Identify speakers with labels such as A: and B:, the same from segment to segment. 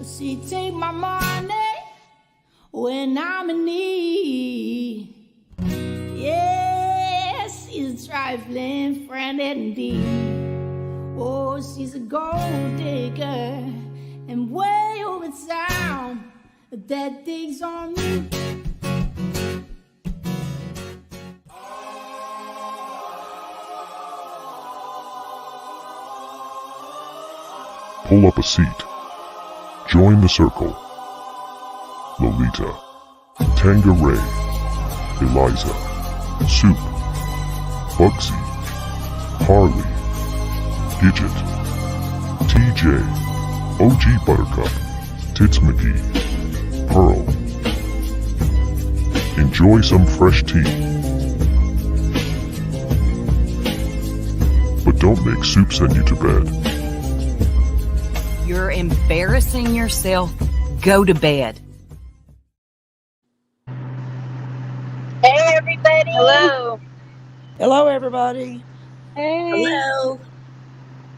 A: She take my money when I'm in need. Yes, she's a trifling friend indeed. Oh, she's a gold digger and way over town that digs on me.
B: Pull up a seat. Join the circle. Lolita, Tangeray, Eliza, Soup, Bugsy, Harley, Gidget, TJ, OG Buttercup, Tits McGee, Pearl. Enjoy some fresh tea. But don't make Soup send you to bed.
C: You're embarrassing yourself. Go to bed.
D: Hey, everybody.
E: Hello.
F: Hello, everybody.
D: Hey.
C: Hello.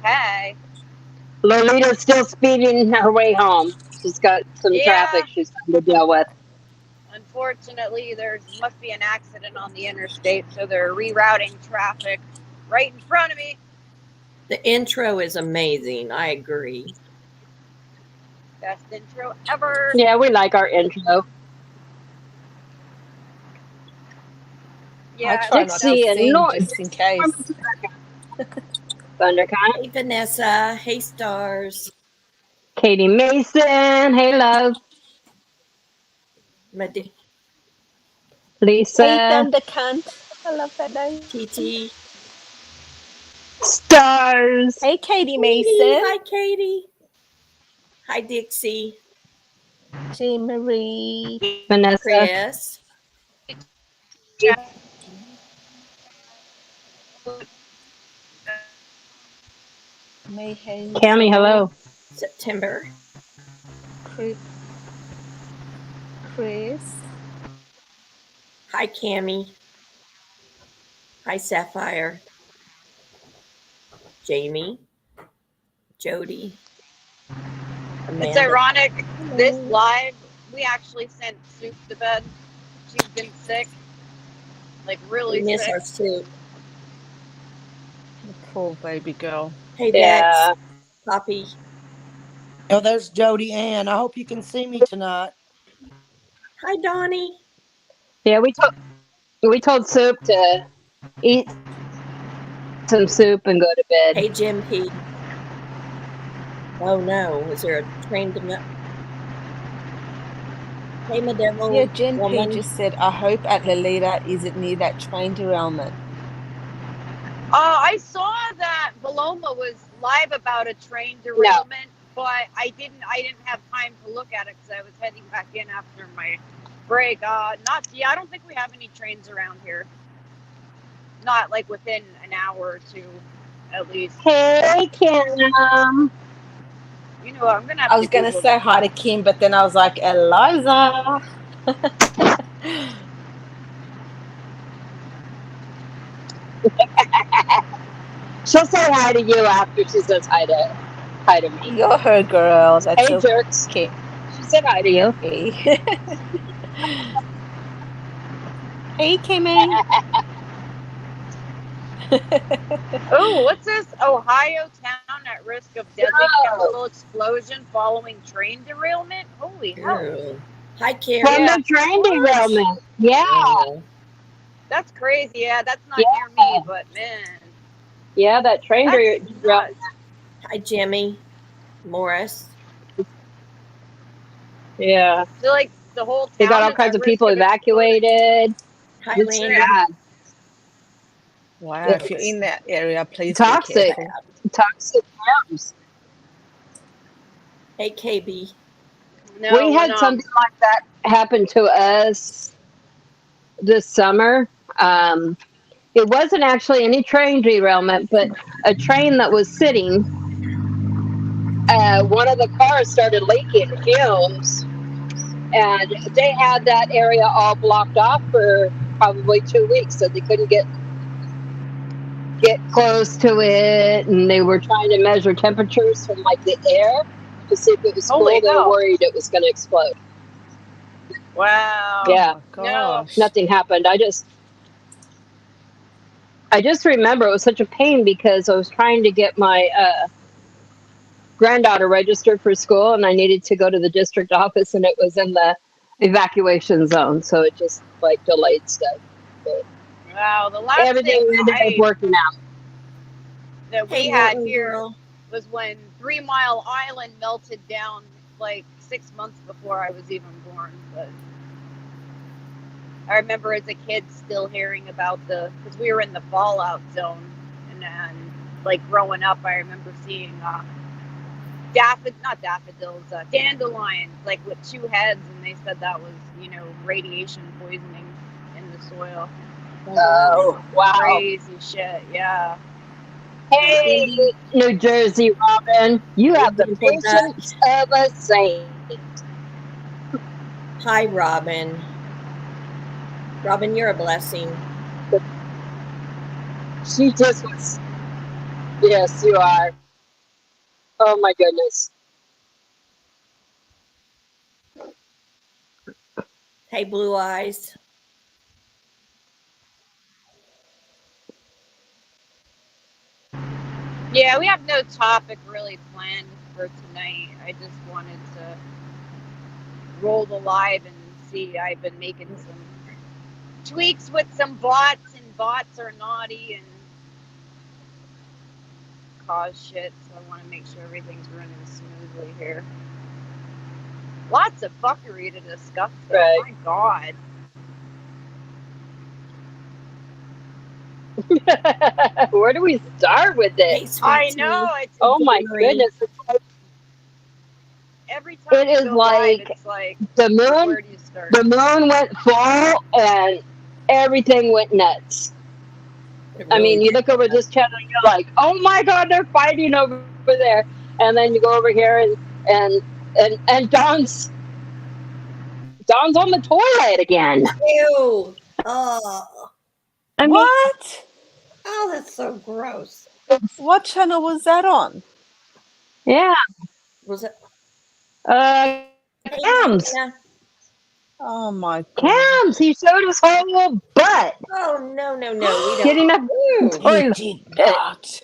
E: Hey.
D: Lolita's still speeding her way home. She's got some traffic she's trying to deal with.
E: Unfortunately, there must be an accident on the interstate, so they're rerouting traffic right in front of me.
G: The intro is amazing. I agree.
E: Best intro ever.
D: Yeah, we like our intro.
E: Yeah.
F: Let's see, just in case.
D: Thundercat.
G: Hey, Vanessa. Hey, Stars.
D: Katie Mason. Hey, love. Lisa.
F: Hey, Thundercunt. I love that name.
G: TT.
D: Stars.
F: Hey, Katie Mason.
G: Hi, Katie. Hi, Dixie.
F: Jean Marie.
D: Vanessa.
G: Chris.
E: Yeah.
F: Mayhem.
D: Cammy, hello.
G: September.
F: Chris.
G: Hi, Cammie. Hi, Sapphire. Jamie. Jody. Amanda.
E: It's ironic. This live, we actually sent Soup to bed. She's been sick. Like, really
G: We miss
E: sick.
G: our Soup.
F: Poor baby girl.
G: Hey,
D: Yeah.
G: Bex. Poppy.
F: Oh, there's Jody Ann. I hope you can see me tonight.
G: Hi, Donnie.
D: Yeah, we told Soup to eat some soup and go to bed.
G: Hey, Jim P. Oh, no. Is there a train to... Hey, my devil.
F: Yeah, Jen P
G: woman.
F: just said, I hope at Lolita isn't near that train derailment.
E: I saw that Paloma was live about a train derailment, but I didn't have time to look at it because I was heading back in after my break. I don't think we have any trains around here. Not like within an hour or two, at least.
D: Hey, Kim.
E: You know, I'm gonna have
F: I was going to
E: Google
F: say
E: that.
F: hi to Kim, but then I was like, Eliza.
D: She'll say hi to you after she says hi to me.
F: You're her girl. That's
D: Hey,
F: so
D: jerks.
F: cute.
D: She said hi to you.
F: Hey, hey Kimmy.
E: Oh, what's this? Ohio town at risk of deadly chemical explosion following train derailment? Holy hell.
G: Ew. Hi, Carrie.
D: From the train derailment. Yeah.
G: Oh.
E: That's crazy. Yeah, that's not
D: Yeah.
E: near me, but man.
D: Yeah, that train
E: That's
D: derailment.
E: nuts.
G: Hi, Jimmy. Morris.
D: Yeah.
E: So, like, the whole town
D: They got all
E: is
D: kinds
E: at
D: of people
E: risk
D: evacuated.
G: Hi,
D: It's
G: Landy.
D: bad.
F: Wow, if you're in that area, please
D: Toxic.
F: be careful.
D: Toxic towns.
G: Hey, KB.
E: No,
D: We
E: we're
D: had
E: not.
D: something like that happen to us this summer. It wasn't actually any train derailment, but a train that was sitting, one of the cars started leaking fumes, and they had that area all blocked off for probably 2 weeks, so they couldn't get close to it, and they were trying to measure temperatures from like the air, to see if it was
E: Holy
D: full. They were
E: hell.
D: worried it was going to explode.
E: Wow.
D: Yeah,
F: Oh my gosh.
D: nothing happened. I just remember it was such a pain because I was trying to get my granddaughter registered for school, and I needed to go to the district office, and it was in the evacuation zone, so it just like delayed stuff. But
E: Wow. The last
D: everything
E: thing
D: ended up working out.
E: that we
G: Hey,
E: had
G: Morton
E: here
G: girl.
E: was when 3 Mile Island melted down like 6 months before I was even born. But I remember as a kid still hearing about because we were in the fallout zone, and like growing up, I remember seeing dandelions, like with 2 heads, and they said that was, radiation poisoning in the soil.
D: Oh, wow.
E: Crazy shit, yeah.
D: Hey, New Jersey Robin, you have the
G: People that-
D: patience of a saint.
G: Hi, Robin. Robin, you're a blessing.
D: She just was. Yes, you are. Oh my goodness.
G: Hey, Blue Eyes.
E: Yeah, we have no topic really planned for tonight. I just wanted to roll the live and see. I've been making some tweaks with some bots, and bots are naughty and cause shit, so I want to make sure everything's running smoothly here. Lots of fuckery to discuss, though.
D: Right.
E: My God.
D: Where do we start with
G: Hey,
D: it?
G: sweet
E: I
G: tea.
E: know. It's
D: Oh my
G: Marie.
D: goodness. It's like
E: every time
D: It
E: you
D: is
E: go
D: like
E: live, it's like,
D: the moon.
E: where do you start?
D: The moon went full and everything went nuts.
G: It
D: I mean,
G: really
D: you look over this channel and you're like, oh my God, they're fighting over there. And then you go over here and Don's on the toilet again.
G: Ew. Oh,
D: I mean,
F: What?
G: oh, that's so gross.
F: What channel was that on?
D: yeah.
G: Was it?
D: Cams.
G: Yeah.
F: Oh my God.
D: Cams. He showed his whole little butt
G: Oh, no, no, no. We don't.
D: getting up
G: Ew.
D: the
F: He
D: toilet.
F: did not.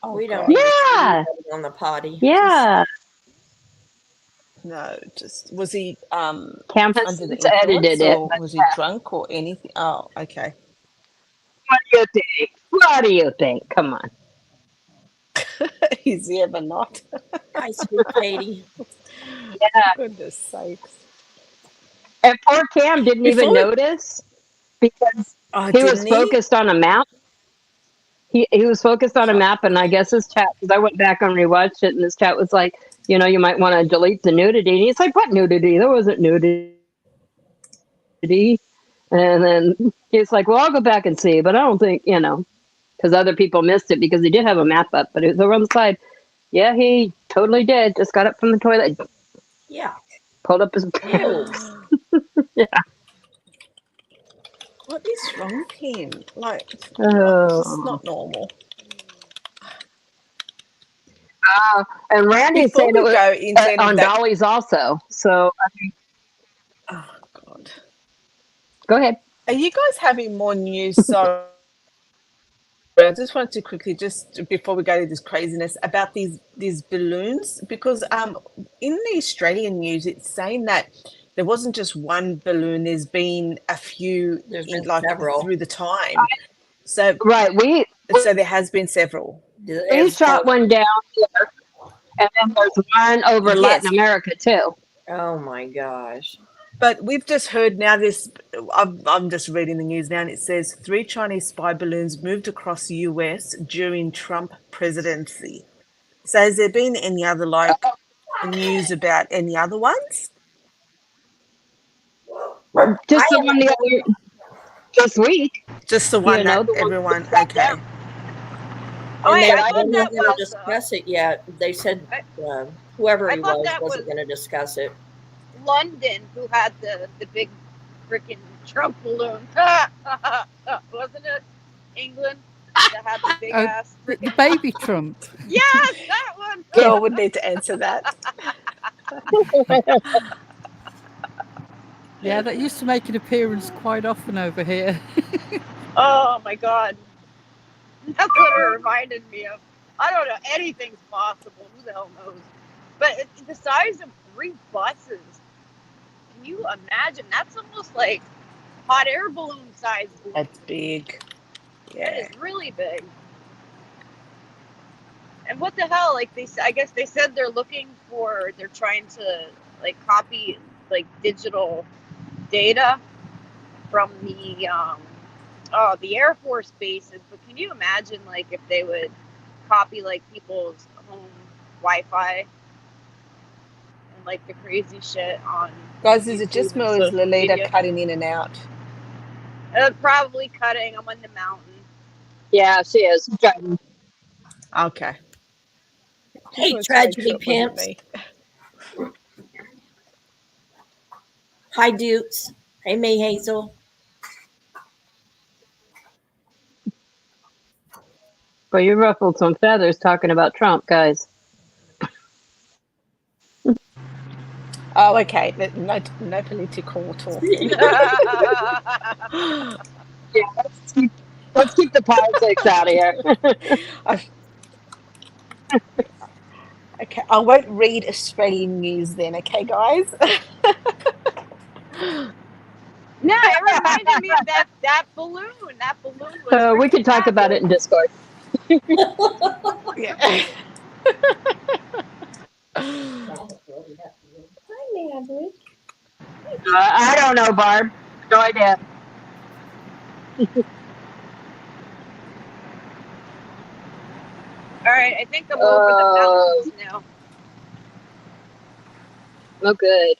F: Oh
G: We don't
F: God.
G: need to see
D: Yeah.
G: anybody on the potty.
D: Yeah.
F: No, just was he
D: Cam has
F: under the
D: since edited
F: influence
D: it.
F: or
D: But
F: was he drunk or anything? Oh, okay.
D: what do you think? What do you think? Come on.
F: Is he ever not?
G: Hi, sweet Katie.
D: Yeah.
F: Goodness sakes.
D: And poor Cam didn't even
F: Before we,
D: notice because
F: oh,
D: he was
F: didn't he?
D: focused on a map. He was focused on a
F: Oh,
D: map, and I guess his chat, because I went back and rewatched it, and his chat was like, you might want to delete the nudity. And he's like, what nudity? There wasn't nudity. And then he's like, well, I'll go back and see, but I don't think, because other people missed it because he did have a map up, but it was over on the side. Yeah, he totally did. Just got up from the toilet,
G: Yeah.
D: pulled up his
G: Ew.
D: pants. Yeah.
F: what is wrong with him? Like, this is
D: Oh.
F: not normal.
D: And Randy's
F: Before
D: saying it
F: we
D: was
F: go into any
D: on
F: of that,
D: Dolly's also. So,
F: oh God,
D: go ahead.
F: are you guys having more news? Sorry, I just wanted to quickly, just before we go to this craziness, about these balloons, because in the Australian news, it's saying that there wasn't just one balloon. There's been a few,
G: There's been
F: like
G: several.
F: through the time. So
D: Right.
F: so there has been several.
D: We shot one down here, and then there's one over
F: Yes.
D: Latin America too.
G: Oh my gosh.
F: But we've just heard now this, I'm just reading the news now, and it says 3 Chinese spy balloons moved across the US during Trump presidency. So has there been any other news about any other ones?
D: Just the one the other this week.
F: Just the one that
D: the one
F: everyone,
D: that
F: okay.
G: And
E: I
G: they're
E: thought
G: not
E: that
G: going to
E: was,
G: discuss it yet. They said whoever
E: I
G: he
E: thought
G: was
E: that
G: wasn't
E: was-
G: going to discuss it.
E: London who had the big freaking Trump balloon. Wasn't it? England? that had the big
H: Oh,
E: ass
H: the
E: freaking.
H: baby Trump.
E: Yes, that one.
F: Girl would need to answer that.
H: Yeah, that used to make an appearance quite often over here.
E: Oh my god, that's what it reminded me of. I don't know. Anything's possible. Who the hell knows? But the size of 3 buses. Can you imagine? That's almost like hot air balloon size.
F: That's big.
E: That
F: Yeah.
E: is really big. And what the hell? Like I guess they said they're trying to like copy like digital data from the Air Force bases. But can you imagine like if they would copy like people's home Wi-Fi and like the crazy shit on
F: Guys, is it
E: YouTube
F: just me
E: and
F: or is
E: social
F: Lolita
E: media?
F: cutting in and out?
E: Probably cutting. I'm on the mountain.
D: Yeah, she is. Driving.
F: Okay.
G: Hey,
F: Just wanted to make
G: tragedy
F: sure it wasn't
G: pimps.
F: me.
G: Hi, Dukes. Hey, May Hazel.
D: Well, you ruffled some feathers talking about Trump, guys.
F: Oh, okay. No political talking.
D: Yeah, let's keep the politics out of here.
F: Okay, I won't read Australian news then, okay, guys?
E: No, it reminded me of that balloon. That balloon was.
D: We could talk about it in Discord.
F: Yeah.
D: I don't know, Barb. No idea.
E: All right, I think I'm over the mountains now.
D: Oh, good.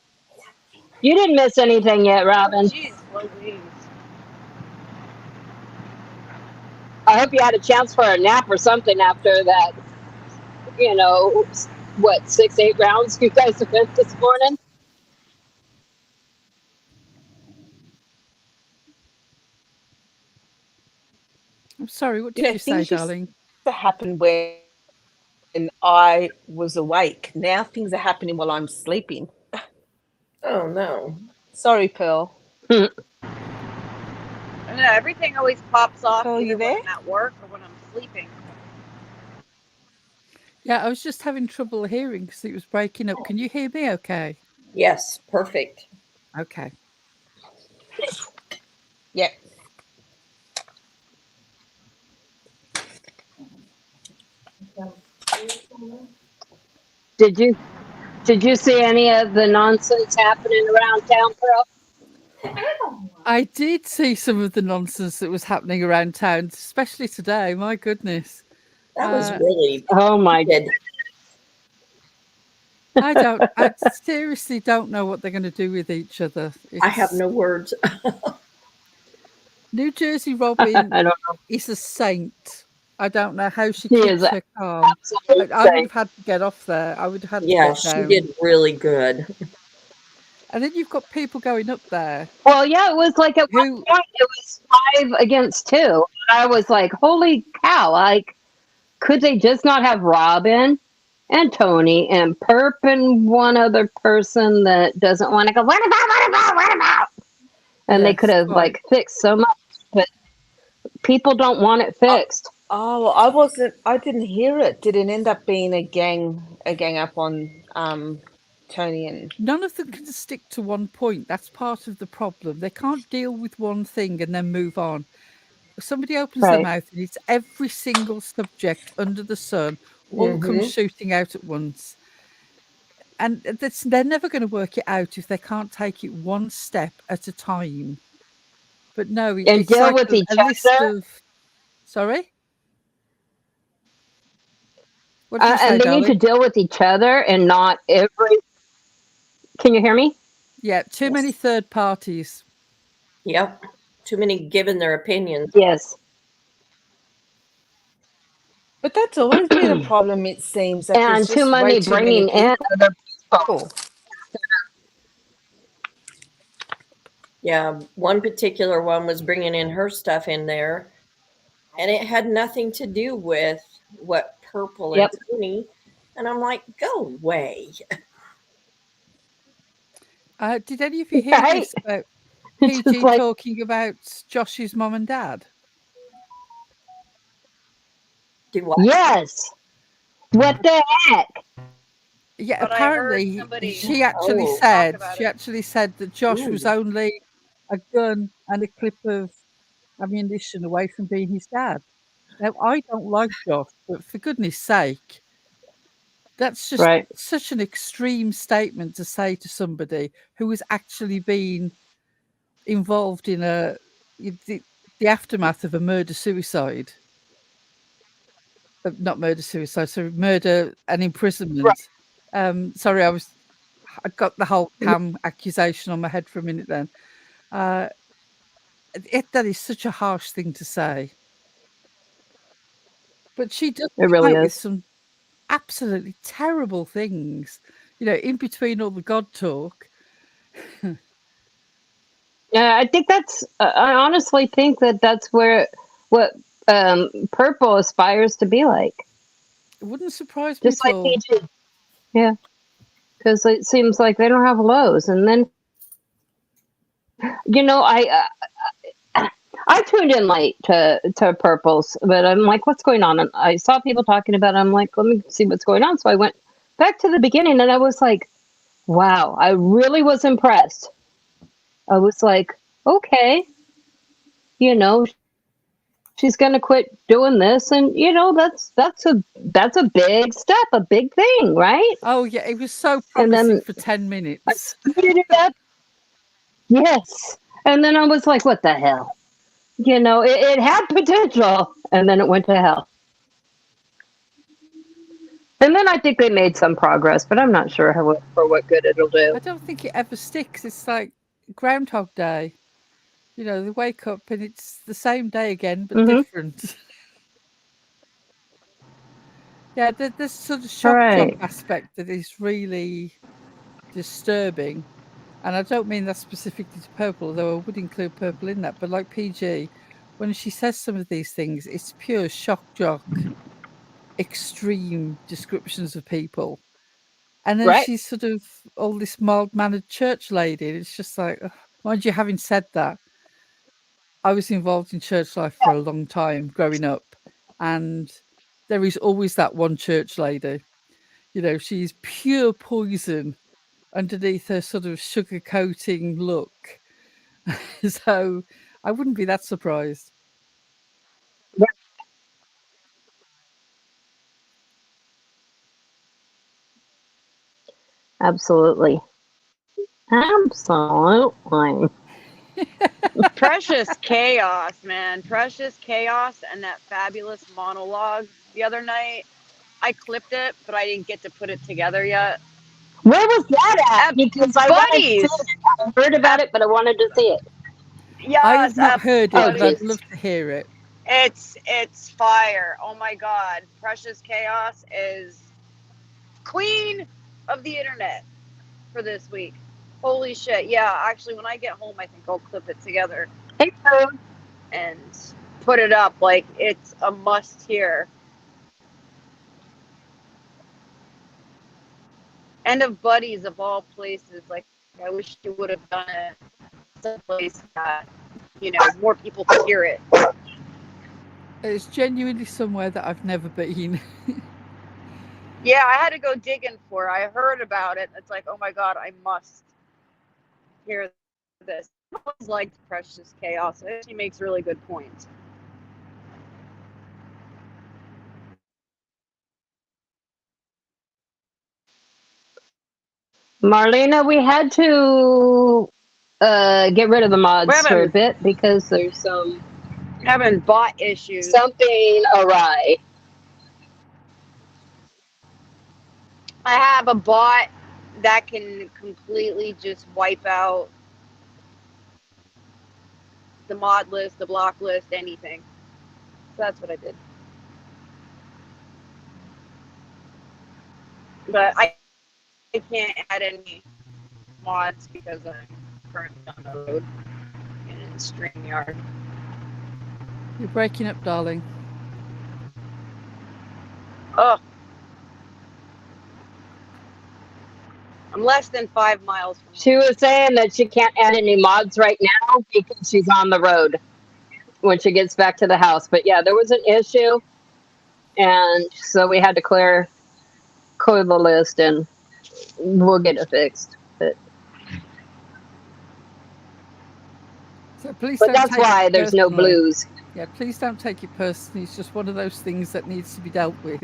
D: You didn't miss anything yet, Robin.
E: Jeez Louise.
D: I hope you had a chance for a nap or something after that, 6-8 rounds you guys have been this morning?
H: I'm sorry, what did you say,
F: things used
H: darling?
F: to happen when I was awake. Now things are happening while I'm sleeping.
G: Oh, no.
F: Sorry, Pearl.
E: I don't know, everything always pops off
F: Pearl,
E: either
F: you there?
E: when I'm at work or when I'm sleeping.
H: Yeah, I was just having trouble hearing because it was breaking up. Can you hear me okay?
G: Yes, perfect.
H: Okay.
F: Yeah.
D: Did you see any of the nonsense happening around town, Pearl?
H: I did see some of the nonsense that was happening around town, especially today. My goodness.
G: That was really
D: Oh my
G: good.
H: I seriously don't know what they're going to do with each other.
G: I have no words.
H: New Jersey Robin
D: I don't know.
H: is a saint. I don't know how she
D: She
H: keeps
D: is
H: her calm.
D: absolutely
H: I would
D: saint.
H: have had to get off there. I would have had to
G: Yeah,
H: get
G: she
H: down.
G: did really good.
H: And then you've got people going up there.
D: Well, yeah, it was like at one point it was 5 against 2. I was like, holy cow, like, could they just not have Robin and Tony and Perp and one other person that doesn't want to go, what about? And they could have like fixed so much, but people don't want it fixed.
F: I didn't hear it. Did it end up being a gang up on Tony and...
H: None of them can stick to one point. That's part of the problem. They can't deal with one thing and then move on. If somebody opens their mouth and it's every single subject under the sun, all comes shooting out at once. And they're never going to work it out if they can't take it one step at a time. But no,
D: And
H: it's
D: deal
H: like
D: with each
H: a list
D: other.
H: of... Sorry? What did you say,
D: And they
H: darling?
D: need to deal with each other and not every... Can you hear me?
H: Yeah, too many third parties.
G: Yep. Too many giving their opinions.
D: Yes.
F: But that's always been a problem, it seems. That
D: And
F: there's
D: too
F: just
D: many
F: way too
D: bringing
F: many
D: in other people.
G: Yeah, one particular one was bringing in her stuff in there. And it had nothing to do with what Purple and
D: Yep.
G: Tony. And I'm like, go away.
H: Did any of you hear
D: Right?
H: this about
D: It's just
H: PG
D: like,
H: talking about Josh's mom and dad?
G: Do what?
D: yes. What the heck?
H: Yeah,
E: But I heard
H: apparently
E: somebody
H: she actually
G: Oh.
E: talk about
H: said that Josh was
G: Ooh.
H: only a gun and a clip of ammunition away from being his dad. Now, I don't like Josh, but for goodness sake, that's just
D: Right.
H: such an extreme statement to say to somebody who has actually been involved in the aftermath of a murder-suicide. Not murder-suicide, so murder and imprisonment. Sorry, I got the whole Cam accusation on my head for a minute then. That is such a harsh thing to say. But she does
D: It
H: come
D: really
H: out with
D: is.
H: some absolutely terrible things, in between all the God talk.
D: Yeah, I think I honestly think that's what Purple aspires to be like.
H: It wouldn't surprise me
D: Just
H: at
D: like
H: all.
D: PG. Yeah. Because it seems like they don't have lows. And then, I tuned in late to Purple's, but I'm like, what's going on? And I saw people talking about it. I'm like, let me see what's going on. So I went back to the beginning and I was like, wow, I really was impressed. I was like, okay, you know, she's going to quit doing this. And, that's a big step, a big thing, right?
H: Oh, yeah, it was so
D: And
H: promising
D: then
H: for 10
D: I
H: minutes.
D: speeded it up. Yes. And then I was like, what the hell? It had potential, and then it went to hell. And then I think they made some progress, but I'm not sure for what good it'll do.
H: I don't think it ever sticks. It's like Groundhog Day. They wake up and it's the same day again, but different. Yeah, there's sort of shock jock aspect that is really disturbing. And I don't mean that specifically to Purple, although I would include Purple in that. But like PG, when she says some of these things, it's pure shock jock, extreme descriptions of people. And then
D: Right.
H: she's sort of all this mild-mannered church lady. And it's just like, mind you, having said that, I was involved in church life for a long time growing up. And there is always that one church lady. She's pure poison underneath her sort of sugar-coating look. So I wouldn't be that surprised.
D: Absolutely. Absolutely.
E: Precious Chaos, man. Precious Chaos and that fabulous monologue the other night. I clipped it, but I didn't get to put it together yet.
D: Where was that at? Because I wanted to see
E: Buddies.
D: it. I heard about it, but I wanted to see it.
E: Yes,
H: I have not heard it, but I'd
E: Buddies.
H: love to hear it.
E: It's fire. Oh my God. Precious Chaos is queen of the internet for this week. Holy shit. Yeah, actually, when I get home, I think I'll clip it together
D: Hey, Boom.
E: and put it up. Like, it's a must hear. And of Buddies, of all places. Like, I wish you would have done it someplace that, more people could hear it.
H: It's genuinely somewhere that I've never been.
E: Yeah, I had to go digging for it. I heard about it. It's like, oh my God, I must hear this. I always liked Precious Chaos. She makes really good points.
D: Marlena, we had to get rid of the mods for a bit because there's
E: having bot issues.
D: Something awry.
E: I have a bot that can completely just wipe out the mod list, the block list, anything. So that's what I did. But I can't add any mods because I'm currently on the road in StreamYard.
H: You're breaking up, darling.
E: Oh. I'm less than 5 miles from home.
D: She was saying that she can't add any mods right now because she's on the road when she gets back to the house. But yeah, there was an issue, and so we had to clear the list, and we'll get it fixed.
H: So please
D: But
H: don't
D: that's
H: take
D: why
H: it
D: there's no
H: personally.
D: blues.
H: Yeah, please don't take it personally. It's just one of those things that needs to be dealt with.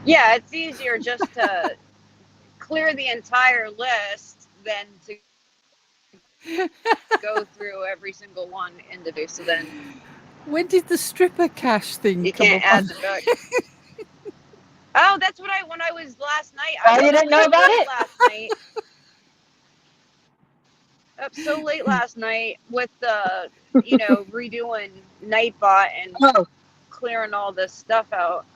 E: Yeah, it's easier just to clear the entire list than to go through every single one individually. So then
H: When did the stripper cash thing
E: you
H: come
E: can't
H: up?
E: add them back. Oh, that's what when I was last night.
D: Oh,
E: I was
D: you didn't know
E: up
D: about
E: late
D: it?
E: last night. Up so late last night with the, redoing Nightbot and
D: Oh,
E: clearing all this stuff out.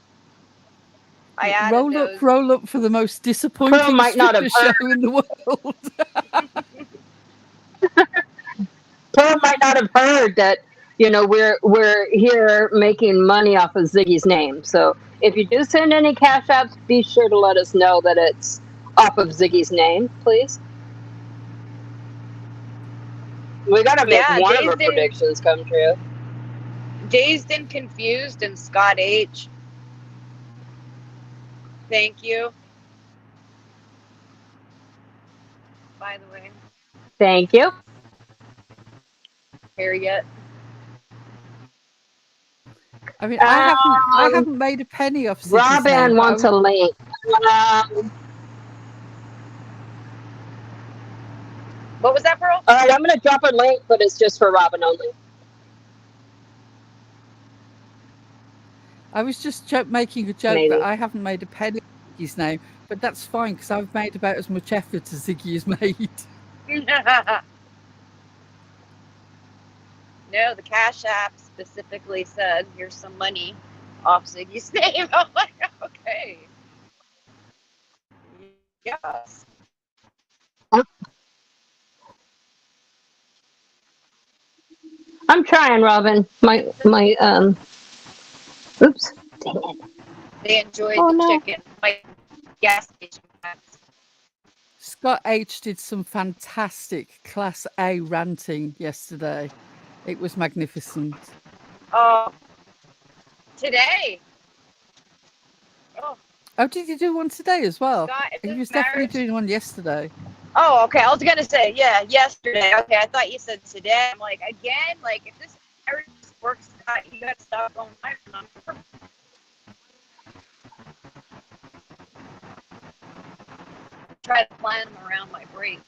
E: I added those.
H: Roll up for the most disappointing
D: might not
H: stripper
D: have
H: show in the world.
D: Pearl might not have heard that. We're here making money off of Ziggy's name. So if you do send any cash apps, be sure to let us know that it's off of Ziggy's name, please. We gotta make one of our predictions come true.
E: Dazed and Confused and Scott H. Thank you. By the way.
D: Thank you.
E: Here yet.
H: I mean, I haven't made a penny off Ziggy's
D: Robin
H: name.
D: wants a link.
E: What was that, Pearl?
D: All right, I'm gonna drop a link, but it's just for Robin only.
H: I was just making a joke,
D: Maybe.
H: but I haven't made a penny of Ziggy's name. But that's fine, because I've made about as much effort as Ziggy has made.
E: No, the Cash App specifically said, here's some money off Ziggy's name. I'm like, okay. Yes.
D: I'm trying, Robin. My oops. Dang it.
E: They enjoyed the chicken. My gas station.
H: Scott H did some fantastic Class A ranting yesterday. It was magnificent.
E: Oh, today.
H: Oh, did you do one today as well?
E: Scott,
H: He was definitely doing one yesterday.
E: Oh, okay. I was gonna say, yeah, yesterday. Okay, I thought you said today. I'm like, again, like if this marriage works out, you got to stop going my number. Try to plan them around my break.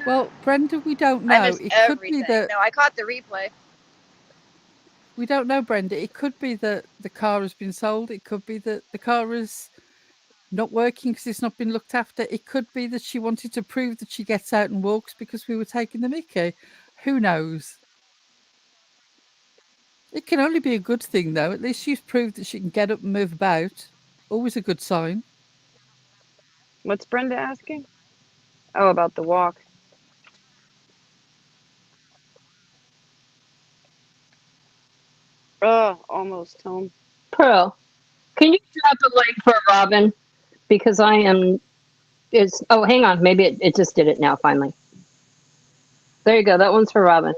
H: Well, Brenda, we don't know.
E: It could be that. No, I caught the replay.
H: We don't know, Brenda. It could be that the car has been sold. It could be that the car is not working because it's not been looked after. It could be that she wanted to prove that she gets out and walks because we were taking the mickey. Who knows? It can only be a good thing, though. At least she's proved that she can get up and move about. Always a good sign.
E: What's Brenda asking? Oh, about the walk. Oh, almost home.
D: Pearl, can you drop a link for Robin? Because I am. Oh, hang on. Maybe it just did it now. Finally. There you go. That one's for Robin.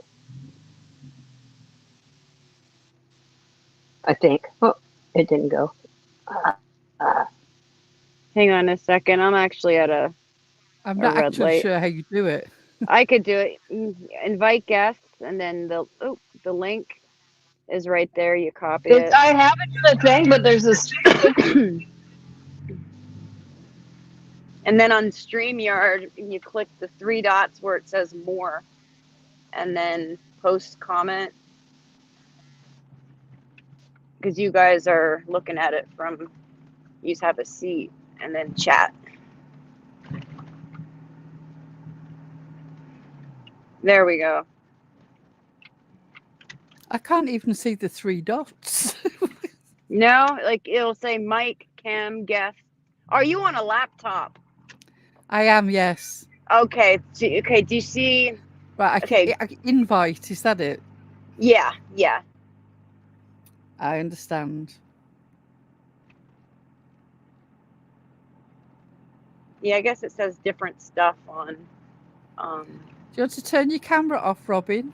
D: I think. Oh, it didn't go.
E: Hang on a second. I'm actually at a.
H: I'm not actually sure how you do it.
E: I could do it. Invite guests, and then the link is right there. You copy it.
D: I have it in the thing, but there's this.
E: And then on StreamYard, you click the 3 dots where it says more, and then post comment. Because you guys are looking at it from, you just have a seat, and then chat. There we go.
H: I can't even see the 3 dots.
E: No, like it'll say mic, cam, guest. Are you on a laptop?
H: I am, yes.
E: Okay. Okay. Do you see?
H: Right.
E: Okay.
H: Invite. Is that it?
E: Yeah. Yeah.
H: I understand.
E: Yeah, I guess it says different stuff on.
H: Do you want to turn your camera off, Robin?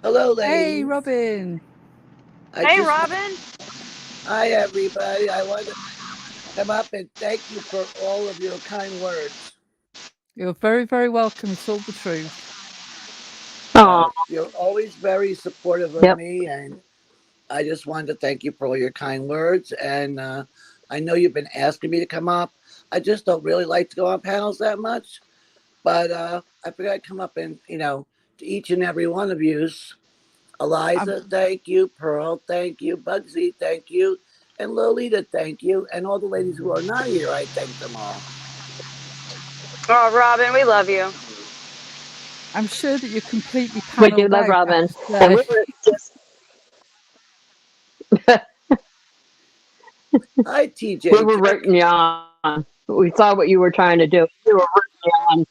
I: Hello, ladies.
H: Hey, Robin.
E: Hey, Robin.
I: Hi, everybody. I want to come up and thank you for all of your kind words.
H: You're very, very welcome. It's all the truth.
I: You're always very supportive of me, and I just wanted to thank you for all your kind words. And I know you've been asking me to come up. I just don't really like to go on panels that much, but I figured I'd come up and, to each and every one of yous. Eliza, thank you. Pearl, thank you. Bugsy, thank you. And Lolita, thank you. And all the ladies who are not here, I thank them all.
E: Oh, Robin, we love you.
H: I'm sure that you're completely paneled
D: We do love
H: out,
D: Robin.
H: And we
D: were just...
I: Hi, TJ.
D: We were rooting you on. We saw what you were trying to do. We were rooting you on.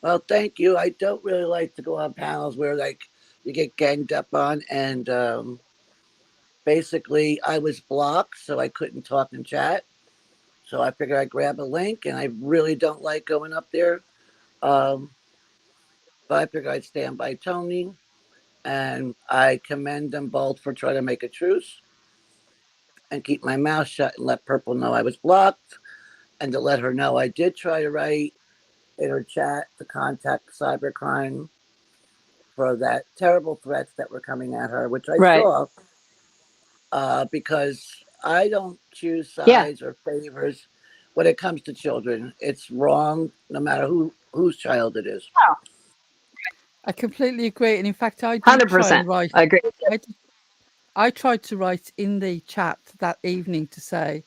I: Well, thank you. I don't really like to go on panels where, you get ganged up on. And basically, I was blocked, so I couldn't talk and chat. So I figured I'd grab a link, and I really don't like going up there. But I figured I'd stand by Tony, and I commend them both for trying to make a truce and keep my mouth shut and let Purple know I was blocked, and to let her know I did try to write in her chat to contact cybercrime for that terrible threats that were coming at her, which I saw, because I don't choose sides or favors when it comes to children. It's wrong no matter whose child it is.
D: Oh.
H: I completely agree. And in fact, I did
D: 100%.
H: try and write.
D: I agree.
H: I tried to write in the chat that evening to say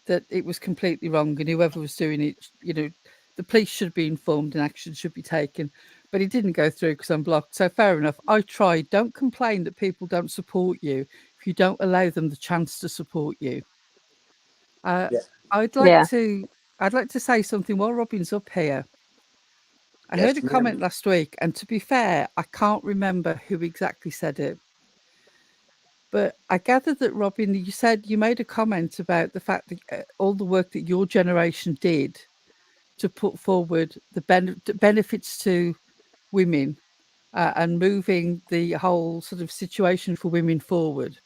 H: that it was completely wrong, and whoever was doing it, the police should be informed and action should be taken. But it didn't go through because I'm blocked. So fair enough. I tried. Don't complain that people don't support you if you don't allow them the chance to support you. I'd like to say something while Robin's up here. I heard a comment last week, and to be fair, I can't remember who exactly said it. But I gathered that, Robin, you said you made a comment about the fact that all the work that your generation did to put forward the benefits to women and moving the whole sort of situation for women forward.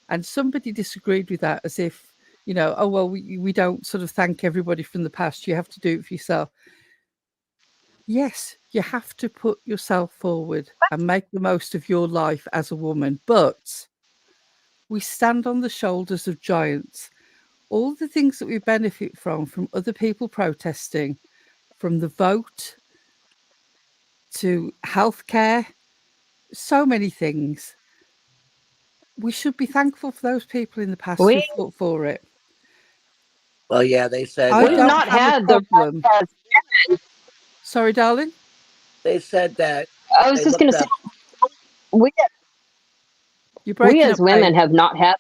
H: And somebody disagreed with that as if, oh, well, we don't sort of thank everybody from the past. You have to do it for yourself. Yes, you have to put yourself forward and make the most of your life as a woman. But we stand on the shoulders of giants. All the things that we benefit from other people protesting, from the vote to healthcare, so many things. We should be thankful for those people in the past who fought for it.
I: Well, yeah, they said
D: we've not had the problem.
H: Sorry, darling.
I: They said that.
D: I was just going to say, we as women have not had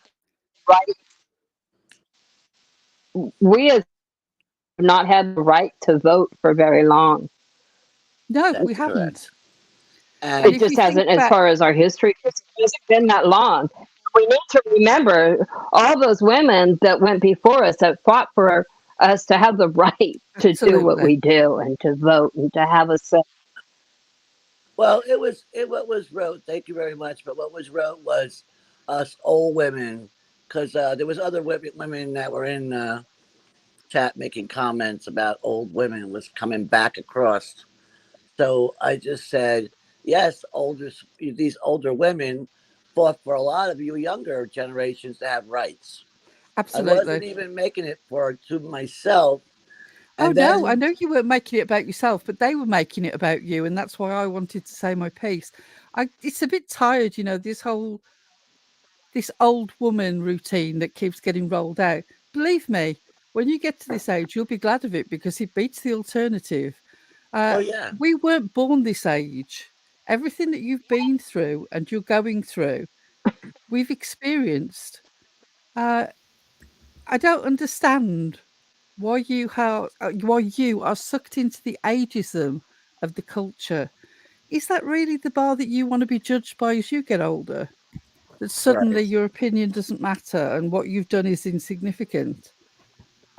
D: the right. We as have not had the right to vote for very long.
H: No, we haven't.
D: It just hasn't, as far as our history, it hasn't been that long. We need to remember all those women that went before us that fought for us to have the right to do what we do and to vote and to have a say.
I: Well, what was wrote. Thank you very much. But what was wrote was us old women, because there was other women that were in chat making comments about old women was coming back across. So I just said, yes, these older women fought for a lot of you younger generations to have rights.
H: Absolutely.
I: I wasn't even making it to myself.
H: And no, I know you weren't making it about yourself, but they were making it about you, and that's why I wanted to say my piece. It's a bit tired, this old woman routine that keeps getting rolled out. Believe me, when you get to this age, you'll be glad of it because it beats the alternative. We weren't born this age. Everything that you've been through and you're going through, we've experienced. I don't understand why you are sucked into the ageism of the culture. is that really the bar that you want to be judged by as you get older? That suddenly
I: Right.
H: your opinion doesn't matter and what you've done is insignificant?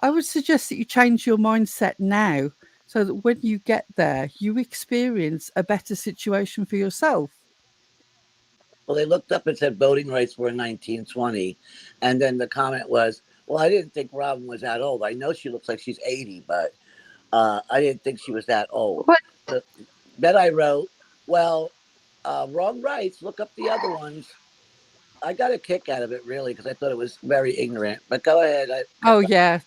H: I would suggest that you change your mindset now so that when you get there, you experience a better situation for yourself.
I: Well, they looked up and said voting rights were in 1920. And then the comment was, well, I didn't think Robin was that old. I know she looks like she's 80, but I didn't think she was that old.
D: What?
I: So then I wrote, well, wrong rights. Look up the other ones. I got a kick out of it, really, because I thought it was very ignorant. But go ahead.
H: Oh, yeah.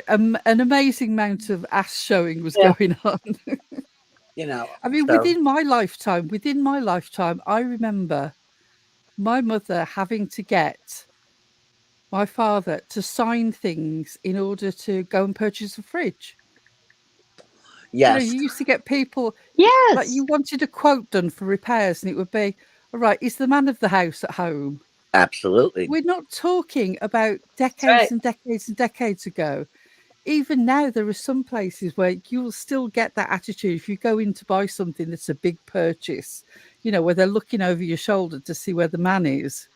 H: An amazing amount of ass showing was
D: Yeah.
H: going on.
I: You know,
H: I mean,
I: so,
H: within my lifetime, I remember my mother having to get my father to sign things in order to go and purchase a fridge. You know,
I: yes,
H: you used to get people, like
D: Yes.
H: you wanted a quote done for repairs, and it would be, all right, is the man of the house at home?
I: absolutely.
H: We're not talking about
D: That's right.
H: decades and decades and decades ago. Even now, there are some places where you will still get that attitude if you go in to buy something that's a big purchase, you know, where they're looking over your shoulder to see where the man is.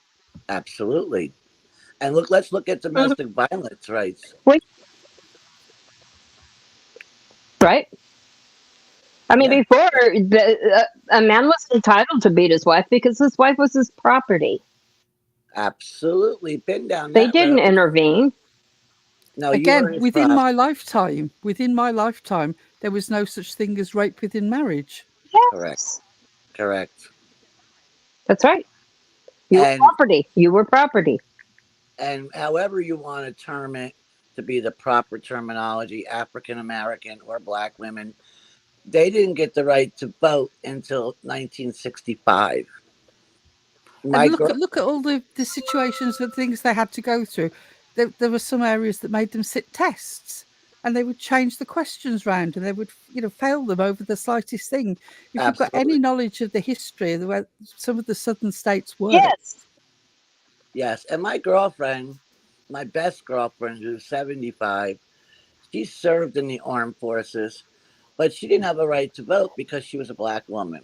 I: Absolutely. And let's look at domestic violence rights.
D: Wait, right? I mean,
I: Yeah,
D: before a man was entitled to beat his wife because his wife was his property.
I: absolutely. Been down
D: They
I: that
D: didn't
I: road.
D: intervene.
I: No, you were
H: Again,
I: his
H: within
I: property.
H: my lifetime, there was no such thing as rape within marriage.
I: Correct.
D: Yes,
I: Correct.
D: that's right. You were
I: And
D: property. You were property.
I: and however you want to term it to be the proper terminology, African American or black women, they didn't get the right to vote until 1965. My
H: And
I: girl,
H: look at all the situations and things they had to go through. There were some areas that made them sit tests, and they would change the questions round, and they would, you know, fail them over the slightest thing. If you've got
I: absolutely.
H: any knowledge of the history of the way some of the southern states work,
D: Yes.
I: Yes. And my girlfriend, my best girlfriend, who's 75, she served in the armed forces, but she didn't have a right to vote because she was a black woman.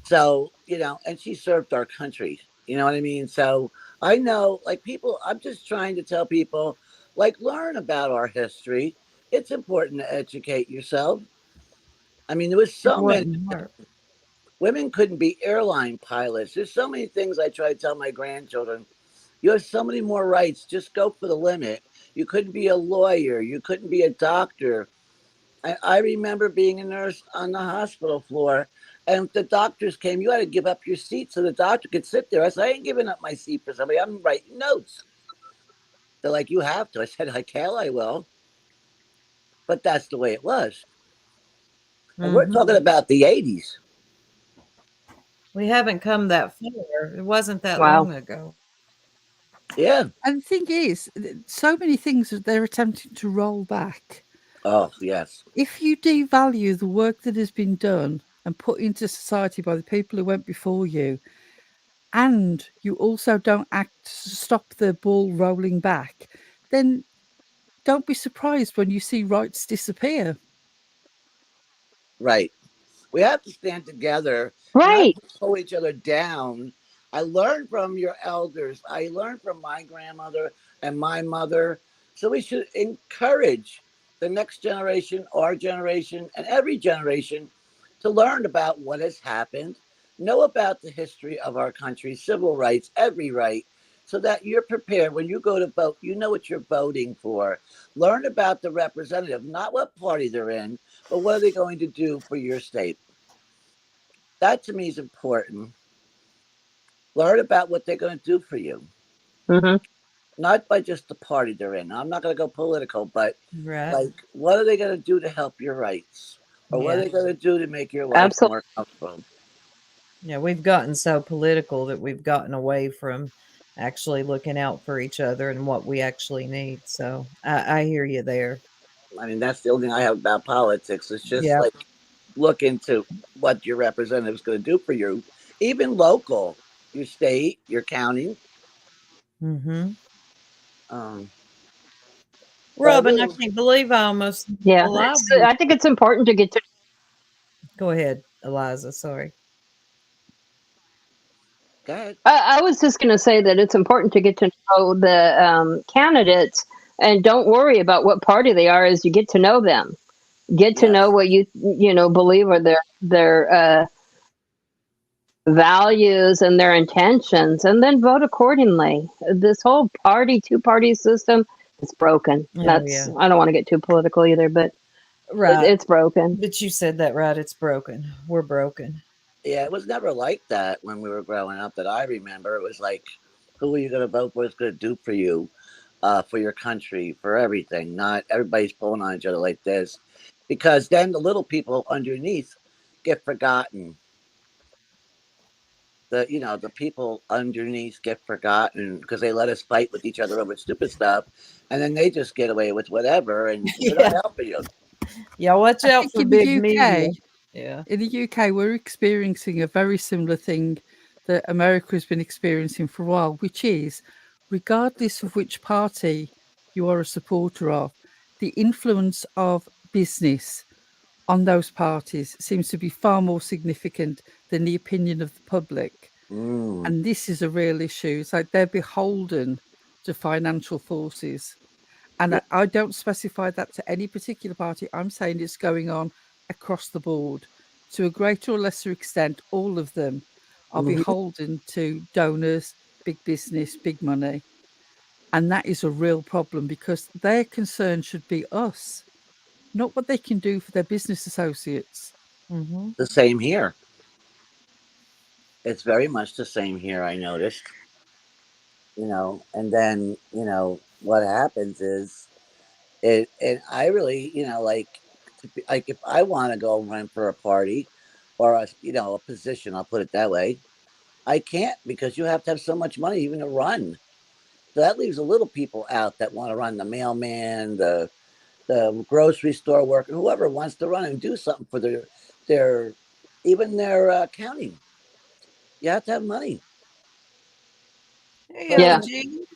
I: So, and she served our country. You know what I mean? So I know, like, people, I'm just trying to tell people, like, learn about our history. It's important to educate yourself. I mean, there was so many women couldn't be airline pilots. There's so many things I try to tell my grandchildren. You have so many more rights. Just go for the limit. You couldn't be a lawyer. You couldn't be a doctor. I remember being a nurse on the hospital floor, and if the doctors came, you had to give up your seat so the doctor could sit there. I said, I ain't giving up my seat for somebody. I'm writing notes. They're like, you have to. I said, I will. But that's the way it was. And we're talking about the 80s.
G: We haven't come that far. It wasn't that
D: Wow.
G: long ago.
I: Yeah.
H: and the thing is, so many things that they're attempting to roll back.
I: Oh, yes.
H: If you devalue the work that has been done and put into society by the people who went before you, and you also don't act to stop the ball rolling back, then don't be surprised when you see rights disappear.
I: Right. We have to stand together, not
D: Right.
I: pull each other down. I learned from your elders. I learned from my grandmother and my mother. So we should encourage the next generation, our generation, and every generation to learn about what has happened, know about the history of our country, civil rights, every right, so that you're prepared when you go to vote. You know what you're voting for. Learn about the representative, not what party they're in, but what are they going to do for your state? That to me is important. Learn about what they're going to do for you, not by just the party they're in. I'm not going to go political, but
G: Right.
I: like, what are they going to do to help your rights? Or what are
G: Yeah.
I: they going to do to make your life
D: Absolutely.
I: more comfortable?
G: Yeah, we've gotten so political that we've gotten away from actually looking out for each other and what we actually need. So I hear you there.
I: I mean, that's the only thing I have about politics. It's just
G: Yeah.
I: like, look into what your representative is going to do for you, even local, your state, your county.
G: Mm-hmm.
I: But
G: Robin, I
I: really,
G: can't believe I almost
D: Yeah.
G: alive.
D: I think it's important to get to
G: Go ahead, Eliza. Sorry.
I: Go ahead.
D: I was just going to say that it's important to get to know the candidates, and don't worry about what party they are as you get to know them. Get to know
I: Yes.
D: what you know believe are their values and their intentions, and then vote accordingly. This whole two-party system is broken.
G: Oh,
D: That's
G: yeah.
D: I don't want to get too political either, but
G: Right.
D: it's broken.
G: But you said that right. It's broken. We're broken.
I: Yeah, it was never like that when we were growing up that I remember. It was like, who are you going to vote for? What's going to do for you, for your country, for everything. Not everybody's pulling on each other like this, because then the little people underneath get forgotten. The people underneath get forgotten because they let us fight with each other over stupid stuff, and then they just get away with whatever, and we're not
G: Yeah.
I: helping you.
G: Yeah, watch
H: I
G: out
H: think
G: for
H: in
G: big
H: the
G: media.
H: UK,
G: Yeah.
H: in the UK, we're experiencing a very similar thing that America has been experiencing for a while, which is, regardless of which party you are a supporter of, the influence of business on those parties seems to be far more significant than the opinion of the public.
I: Mm.
H: And this is a real issue. It's like they're beholden to financial forces. And
I: Yeah.
H: I don't specify that to any particular party. I'm saying it's going on across the board. To a greater or lesser extent, all of them are
I: Mhm.
H: beholden to donors, big business, big money. And that is a real problem because their concern should be us, not what they can do for their business associates.
G: Mm-hmm.
I: The same here. It's very much the same here. I noticed. And then what happens is it. And I really, like if I want to go run for a party or a position, I'll put it that way. I can't because you have to have so much money even to run. So that leaves the little people out that want to run, the mailman, the grocery store worker, whoever wants to run and do something for their even their county. You have to have money.
G: Hey,
I: So
D: Yeah.
G: OG.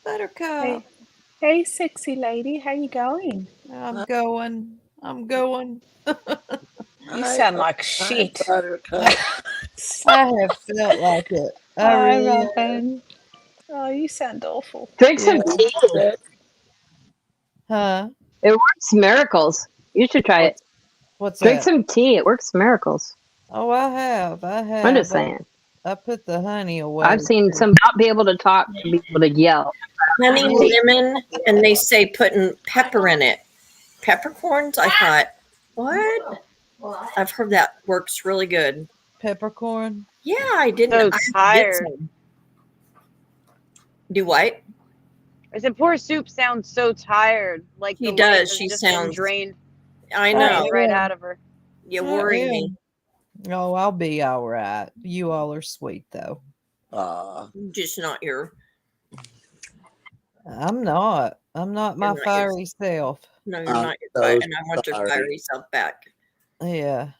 G: Buttercup.
J: Hey, hey, sexy lady, how you going?
G: I'm
I: hi,
G: going. I'm going.
J: You
I: hi,
J: sound like shit.
I: Buttercup.
G: I have felt like it. I
J: Hi,
G: really have.
J: Robin. Oh, you sound awful.
D: Drink
G: Yeah.
D: some tea.
G: Huh?
D: It works miracles. You should try it.
G: What's
D: Drink
G: that?
D: some tea. It works miracles.
G: Oh, I have. I
D: I'm just
G: have.
D: saying.
G: I put the honey
D: I've
G: away.
D: seen some not be able to talk to be able to yell.
K: Honey,
D: Tea.
K: lemon, and they say putting pepper in it. Peppercorns? I thought, what? I've heard that works really good.
G: Peppercorn.
K: Yeah, I didn't.
E: So
K: I did
E: tired.
K: some. Do what?
E: I said, poor Soup sounds so tired. Like
K: She
E: the life
K: does.
E: has
K: She
E: just been
K: sounds.
E: drained,
K: I
G: I
K: know.
E: right
G: am.
E: out of her.
K: You
G: I
K: worry me.
G: am. Oh, I'll be all right. You all are sweet, though.
K: Just not your.
G: I'm not. I'm not my
K: You're not your.
G: fiery self.
K: No, you're
I: I'm
K: not your
I: so
K: fire, and I want your
I: sorry.
K: fiery self back.
G: Yeah.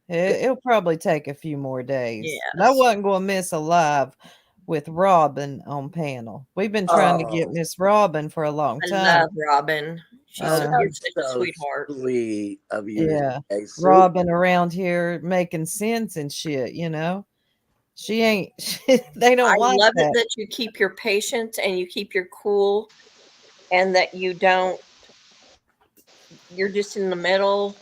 G: It'll probably take a few more days. But I
K: Yes.
G: wasn't going to miss a live with Robin on panel. We've been trying to get
I: Oh,
G: Miss Robin for a long
K: I
G: time.
K: love Robin. She's
I: oh,
K: you're
I: that's
K: such a
I: so
K: sweetheart.
I: sweet of you to
G: Yeah.
I: say, Soup.
G: Robin around here making sense and shit. She ain't, they
K: I
G: don't like
K: love it
G: that.
K: that you keep your patience and you keep your cool, and that you don't. You're just in the middle.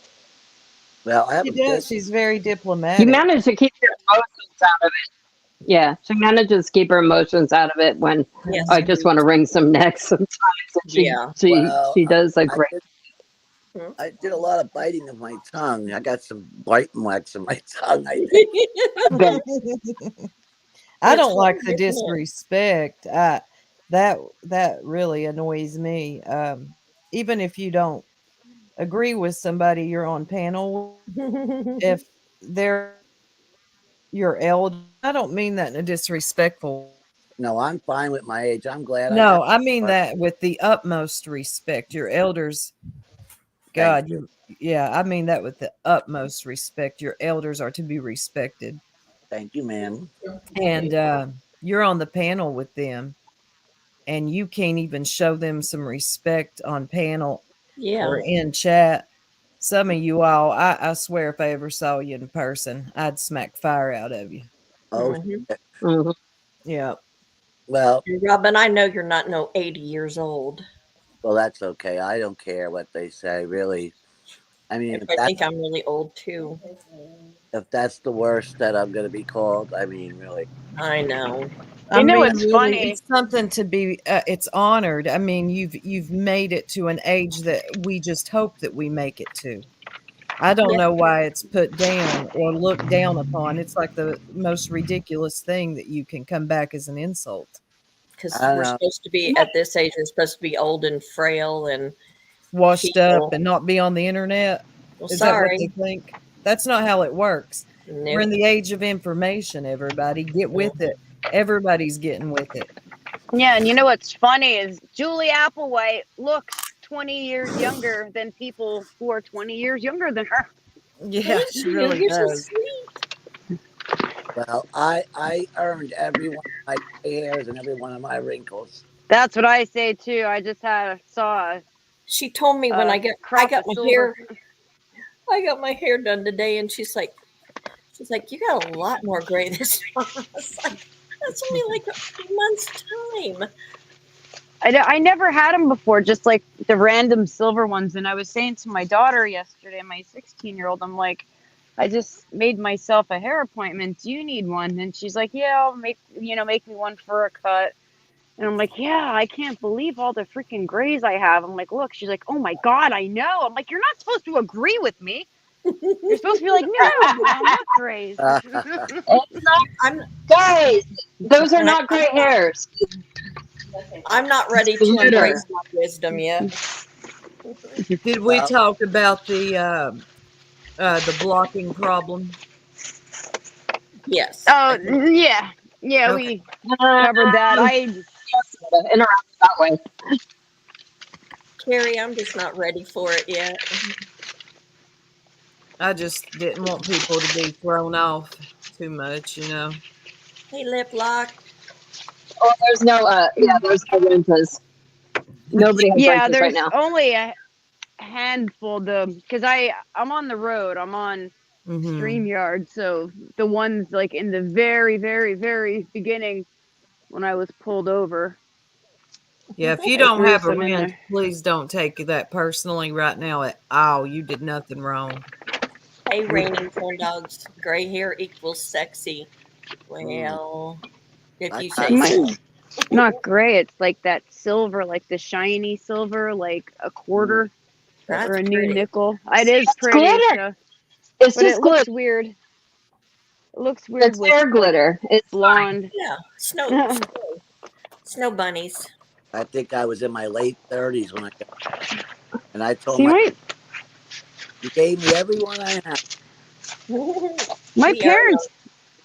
I: Well, I have
G: She
I: a
G: does.
I: big.
G: She's very
D: You
G: diplomatic.
D: manage to keep your emotions out of it. Yeah, she manages to keep her emotions out of it when
K: Yes.
D: I just want to wring some necks sometimes. And
K: Yeah.
I: Well,
D: she does a
I: I
D: great.
I: did, I did a lot of biting of my tongue. I got some bite marks in my tongue. I think.
D: Good.
G: I
K: It's
G: don't like
K: hard,
G: the
K: isn't it?
G: disrespect. That really annoys me. Even if you don't agree with somebody you're on panel with, if they're your elder, I don't mean that in a disrespectful.
I: No, I'm fine with my age. I'm glad I got.
G: No, I mean that with the utmost respect. Your elders,
I: Thank
G: God,
I: you.
G: yeah, I mean that with the utmost respect. Your elders are to be respected.
I: Thank you, ma'am.
G: And you're on the panel with them, and you can't even show them some respect on panel
K: Yeah.
G: or in chat. Some of you all, I swear, if I ever saw you in person, I'd smack fire out of you.
I: Oh,
K: Mhm.
I: shit.
D: Mhm.
G: Yeah.
I: Well,
K: Robin, I know you're not no 80 years old.
I: well, that's okay. I don't care what they say, really. I mean,
K: I think I'm really old too.
I: if that's the worst that I'm going to be called, I mean, really.
K: I know.
G: I
E: You know
G: mean,
E: what's
G: really,
E: funny?
G: it's something to be. It's honored. I mean, you've made it to an age that we just hope that we make it to. I don't
K: Yeah,
G: know why it's put down or looked down upon. It's like the most ridiculous thing that you can come back as an insult.
K: because
I: I don't
K: we're
I: know.
K: supposed to be at this age. We're supposed to be old and frail and
G: Washed up
K: feeble.
G: and not be on the internet.
K: Well,
G: Is that what they
K: sorry.
G: think? That's not how it works. We're in
K: Nope.
G: the age of information, everybody. Get with
K: Mhm.
G: it. Everybody's getting with it.
E: Yeah, and you know what's funny is Julie Applewhite looks 20 years younger than people who are 20 years younger than her.
G: Yeah,
K: Thank
G: she
K: you.
G: really
K: You're so
G: does.
K: sweet.
I: Well, I earned every one of my gray hairs and every one of my wrinkles.
E: That's what I say too. I just saw
K: She told me when
E: a
K: I
E: crop
K: got
E: of
K: my
E: silver.
K: hair done today, and she's like, you got a lot more gray this time. I was like, that's only like a few months time.
E: I never had them before, just like the random silver ones. And I was saying to my daughter yesterday, my 16-year-old, I'm like, I just made myself a hair appointment. Do you need one? And she's like, yeah, I'll make me one for a cut. And I'm like, yeah, I can't believe all the freaking grays I have. I'm like, look, she's like, oh my God, I know. I'm like, you're not supposed to agree with me. You're supposed to be like, no, Mom, what grays?
D: It's not,
K: I'm
D: guys, those are
K: I,
D: not gray hairs.
K: I'm not
D: It's
K: ready to
D: glitter.
K: embrace my wisdom yet.
G: Did we
I: Well,
G: talk about the blocking problem?
K: Yes, I
E: Oh,
K: think
E: yeah. Yeah,
G: Okay.
E: we covered that.
D: Interact that way.
K: Carrie, I'm just not ready for it yet.
G: I just didn't want people to be thrown off too much, you know.
K: Hey, lip lock.
D: Oh, there's no, there's no renters. Nobody has
E: Yeah,
D: renters right
E: there's
D: now.
E: only a handful because I'm on the road. I'm on
G: Hmm.
E: StreamYard, so the ones like in the very, very, very beginning when I was pulled over,
G: Yeah, if you
E: I
G: don't
E: threw
G: have a
E: some in
G: wrench,
E: there.
G: please don't take that personally right now at all. You did nothing wrong.
K: Hey, raining corn dogs. Gray hair equals sexy. Well, if
I: I
K: you
I: got
K: say so.
E: Mine's not gray. It's like that silver, like the shiny silver, like a
I: mm,
E: quarter or
K: That's
E: a new
K: pretty.
E: nickel. It is
D: It's
E: pretty,
D: glitter.
E: so,
D: It's
E: but it
D: just glitter.
E: looks weird. It looks weird
D: It's
E: with
D: hair
E: like
D: glitter. It's fine.
E: blonde.
K: Yeah, snow bunnies.
I: I think I was in my late 30s when I got, and I told
E: See,
I: my,
E: my
I: you gave me every one I had.
E: my
K: We are
E: parents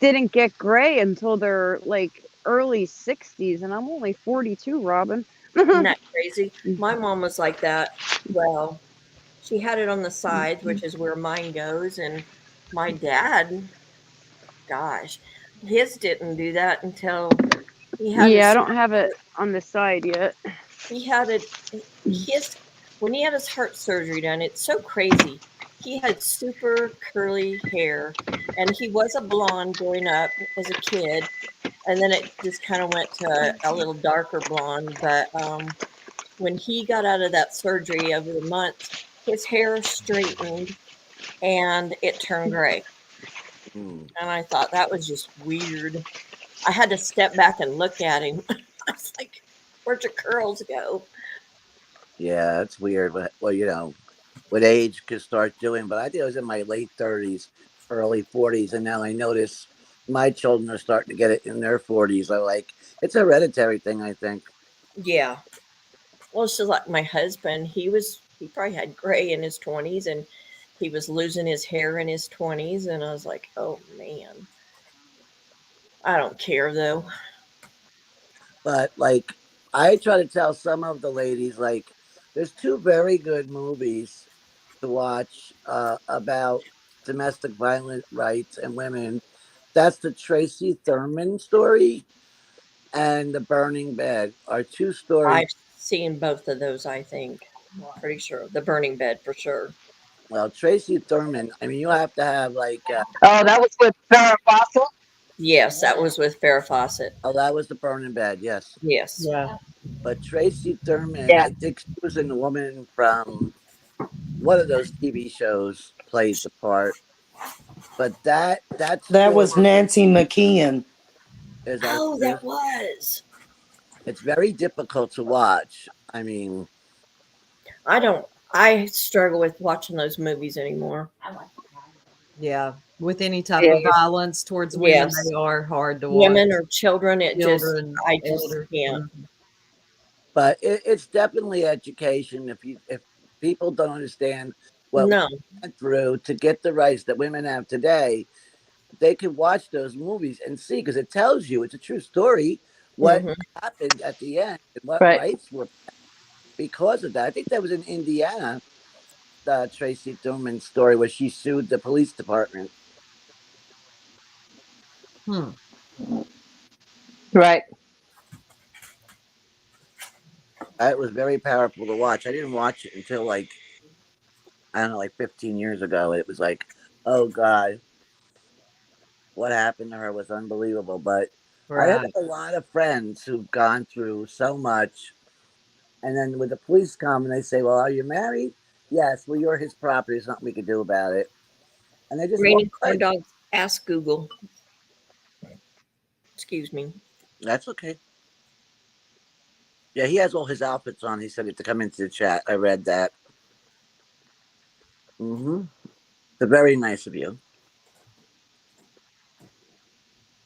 E: didn't get gray until their like early 60s, and I'm only 42, Robin.
K: not crazy. My mom was like that. Well, she had it on the sides, which is where mine goes, and my dad, gosh, his didn't do that until he had
E: Yeah, I
K: his
E: don't have it on the side yet.
K: he had it his when he had his heart surgery done. It's so crazy. He had super curly hair, and he was a blonde growing up as a kid, and then it just kind of went to a little darker blonde. But when he got out of that surgery over the months, his hair straightened and it turned gray.
I: Mm.
K: And I thought that was just weird. I had to step back and look at him. I was like, where'd your curls go?
I: Yeah, it's weird. But, well, what age could start doing. But I think I was in my late 30s, early 40s, and now I notice my children are starting to get it in their 40s. I like it's a hereditary thing, I think.
K: Yeah. Well, it's just like my husband. He probably had gray in his 20s, and he was losing his hair in his 20s. And I was like, oh, man. I don't care, though.
I: But like, I try to tell some of the ladies like, there's two very good movies to watch about domestic violence rights and women. That's the Tracy Thurman story and the Burning Bed are two stories.
K: I've seen both of those, I think. I'm pretty sure. The burning bed, for sure.
I: Well, Tracy Thurman, I mean, you have to have like,
D: Oh, that was with Farrah Fawcett.
K: Yes, that was with Farrah Fawcett.
I: Oh, that was the burning bed. Yes.
K: Yes.
G: Yeah.
I: But Tracy Thurman,
D: Yeah.
I: I think she was in the woman from one of those TV shows, played the part. But that
L: That was
I: story
L: Nancy McKeon.
I: is our
K: Oh,
I: is
K: that was.
I: it's very difficult to watch. I mean,
K: I struggle with watching those movies anymore.
G: Yeah. With any type
D: Yeah.
G: of violence towards women,
K: Yes.
G: they are hard to watch.
K: Women or children,
G: Children,
K: I just
G: elder.
K: can't.
I: but it's definitely education. If people don't understand what we
K: No.
I: went through to get the rights that women have today, they can watch those movies and see, because it tells you, it's a true story, what
K: Mhm.
I: happened at the end and what
D: Right.
I: rights were because of that. I think that was in Indiana, the Tracy Thurman story where she sued the police department.
G: Hmm.
D: Right.
I: It was very powerful to watch. I didn't watch it until like, I don't know, like 15 years ago. It was like, oh God, what happened to her was unbelievable. But I have
G: Right.
I: a lot of friends who've gone through so much. And then when the police come and they say, well, are you married? Yes. Well, you're his property. There's nothing we can do about it. And they just walk
K: Raining corn
I: away.
K: dogs. Ask Google. Excuse me.
I: That's okay. Yeah, he has all his outfits on. He said he had to come into the chat. I read that. Mm-hmm. They're very nice of you.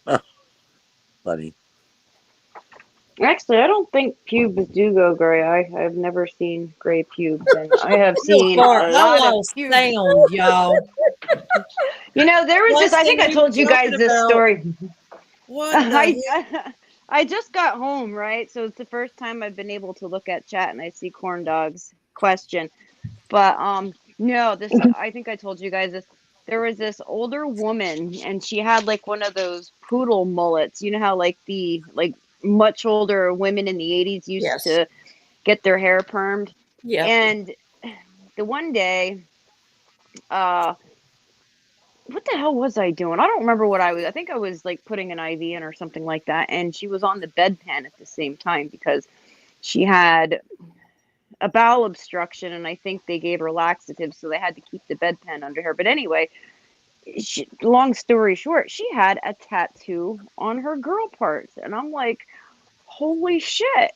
I: Oh, funny.
D: Actually, I don't think pubes do go gray. I've never seen gray pubes, and I have
G: Real
D: seen
G: far.
D: a
G: I
D: lot of
G: lost
D: pubes.
G: sound, y'all.
D: You know, there was this. I think I told you guys this story.
G: What the
D: I just got home, right? So it's the first time I've been able to look at chat and I see corn dogs question. But no, this I think I told you guys this. There was this older woman and she had like one of those poodle mullets. You know how like the much older women in the 80s used
K: Yes.
D: to get their hair permed.
K: Yeah.
D: And the one day, what the hell was I doing? I don't remember what I was. I think I was like putting an IV in or something like that. And she was on the bedpan at the same time because she had a bowel obstruction. And I think they gave her laxatives. So they had to keep the bedpan under her. But anyway, long story short, she had a tattoo on her girl parts. And I'm like, holy shit.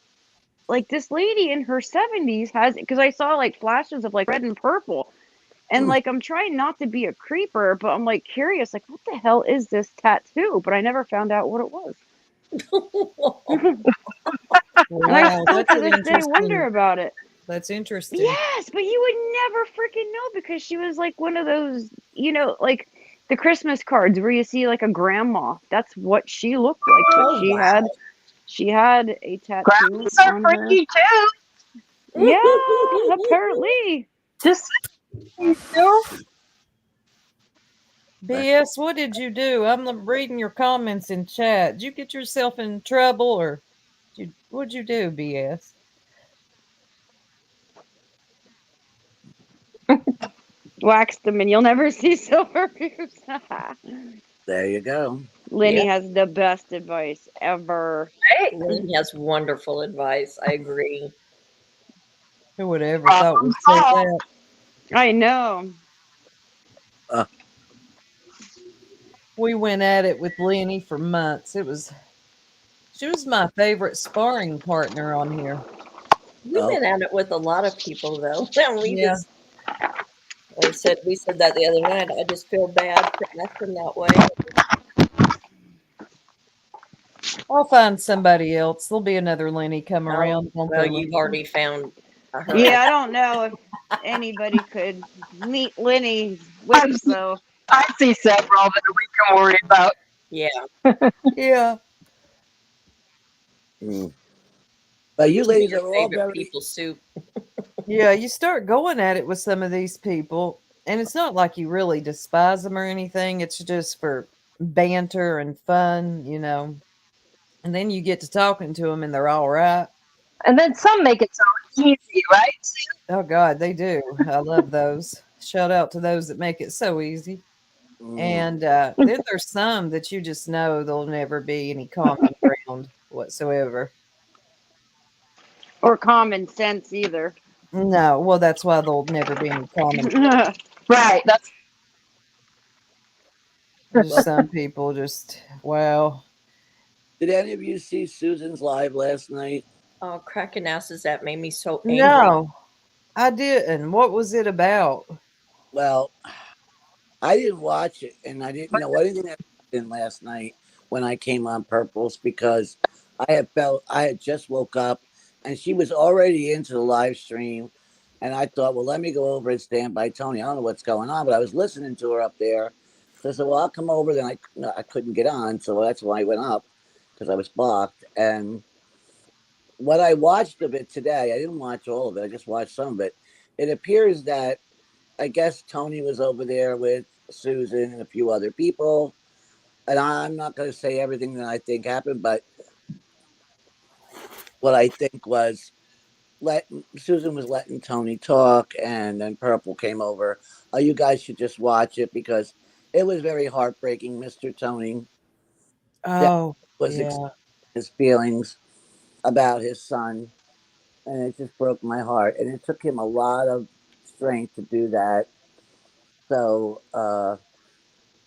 D: Like this lady in her 70s has, because I saw like flashes of like red and purple. And like I'm trying not to be a creeper, but I'm like curious, like what the hell is this tattoo? But I never found out what it was. And I
G: Wow,
D: still
G: that's
D: to
G: an
D: this day wonder
G: interesting.
D: about it.
G: That's interesting.
D: Yes, but you would never freaking know because she was like one of those, you know, like the Christmas cards where you see like a grandma. That's what she looked like. But
K: Oh,
D: she had a tattoo
M: Grandmas are
D: on her.
M: freaky too.
D: Yeah, apparently.
M: Just you know.
G: BS, what did you do? I'm reading your comments in chat. Did you get yourself in trouble or what'd you do, BS?
D: Wax them and you'll never see silver pubes.
I: There you go.
D: Lenny has the best advice ever.
K: Lenny has wonderful advice. I agree.
G: Who would ever thought we'd say that?
D: I know.
G: We went at it with Lenny for months. She was my favorite sparring partner on here.
K: We've been at it with a lot of people though. We said that the other night. I just feel bad for acting that way.
G: I'll find somebody else. There'll be another Lenny come around.
K: Well, you've already found her.
D: Yeah, I don't know if anybody could meet Lenny's whips though.
M: I see several that we can worry about.
K: Yeah.
G: Yeah.
I: But you
K: Used to be
I: ladies
K: your
I: are all
K: favorite
I: very
K: people soup.
G: Yeah, you start going at it with some of these people, and it's not like you really despise them or anything. It's just for banter and fun, you know. And then you get to talking to them, and they're all right.
M: And then some make it so easy, right?
G: Oh, God, they do. I love those. Shout out to those that make it so easy. And then there's some that you just know there'll never be any common ground whatsoever.
E: Or common sense either.
G: No, well, that's why there'll never be any common.
M: Right. That's
G: Just some people just, well,
I: Did any of you see Susan's live last night?
K: Oh, cracking asses, that made me so angry.
G: no, I didn't. What was it about?
I: Well, I didn't watch it, and I didn't know anything that happened last night when I came on Purples because I had just woke up, and she was already into the live stream, and I thought, well, let me go over and stand by Tony. I don't know what's going on, but I was listening to her up there, so I said, well, I'll come over. Then I couldn't get on, so that's why I went up because I was blocked. And what I watched of it today, I didn't watch all of it. I just watched some of it. It appears that I guess Tony was over there with Susan and a few other people. And I'm not going to say everything that I think happened, but what I think was Susan was letting Tony talk, and then Purple came over. You guys should just watch it because it was very heartbreaking, Mr. Tony.
G: Oh,
I: Was
G: yeah.
I: his feelings about his son, and it just broke my heart. And it took him a lot of strength to do that. So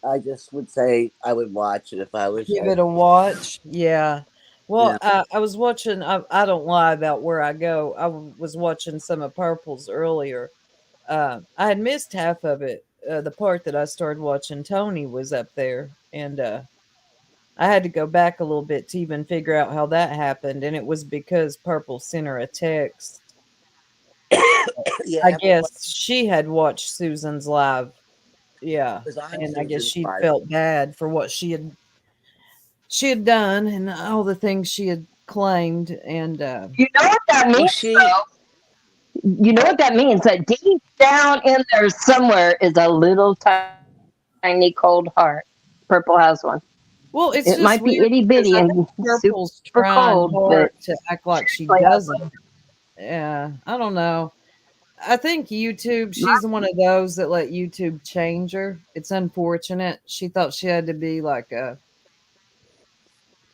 I: I just would say I would watch it if I was
G: Give it a watch. Yeah. Well, I was watching, I don't lie about where I go. I was watching some of Purple's earlier. I had missed half of it. The part that I started watching, Tony was up there. And I had to go back a little bit to even figure out how that happened. And it was because Purple sent her a text.
I: Yeah,
G: I guess she had watched Susan's live. Yeah. And I guess
I: Susan's
G: she
I: live.
G: felt bad for what she had done and all the things she had claimed. And
M: you know what that means, though? You know what that means? That deep down in there somewhere is a little tiny cold heart. Purple has one.
G: well, it's
M: It
G: just
M: might be
G: weird
M: itty
G: because
M: bitty
G: I
M: and
G: think Purple's
M: super
G: trying
M: cold,
G: hard
M: but
G: to act like she
M: like
G: doesn't. Yeah, I don't know. I think YouTube, she's one of those that let YouTube change her. It's unfortunate. She thought she had to be like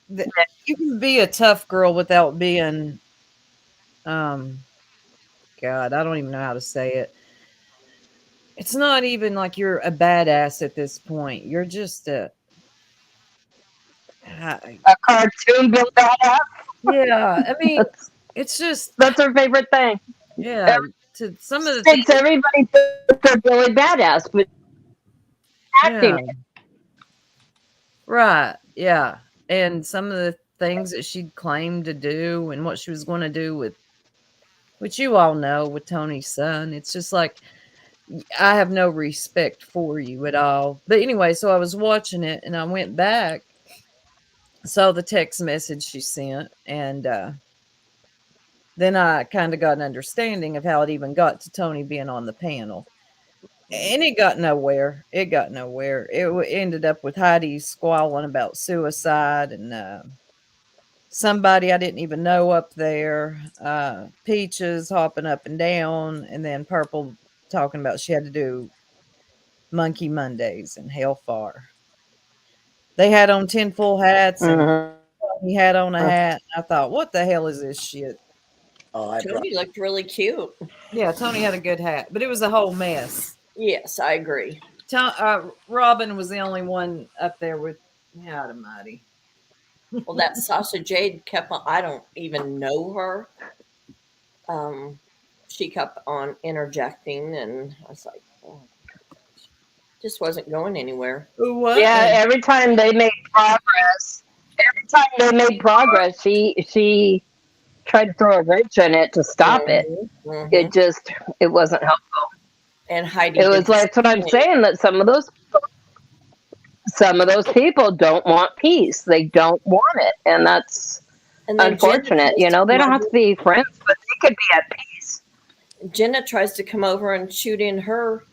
G: you can be a tough girl without being, um, God, I don't even know how to say it. It's not even like you're a badass at this point. You're just
M: a cartoon built badass.
G: yeah. I mean, it's just
M: That's her favorite thing.
G: yeah. To some of the
M: Thinks
G: things,
M: everybody thinks they're Billy Badass, but acting
G: yeah, right, yeah. And some of the things that she'd claimed to do and what she was going to do with, which you all know, with Tony's son. It's just like I have no respect for you at all. But anyway, so I was watching it and I went back, saw the text message she sent, and then I kind of got an understanding of how it even got to Tony being on the panel. And it got nowhere. It got nowhere. It ended up with Heidi squalling about suicide and somebody I didn't even know up there. Peaches hopping up and down, and then Purple talking about she had to do Monkey Mondays and Hellfire. They had on tinfoil hats, and he had on a hat. I thought, what the hell is this shit?
I: Oh,
K: Tony looked really cute.
G: Yeah, Tony had a good hat, but it was a whole mess.
K: Yes, I agree.
G: Robin was the only one up there with God Almighty.
K: Well, that Sasha Jade kept on, I don't even know her. She kept on interjecting, and I was like, oh, just wasn't going anywhere.
G: What?
M: Yeah, every time they made progress, she tried to throw a wrench in it to stop it. It wasn't helpful.
K: And Heidi,
M: it was like, that's what I'm saying, that some of those people don't want peace. They don't want it, and that's unfortunate. You know, they don't have to be friends, but they could be at peace.
K: Jenna tries to come over and shoot in her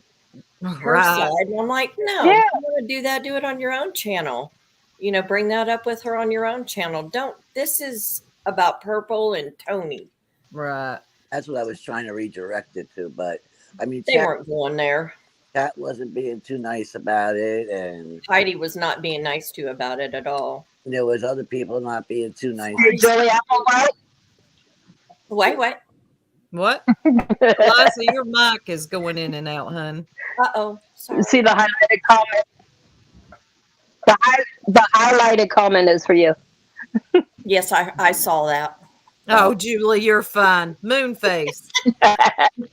G: Right.
K: side, and I'm like, no,
M: Yeah.
K: you want to do that, do it on your own channel. You know, bring that up with her on your own channel. This is about Purple and Tony.
G: Right.
I: That's what I was trying to redirect it to, but I mean,
K: They weren't going there.
I: Kat wasn't being too nice about it, and
K: Heidi was not being nice to you about it at all.
I: there was other people not being too nice.
M: Joey Applewhite?
K: What?
G: What? Eliza, your mic is going in and out, hun.
K: Uh-oh. Sorry.
M: See the highlighted comment? The highlighted comment is for you.
K: Yes, I saw that.
G: Oh, Julie, you're fine. Moonface.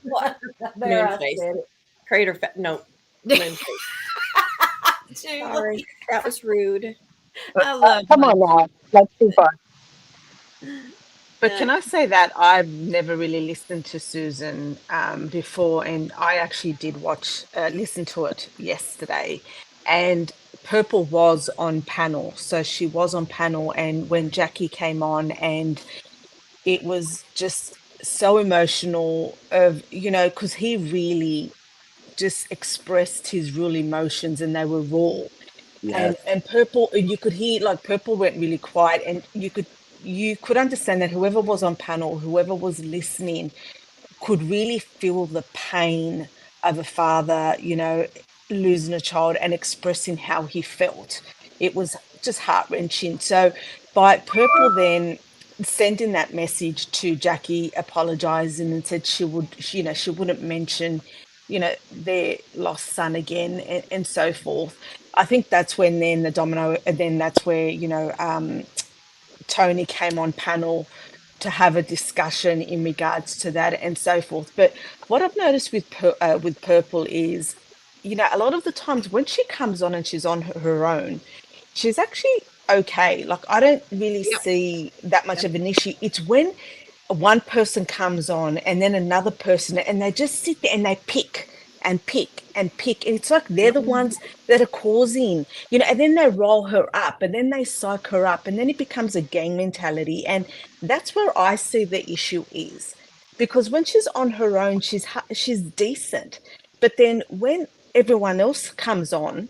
K: What?
G: There, I
K: Moonface.
G: said it.
K: Crater no. Moonface. Sorry. That was rude.
G: I love
M: Come on now. That's too far.
F: But can I say that I've never really listened to Susan before, and I actually did listen to it yesterday, and Purple was on panel. So she was on panel, and when Jackie came on, and it was just so emotional because he really just expressed his real emotions, and they were raw.
I: Yes.
F: And Purple, you could hear like Purple went really quiet, and you could understand that whoever was on panel, whoever was listening, could really feel the pain of a father, losing a child and expressing how he felt. It was just heart-wrenching. So by Purple then sending that message to Jackie, apologizing, and said she wouldn't mention, their lost son again, and so forth. I think that's when then the domino, and then that's where, Tony came on panel to have a discussion in regards to that and so forth. But what I've noticed with Purple is, a lot of the times when she comes on and she's on her own, she's actually okay. Like, I don't really see that much of an issue. It's when one person comes on and then another person, and they just sit there and they pick and pick and pick, and it's like they're the ones that are causing, and then they roll her up, and then they psych her up, and then it becomes a gang mentality. And that's where I see the issue is, because when she's on her own, she's decent, but then when everyone else comes on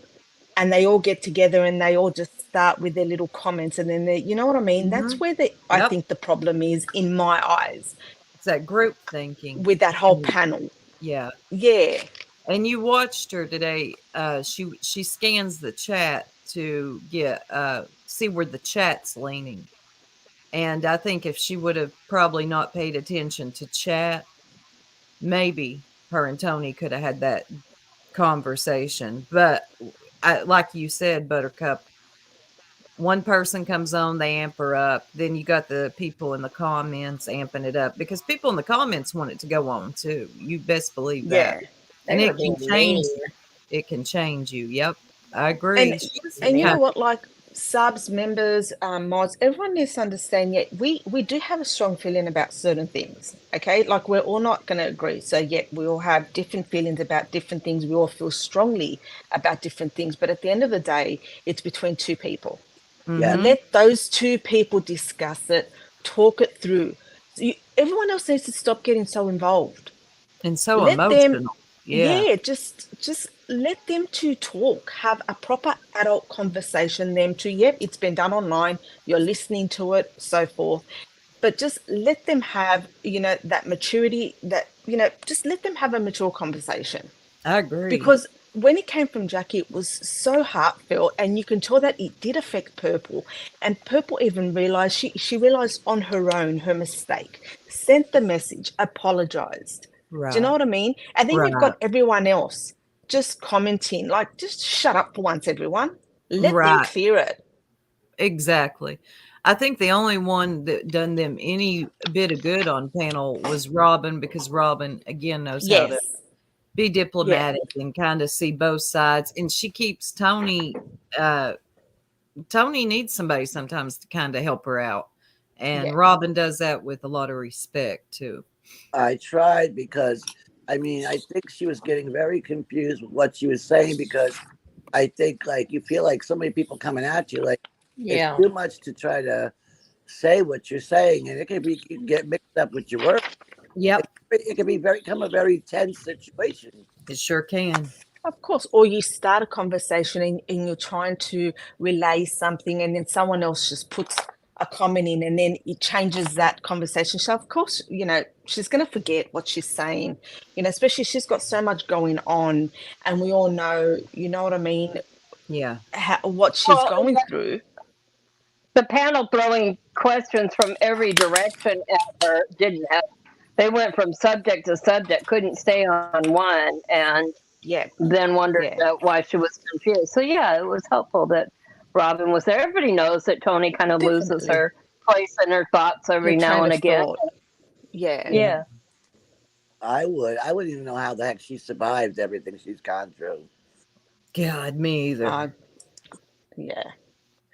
F: and they all get together and they all just start with their little comments, and then you know what I mean? That's where I think the problem is, in my eyes.
G: It's that group thinking
F: with that whole panel.
G: Yeah.
H: And you watched her today. She scans the chat to get see where the chat's leaning. And I think if she would have probably not paid attention to chat, maybe her and Tony could have had that conversation. But like you said, Buttercup, one person comes on, they amp her up. Then you got the people in the comments amping it up, because people in the comments want it to go on too. You best believe that. And it can change. It can change you. Yep, I agree.
F: And you know what? Like, subs, members, mods, everyone needs to understand. Yeah, we do have a strong feeling about certain things. Okay, like, we're all not going to agree. So yeah, we all have different feelings about different things. We all feel strongly about different things. But at the end of the day, it's between two people.
I: Yeah.
F: Let those two people discuss it, talk it through. So everyone else needs to stop getting so involved
H: and so emotional.
F: Just let them two talk, have a proper adult conversation. Them two, it's been done online, you're listening to it, so forth. But just let them have, that maturity, that, just let them have a mature conversation.
H: I agree.
F: Because when it came from Jackie, it was so heartfelt, and you can tell that it did affect Purple. And Purple even realized, she realized on her own her mistake, sent the message, apologized.
H: Right.
F: Do you know what I mean? And then you've got everyone else just commenting, like, just shut up for once, everyone. Let them clear it.
H: Exactly. I think the only one that done them any bit of good on panel was Robin, because Robin, again, knows how to be diplomatic and kind of see both sides. And she keeps Tony needs somebody sometimes to kind of help her out. And Robin does that with a lot of respect too.
I: I tried, because I think she was getting very confused with what she was saying, because I think, like, you feel like so many people coming at you, like, it's too much to try to say what you're saying, and it can get mixed up with your work.
H: Yep.
I: It can become a very tense situation.
H: It sure can.
F: Of course. Or you start a conversation and you're trying to relay something, and then someone else just puts a comment in, and then it changes that conversation. So of course, she's going to forget what she's saying, especially she's got so much going on, and we all know, you know what I mean,
G: Yeah.
F: what she's going through.
M: The panel throwing questions from every direction at her didn't help. They went from subject to subject, couldn't stay on one, and then wondered why she was confused. So yeah, it was helpful that Robin was there. Everybody knows that Tony kind of loses her place in her thoughts every now and again.
F: Yeah.
I: I wouldn't even know how the heck she survived everything she's gone through.
G: God, me either.
F: Yeah.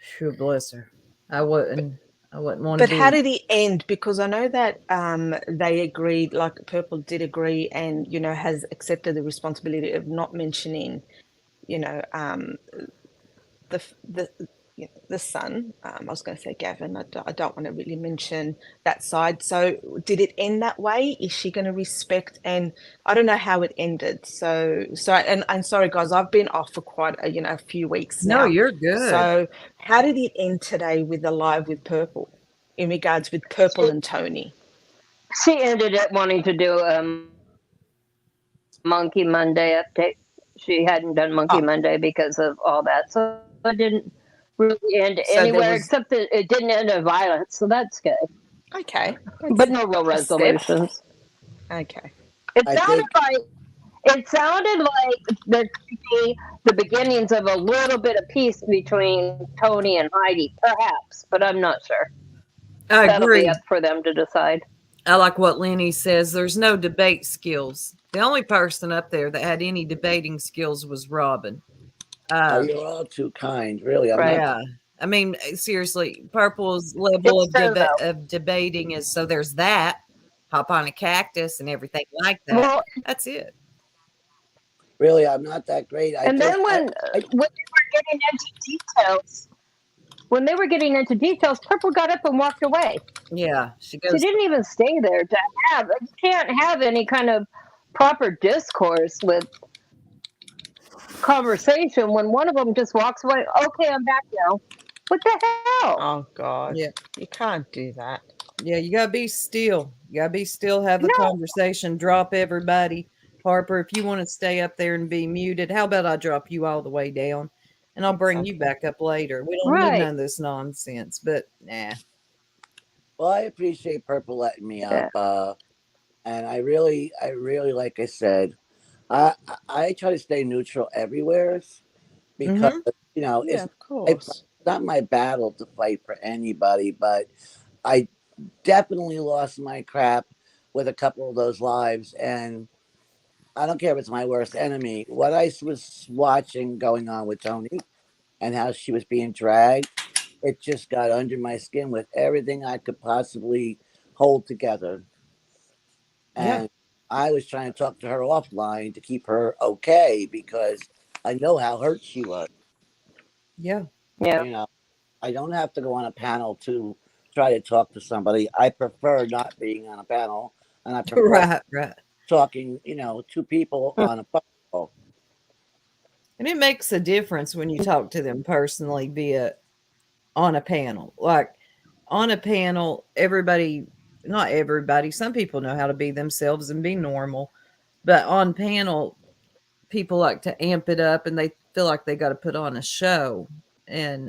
G: Sure, bless her. I wouldn't want to.
F: But how did it end? Because I know that they agreed, like Purple did agree, and has accepted the responsibility of not mentioning, the son. I was going to say Gavin. I don't want to really mention that side. So did it end that way? Is she going to respect? And I don't know how it ended. So and sorry guys, I've been off for quite a few weeks now.
G: No, you're good.
F: So how did it end today with the live with Purple, in regards with Purple and Tony?
M: She ended up wanting to do Monkey Monday update. She hadn't done Monkey Monday because of all that, so it didn't really end anywhere except that it didn't end in violence, so that's good.
F: Okay.
M: But no real resolutions.
F: Okay.
M: It sounded like there could be the beginnings of a little bit of peace between Tony and Heidi, perhaps, but I'm not sure.
G: I agree.
M: That'll be up for them to decide.
G: I like what Lenny says. There's no debate skills. The only person up there that had any debating skills was Robin.
I: You're all too kind, really.
G: Yeah. I mean, seriously, Purple's level of debating is, so there's that. Hop on a cactus and everything like that.
M: Well,
G: that's it.
I: Really, I'm not that great.
M: Then when they were getting into details, Purple got up and walked away.
G: Yeah, she
M: didn't even stay there to have. You can't have any kind of proper discourse with conversation when one of them just walks away. Okay, I'm back now. What the hell?
F: Oh God!
G: Yeah,
F: you can't do that.
G: Yeah, you gotta be still. You gotta be still. Have the conversation. Drop everybody. Harper, if you want to stay up there and be muted, how about I drop you all the way down, and I'll bring you back up later. We don't need none of this nonsense. But nah.
I: Well, I appreciate Purple letting me up, and I really, like I said, I try to stay neutral everywhere because
F: of course.
I: It's not my battle to fight for anybody, but I definitely lost my crap with a couple of those lives, and I don't care if it's my worst enemy. What I was watching going on with Tony and how she was being dragged, it just got under my skin with everything I could possibly hold together. And I was trying to talk to her offline to keep her okay because I know how hurt she was.
G: Yeah.
I: I don't have to go on a panel to try to talk to somebody. I prefer not being on a panel, and I prefer talking, to people on a phone call.
G: And it makes a difference when you talk to them personally on a panel. Like on a panel, not everybody, some people know how to be themselves and be normal, but on panel, people like to amp it up and they feel like they got to put on a show, and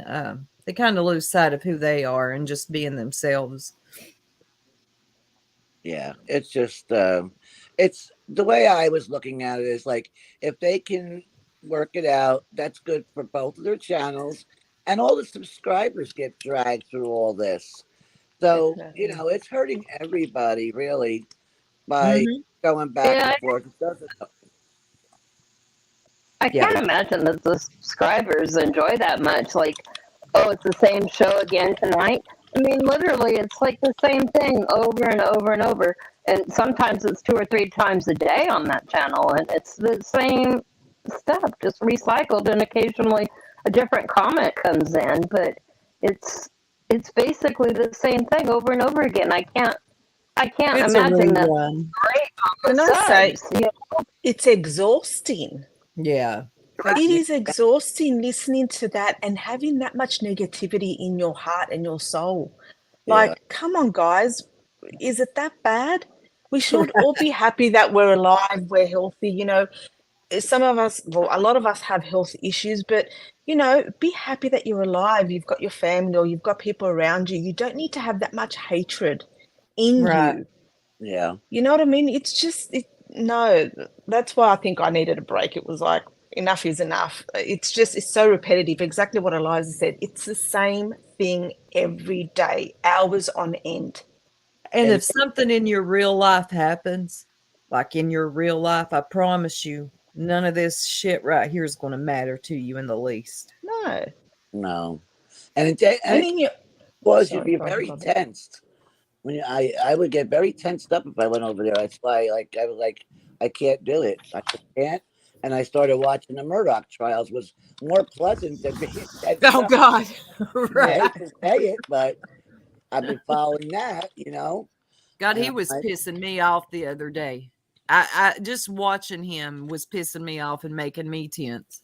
G: they kind of lose sight of who they are and just being themselves.
I: Yeah, it's just, it's the way I was looking at it is like, if they can work it out, that's good for both of their channels, and all the subscribers get dragged through all this. So, it's hurting everybody really by going back and forth. It doesn't.
M: I can't imagine that the subscribers enjoy that much. Like, oh, it's the same show again tonight. I mean, literally, it's like the same thing over and over and over. And sometimes it's 2 or 3 times a day on that channel. And it's the same stuff, just recycled. And occasionally a different comment comes in. But it's basically the same thing over and over again. I can't imagine that.
F: Can I say, it's exhausting.
G: Yeah.
F: It is exhausting listening to that and having that much negativity in your heart and your soul.
I: Yeah.
F: Like, come on, guys. Is it that bad? We should all be happy that we're alive, we're healthy. You know, some of us, well, a lot of us have health issues, but, you know, be happy that you're alive. You've got your family or you've got people around you. You don't need to have that much hatred in
G: Right.
F: you.
I: Yeah.
F: You know what I mean? It's just, no, that's why I think I needed a break. It was like, enough is enough. It's just, it's so repetitive. Exactly what Eliza said. It's the same thing every day, hours on end.
G: And
I: And
G: if something in your real life happens, like in your real life, I promise you, none of this shit right here is going to matter to you in the least.
F: No.
I: no. And it
F: And in your,
I: was you'd
F: sorry,
I: be
F: go ahead,
I: very
F: Robbie.
I: tensed. When I would get very tensed up if I went over there. That's why I was like, I can't do it. I just can't. And I started watching the Murdoch trials. Was more pleasant than being tensed
C: Oh
I: up.
C: God.
I: I
C: Right.
I: hate to say it, but I've been following that,
C: God,
I: And
C: he
I: I'm
C: was
I: like,
C: pissing me off the other day. I just watching him was pissing me off and making me tense.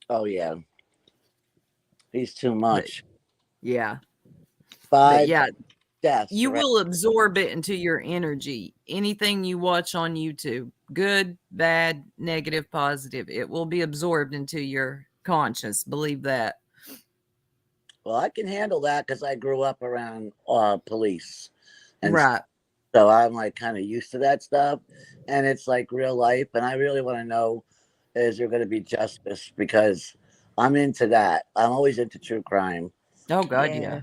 I: oh yeah, he's too
C: But
I: much.
C: yeah. But
I: 5
C: yeah,
I: deaths.
C: you
I: Around.
C: will absorb it into your energy. Anything you watch on YouTube, good, bad, negative, positive, it will be absorbed into your conscious. Believe that.
I: Well, I can handle that because I grew up around police, and
C: Right.
I: so I'm like kind of used to that stuff, and it's like real life. And I really want to know, is there going to be justice? Because I'm into that. I'm always into true crime.
C: Oh God,
G: Yeah.
C: yeah.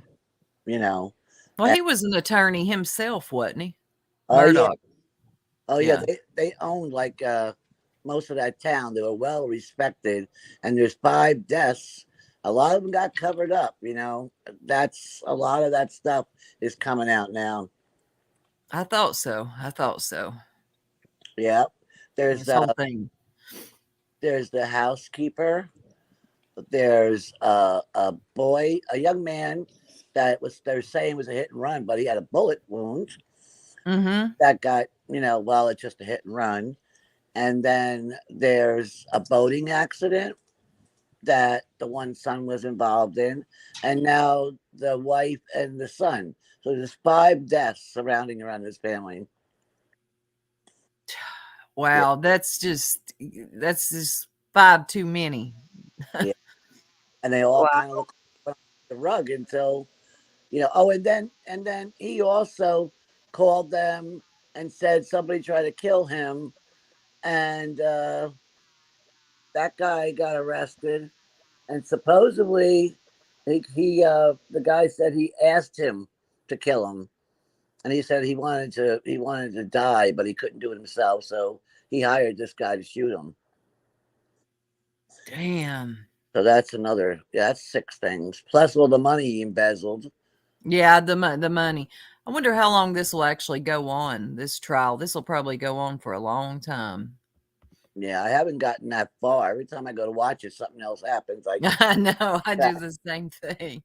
I: You know.
C: Well,
I: And,
C: he was an attorney himself, wasn't he?
I: oh yeah,
C: Murdoch.
I: oh yeah.
C: Yeah.
I: They owned like most of that town. They were well respected, and there's 5 deaths. A lot of them got covered up. That's a lot of that stuff is coming out now.
C: I thought so. I thought so.
I: Yeah. There's
C: This whole thing.
I: there's the housekeeper. There's a boy, a young man they're saying was a hit and run, but he had a bullet wound
C: Mm-hmm.
I: that got, well, it's just a hit and run. And then there's a boating accident that the one son was involved in, and now the wife and the son. So there's 5 deaths surrounding around this family. Yeah,
C: Wow, that's just 5 too many.
I: yeah. And they all
D: Wow.
I: kind of look like the rug until oh, and then he also called them and said somebody tried to kill him, and that guy got arrested, and supposedly the guy said he asked him to kill him, and he said he wanted to die, but he couldn't do it himself, so he hired this guy to shoot him.
C: Damn.
I: So that's that's 6 things plus all the money he embezzled.
C: Yeah, the money. I wonder how long this will actually go on, this trial. This will probably go on for a long time.
I: Yeah, I haven't gotten that far. Every time I go to watch it, something else happens.
C: I know. I do the same thing.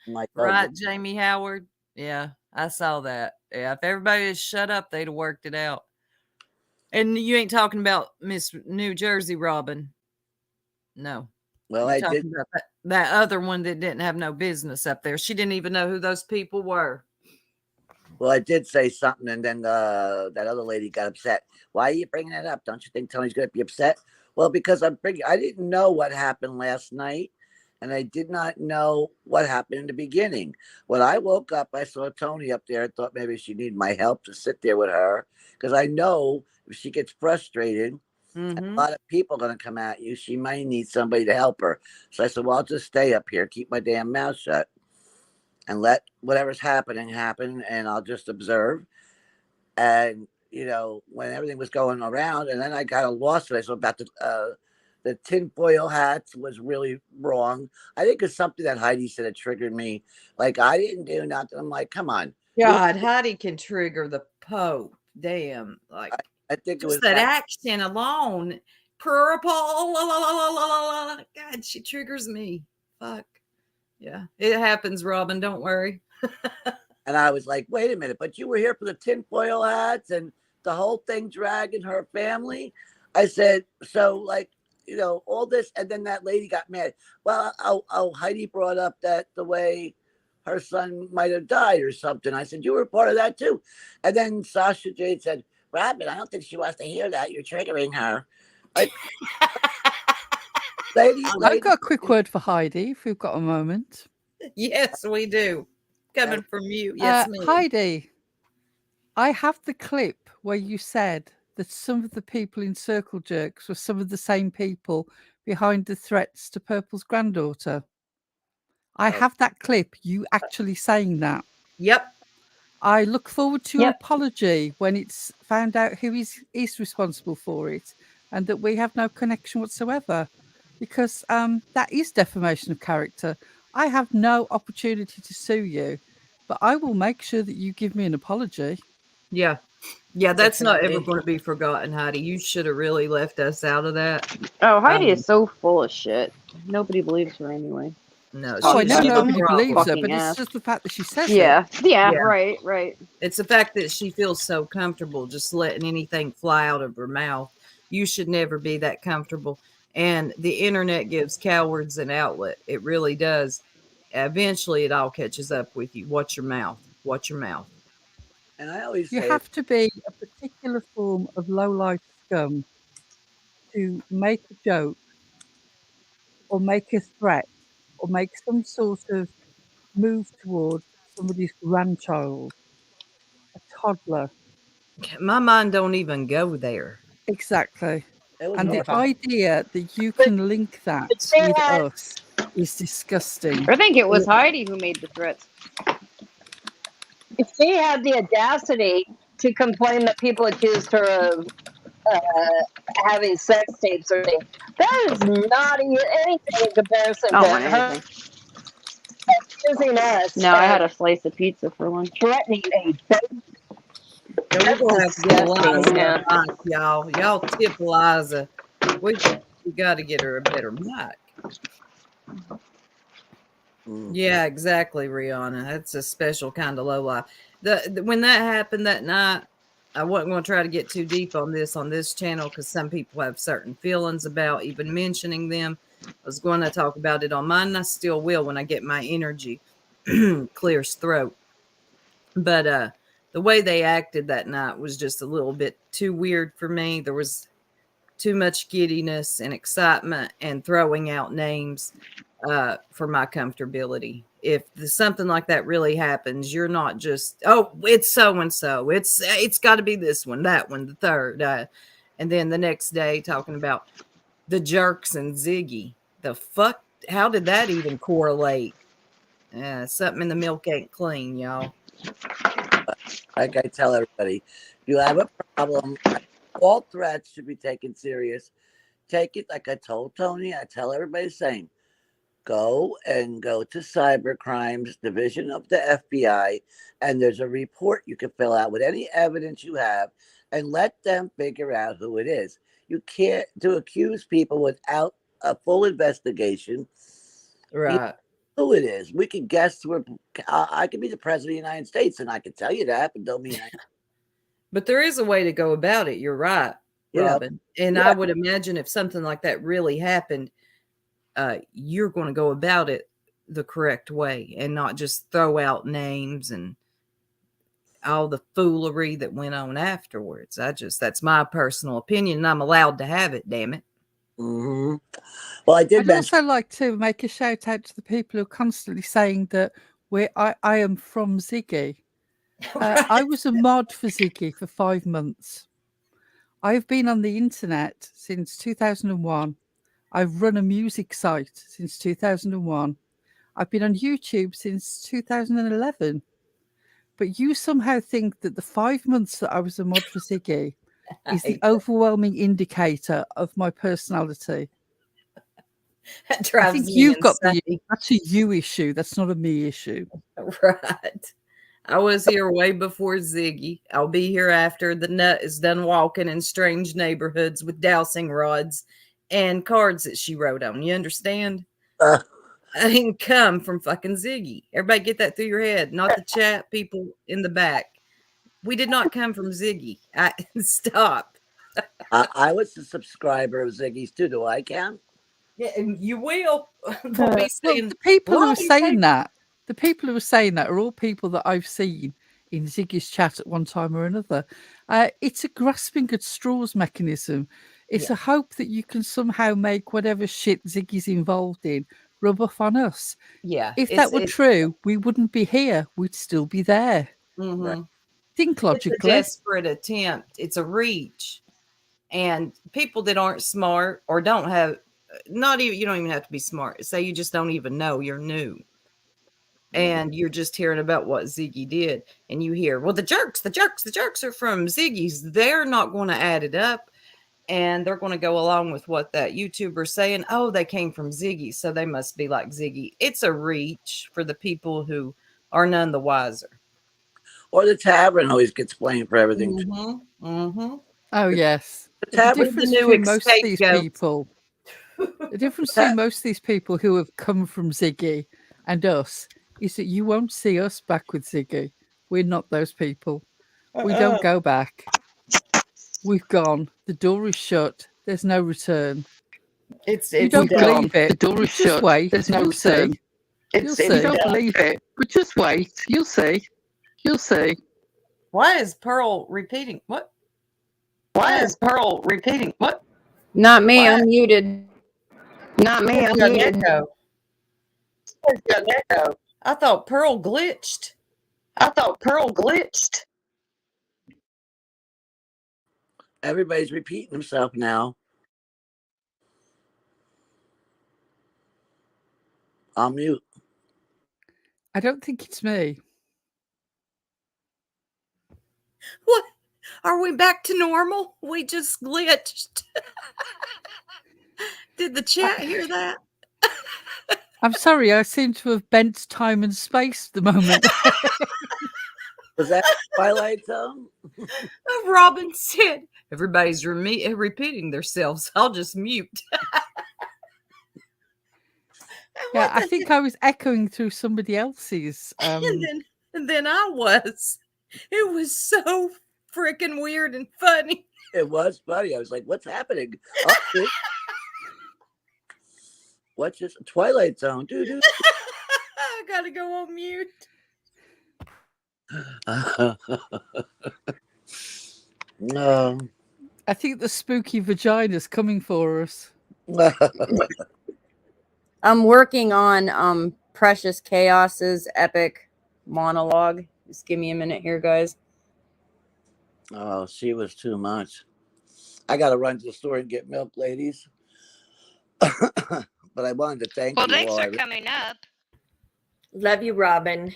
I: I'm like, oh,
C: Right, Jamie Howard? Yeah, I saw that. Yeah, if everybody had shut up, they'd have worked it out. And you ain't talking about Miss New Jersey Robin. No.
I: well,
C: You're
I: I did.
C: talking about that other one that didn't have no business up there. She didn't even know who those people were.
I: Well, I did say something, and then that other lady got upset. Why are you bringing that up? Don't you think Tony's going to be upset? Well, because I didn't know what happened last night, and I did not know what happened in the beginning. When I woke up, I saw Tony up there. I thought maybe she needed my help to sit there with her, because I know if she gets frustrated, and a lot of people are going to come at you, she might need somebody to help her. So I said, well, I'll just stay up here, keep my damn mouth shut, and let whatever's happening happen, and I'll just observe. And when everything was going around, and then I got lost. I saw about the tinfoil hats was really wrong. I think it's something that Heidi said that triggered me. Like, I didn't do nothing. I'm like, come on.
G: God, Heidi can trigger the Pope. Damn. Like,
I: I think it
C: Just
I: was
C: that action alone. Purple. God, she triggers me. Fuck. Yeah, it happens, Robin. Don't worry.
I: And I was like, wait a minute, but you were here for the tinfoil hats and the whole thing dragging her family. I said, so like, all this, and then that lady got mad. Well, Heidi brought up that the way her son might have died or something. I said, you were part of that too. And then Sasha Jade said, Robin, I don't think she wants to hear that. You're triggering her. Like,
H: I've got a quick word for Heidi, if we've got a moment.
C: Yes, we do. Coming from you. Yes, ma'am.
H: Heidi, I have the clip where you said that some of the people in Circle Jerks were some of the same people behind the threats to Purple's granddaughter. I have that clip, you actually saying that.
C: Yep.
H: I look forward to your apology when it's found out who is responsible for it and that we have no connection whatsoever, because that is defamation of character. I have no opportunity to sue you, but I will make sure that you give me an apology.
C: Yeah. Yeah, that's not ever going to be forgotten, Heidi. You should have really left us out of that.
L: Oh, Heidi is so full of shit. Nobody believes her anyway.
C: No,
H: I know nobody believes her,
L: fucking
H: but
L: ass.
H: it's just the fact that she says
L: Yeah,
H: it.
L: yeah, right.
C: It's the fact that she feels so comfortable just letting anything fly out of her mouth. You should never be that comfortable. And the internet gives cowards an outlet. It really does. Eventually, it all catches up with you. Watch your mouth. Watch your mouth.
I: And I always
H: You
I: say,
H: have to be a particular form of low-life scum to make a joke or make a threat or make some sort of move towards somebody's grandchild, a toddler.
C: My mind don't even go there.
H: Exactly.
I: it was
H: And
I: more
H: the idea that you can link that with us is disgusting.
L: I think it was Heidi who made the threats.
D: If she had the audacity to complain that people accused her of having sex tapes or anything, that is not anything in comparison
L: Oh,
D: to
L: my
D: her accusing us.
L: No, I had a slice of pizza for lunch.
D: Threatening a baby.
C: We're gonna have to get
L: disgusting,
C: Liza
L: yeah.
C: a mic, y'all. Y'all tip Liza. We got to get her a better mic. Yeah, exactly, Rihanna. That's a special kind of low life. When that happened that night, I wasn't going to try to get too deep on this channel because some people have certain feelings about even mentioning them. I was going to talk about it on mine, and I still will when I get my energy clears throat. But the way they acted that night was just a little bit too weird for me. There was too much giddiness and excitement and throwing out names for my comfortability. If something like that really happens, you're not just, oh, it's so-and-so. It's got to be this one, that one, the third. And then the next day talking about the Jerks and Ziggy. The fuck? How did that even correlate? Something in the milk ain't clean, y'all.
I: like I tell everybody, if you have a problem, all threats should be taken serious. Take it like I told Tony. I tell everybody the same. Go to Cyber Crimes Division of the FBI, and there's a report you can fill out with any evidence you have, and let them figure out who it is. You can't accuse people without a full investigation.
C: Right.
I: Who it is. We can guess I could be the president of the United States, and I can tell you that, but don't mean I.
C: But there is a way to go about it. You're right, Robin. And I would imagine if something like that really happened, you're going to go about it the correct way and not just throw out names and all the foolery that went on afterwards. That's my personal opinion, and I'm allowed to have it, damn it.
I: Mm-hmm. Well, I'd
H: also like to make a shout out to the people who are constantly saying that I am from Ziggy. I was a mod for Ziggy for 5 months. I've been on the internet since 2001. I've run a music site since 2001. I've been on YouTube since 2011. But you somehow think that the 5 months that I was a mod for Ziggy is the overwhelming indicator of my personality.
C: That drives
H: I think
C: me
H: you've got
C: insane.
H: that's a you issue. That's not a me issue.
C: Right. I was here way before Ziggy. I'll be here after the nut is done walking in strange neighborhoods with dowsing rods and cards that she wrote on. You understand? I didn't come from fucking Ziggy. Everybody get that through your head. Not the chat people in the back. We did not come from Ziggy. Stop.
I: I was a subscriber of Ziggy's too. Do I count?
C: Yeah, and you will. They'll be
H: Well,
C: saying,
H: the people who
C: "Why
H: are
C: do you
H: saying
C: take-"
H: that, the people who are saying that are all people that I've seen in Ziggy's chat at one time or another. It's a grasping at straws mechanism. It's
C: Yeah.
H: a hope that you can somehow make whatever shit Ziggy's involved in rub off on us.
C: Yeah,
H: If that were true, we wouldn't be here. We'd still be there.
C: mhm.
H: Think
C: It's a
H: logically.
C: desperate attempt. It's a reach. And people that aren't smart or don't have, not even, you don't even have to be smart. Say you just don't even know, you're new. And you're just hearing about what Ziggy did. And you hear, well, the jerks are from Ziggy's. They're not going to add it up. And they're going to go along with what that YouTuber's saying. Oh, they came from Ziggy, so they must be like Ziggy. It's a reach for the people who are none the wiser.
I: Or the tavern always gets blamed for everything.
C: Mm-hmm. Mm-hmm.
H: Oh yes.
I: The
H: The
I: tavern,
H: difference
C: the new
H: between most of these
C: scapegoat.
H: people, the difference between most of these people who have come from Ziggy and us is that you won't see us back with Ziggy. We're not those people. We don't go back. We've gone. The door is shut. There's no return.
C: It's
H: You don't
C: done.
H: believe it. The door is
N: shut.
H: Just wait.
N: There's no
H: You'll
N: return.
H: see. You'll
N: You
H: see.
N: don't believe it, but just wait. You'll see. You'll see.
C: Why is Pearl repeating? What?
N: Why is Pearl repeating? What?
L: Not me.
C: What?
L: I'm muted.
N: Not me. I'm
C: Got an
N: muted.
C: echo.
N: Got an echo.
C: I thought Pearl glitched.
N: I thought Pearl glitched.
I: everybody's repeating himself now. I'll mute.
H: I don't think it's me.
C: What? Are we back to normal? We just glitched. Did the chat hear that?
H: I'm sorry. I seem to have bent time and space at the moment.
I: Was that Twilight Zone?
C: Robin said, everybody's repeating themselves. I'll just mute.
H: Yeah, I think I was echoing through somebody else's.
C: And then I was. It was so freaking weird and funny.
I: It was funny. I was like, what's happening? Oh, what's this? Twilight Zone. Dude.
C: I gotta go on mute.
I: No.
H: I think the spooky vagina's coming for us.
L: I'm working on Precious Chaos's epic monologue. Just give me a minute here, guys.
I: Oh, she was too much. I got to run to the store and get milk, ladies. But I wanted to thank you all.
O: Well, thanks for coming up.
K: Love you, Robin.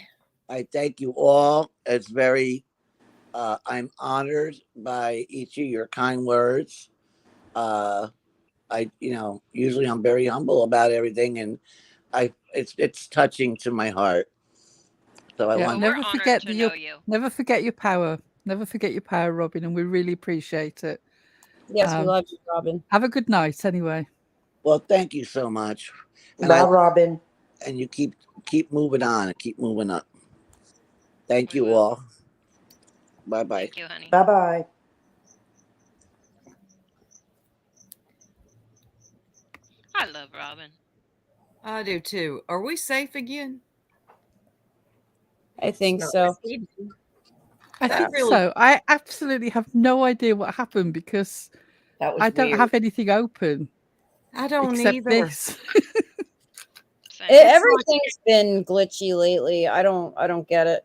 I: I thank you all. It's very, I'm honored by each of your kind words. Usually I'm very humble about everything, and it's touching to my heart. So I want
H: never forget never forget your power. Never forget your power, Robin, and we really appreciate it.
L: Yes, we love you, Robin.
H: Have a good night, anyway.
I: Well, thank you so much. And
P: Bye, Robin.
I: And you keep moving on and keep moving up. Thank you all. Bye bye.
O: Thank you, honey.
P: Bye bye.
O: I love Robin.
C: I do too. Are we safe again?
L: I think so.
H: I think so. I absolutely have no idea what happened because I don't have anything open.
C: I don't
H: except
C: either.
H: This.
L: Everything's been glitchy lately. I don't get it.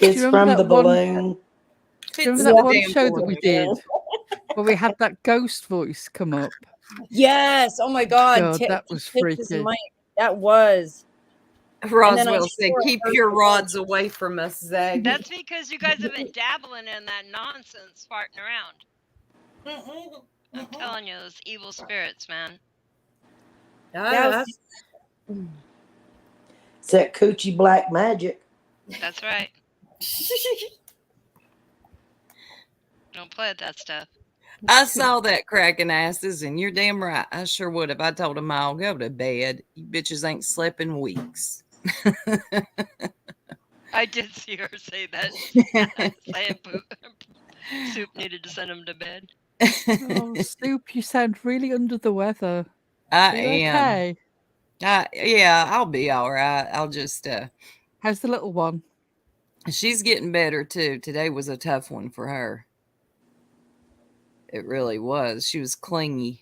P: It's from the balloon.
H: Remember that one show that we did where we had that ghost voice come up?
L: Yes. Oh my God.
H: That was freaky.
L: That was.
C: Roswell said, keep your rods away from us, Zag.
O: That's because you guys have been dabbling in that nonsense, farting around. I'm telling you, those evil spirits, man.
P: It's that coochie black magic.
O: That's right. Don't play with that stuff.
C: I saw that cracking asses, and you're damn right. I sure would if I told them I'll go to bed. You bitches ain't slept in weeks.
O: I did see her say that. Say it, Soup needed to send him to bed.
H: Oh, Soup, you sound really under the weather.
C: I
H: Are you
C: am.
H: okay?
C: Yeah, I'll be all right. I'll just
H: How's the little one?
C: she's getting better too. Today was a tough one for her. It really was. She was clingy.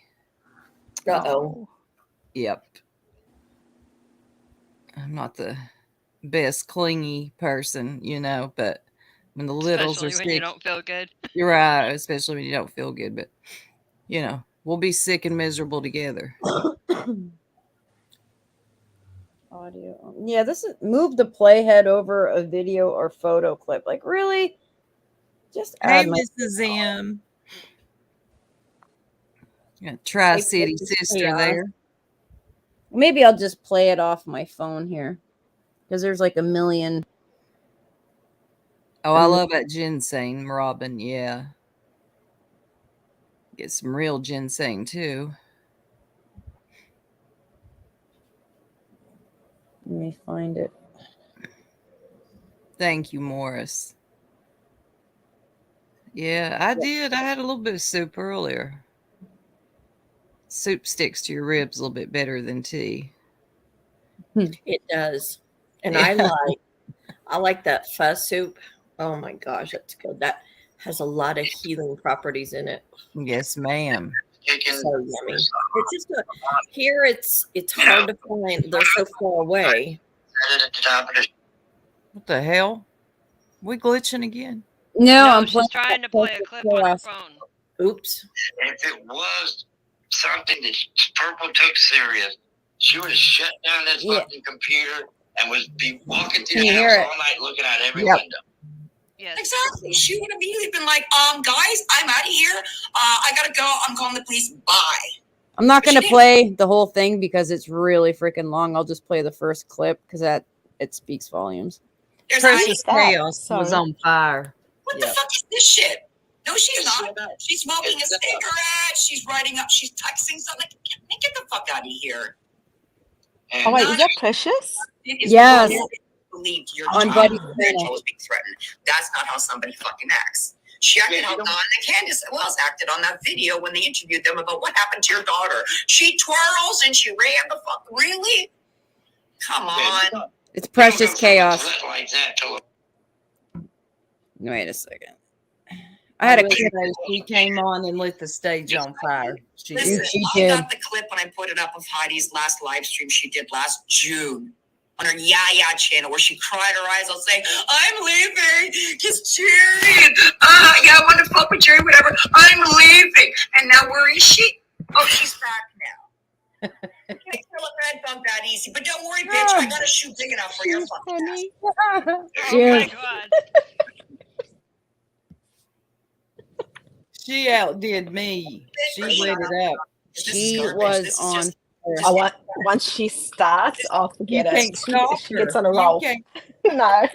K: Uh-oh.
C: Yep. I'm not the best clingy person, but when the littles are
O: Especially when you
C: sick,
O: don't feel good.
C: you're right, especially when you don't feel good, but we'll be sick and miserable together.
L: Audio. Yeah, this is move the playhead over a video or photo clip. Like, really? Just
C: Hey,
L: add my
C: Mrs. M. Tri-City sister
L: chaos.
C: there.
L: Maybe I'll just play it off my phone here. Because there's like a million.
C: Oh, I love that ginseng, Robin. Yeah. Get some real ginseng too.
L: Let me find it.
C: Thank you, Morris. Yeah, I did. I had a little bit of soup earlier. Soup sticks to your ribs a little bit better than tea.
K: It does. And
C: Yeah.
K: I like that fuzz soup. Oh my gosh, that's good. That has a lot of healing properties in it.
C: Yes, ma'am.
K: So yummy. It's just here it's hard to find. They're so far away.
C: What the hell? We glitching again?
L: No, I'm
O: she's trying to play a clip on her phone.
K: Oops.
Q: If it was something that Purple took serious, she would have shut down this fucking computer and would be walking through the house all night looking out every window.
O: Yes.
R: Exactly. She would have immediately been like, guys, I'm out of here. I gotta go. I'm calling the police. Bye.
L: I'm not going to play the whole thing because it's really freaking long. I'll just play the first clip because it speaks volumes.
C: Precious Chaos was on fire.
R: What the fuck is this shit? No, she's not. She's smoking a cigarette. She's writing up. She's texting something. Get the fuck out of here.
J: Oh wait, is that Precious?
L: Yes.
R: Believed your
L: On
R: child
L: Buddy's
R: was
L: channel.
R: being threatened. That's not how somebody fucking acts. She acted how Don and Candace Wells acted on that video when they interviewed them about what happened to your daughter. She twirls and she ran the fuck. Really? Come on.
L: It's Precious Chaos. Wait a second. I had a clip.
C: She came on and lit the stage on fire.
R: Listen,
L: She
R: I
L: did.
R: got the clip when I put it up of Heidi's last live stream she did last June on her Yaya channel where she cried her eyes out saying, I'm leaving because Jerry, I want to fuck with Jerry, whatever. I'm leaving. And now where is she? Oh, she's back now. You can't kill a red bump that easy. But don't worry, bitch. I got a shoe big enough for your fucking ass.
O: Oh my god.
C: She outdid me. She lit it up.
L: She was on.
J: Once she starts, I'll forget
C: You
J: it.
C: can't stop
J: She gets
C: her.
J: on a
C: You
J: roll.
C: can't-
J: No,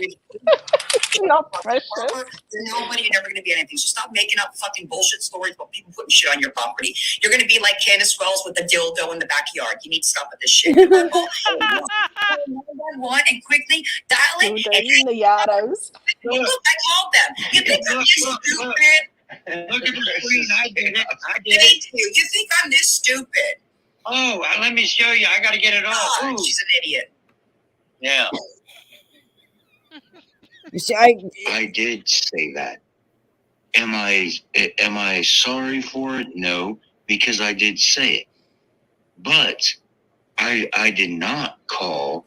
J: not Precious.
R: Nobody, you're never going to be anything. So stop making up fucking bullshit stories about people putting shit on your property. You're going to be like Candace Wells with the dildo in the backyard. You need to stop with this shit. 911 and quickly dial it.
J: In the yardos.
R: Look, I called them. You think I'm this stupid?
Q: Look at the screen. I did it. I did
R: Thank
Q: it.
R: you. You think I'm this stupid?
Q: Oh, let me show you. I got to get it off.
R: God,
Q: Ooh.
R: she's an idiot.
Q: Yeah.
L: You see,
Q: I did say that. Am I sorry for it? No, because I did say it. But I did not call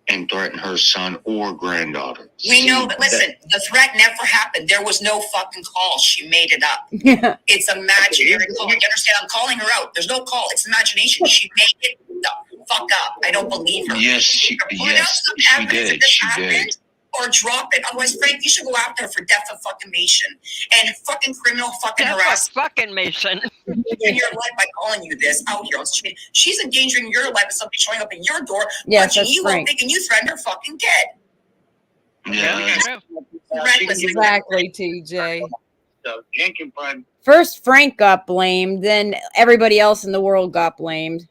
Q: and threaten her son or granddaughter.
R: We know, but listen, the threat never happened. There was no fucking call. She made it up. It's imaginary call. You understand? I'm calling her out. There's no call. It's imagination. She made it the fuck up. I don't believe her.
Q: Yes, she did. She did.
R: Or drop it. Otherwise, Frank, you should go after her for death of fucking Mason and fucking criminal fucking harassment.
O: Fucking Mason.
R: In your life by calling you this out here on social media. She's endangering your life with somebody showing up at your door,
L: Yes,
R: punching
L: that's
R: you up,
L: Frank.
R: thinking you threatened her fucking kid.
Q: Yeah.
R: Reckless.
C: Exactly, TJ.
Q: So Jenkins probably
L: First, Frank got blamed, then everybody else in the world got blamed.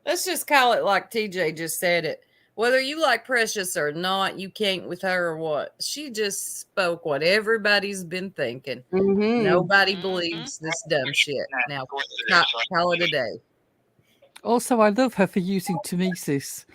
C: Let's just call it like TJ just said it. Whether you like Precious or not, you can't with her or what. She just spoke what everybody's been thinking.
D: Mm-hmm.
C: Nobody believes this dumb shit. Now, call it a day.
H: Also, I love her for using Temesis.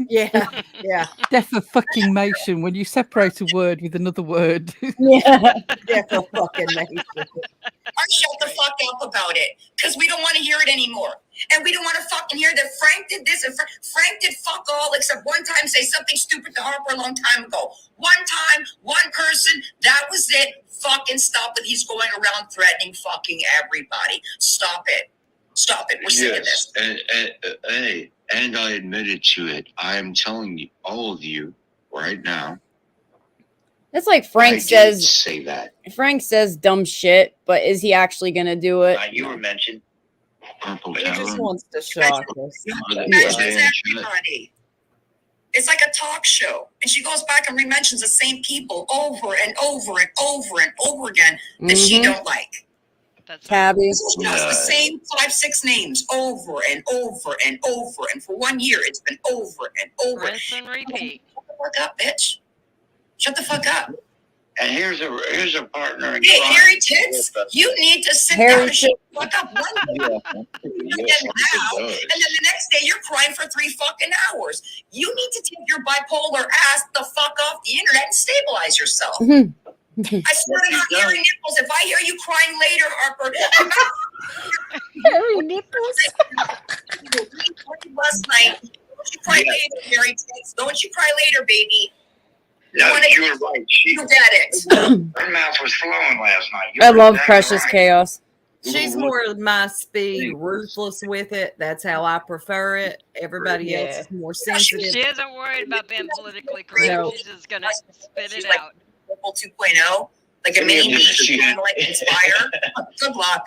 D: Yeah, yeah.
H: Defamation, when you separate a word with another word.
D: Yeah, defamation.
R: Or shut the fuck up about it, because we don't want to hear it anymore. And we don't want to fucking hear that Frank did this and Frank did fuck all except one time say something stupid to Harper a long time ago. One time, one person, that was it. Fucking stop it. He's going around threatening fucking everybody. Stop it. Stop it. We're sick of this.
Q: And I admitted to it. I am telling you, all of you, right now.
L: That's like
Q: I
L: Frank
Q: did
L: says.
Q: say that.
L: Frank says dumb shit, but is he actually gonna do it?
Q: You were mentioned. Purple
C: He just
Q: Tavern.
C: wants to shock us.
R: Everybody. It's like a talk show. And she goes back and re-mentions the same people over and over and over and over again that she don't like.
L: Tabby.
R: She knows the same 5-6 names over and over and over. And for 1 year, it's been over and over.
O: Rinse and repeat.
R: Shut the fuck up, bitch. Shut the fuck up.
Q: And here's a partner in
R: Hey,
Q: crime.
R: Harry Tits, you need to sit
L: Harry
R: down and shut the fuck up one day. And then the next day you're crying for 3 fucking hours. You need to take your bipolar ass the fuck off the internet and stabilize yourself. I swear to God, Harry Nichols, if I hear you crying later, Harper,
J: Harry Nichols.
R: last night, don't you cry later, Harry Tits. Don't you cry later, baby.
Q: No, you were right.
R: You get it.
Q: Her mouth was flowing last night. You
L: I
Q: were
L: love
Q: exactly
L: Precious
Q: right.
L: Chaos.
C: She's more my speed, ruthless with it. That's how I prefer it. Everybody else is more sensitive.
O: She isn't worried about being politically correct.
C: No.
O: She's just gonna spit it
R: like
O: out.
R: 2.0, like a mini me, like Inspire. Good luck.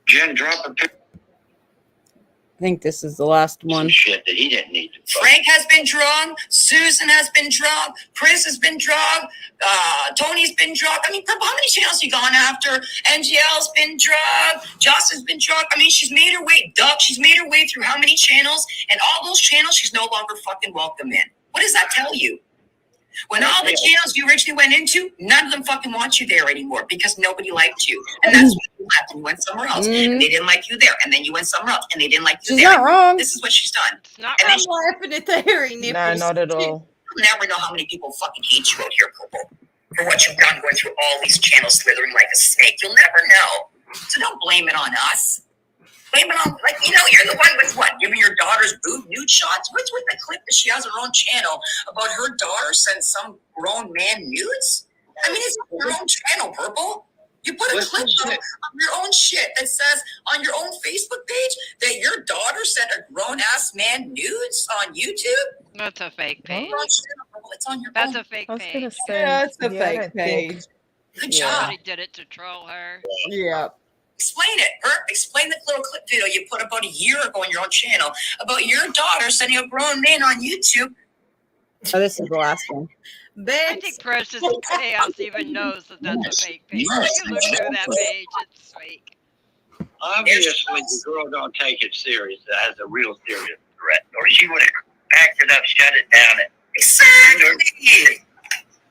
Q: Jen, drop a picture.
L: I think this is the last one.
Q: Shit that he didn't need to.
R: Frank has been drunk. Susan has been drunk. Chris has been drunk. Tony's been drunk. I mean, how many channels you gone after? NGL's been drunk. Joss has been drunk. I mean, she's made her way. Duck. She's made her way through how many channels? And all those channels, she's no longer fucking welcome in. What does that tell you? When all the channels you originally went into, none of them fucking want you there anymore because nobody liked you. And that's when you left and you went somewhere else. And they didn't like you there. And then you went somewhere else and they didn't like you
L: She's
R: there.
L: not wrong.
R: This is what she's done.
O: Not
R: and
C: I'm laughing at the Harry
J: No,
C: nipples.
J: not at all.
R: You'll never know how many people fucking hate you out here, Purple, for what you've done going through all these channels slithering like a snake. You'll never know. So don't blame it on us. Blame it on, like, you know, you're the one with what? Giving your daughter's boob nude shots? What's with the clip that she has her own channel about her daughter sent some grown man nudes? I mean, it's on your own channel, Purple. You put a clip up of your own shit that says on your own Facebook page that your daughter sent a grown-ass man nudes on YouTube?
O: That's a fake page.
R: It's on your
O: That's
R: own.
O: a fake
J: I was
O: page.
J: gonna say,
C: Yeah, it's a
J: yeah, I
C: fake
J: don't think-
C: page.
R: Good
J: Yeah.
R: job.
O: Somebody did it to troll her.
C: Yeah.
R: Explain it, Herb. Explain the little clip video you put about a year ago on your own channel about your daughter sending a grown man on YouTube.
L: Oh, this is the last one.
O: I think Precious Chaos even knows that that's a fake page. You look through that page, it's fake.
Q: Obviously, the girl don't take it serious as a real serious threat, or she would have packed it up, shut it down.
R: Exactly.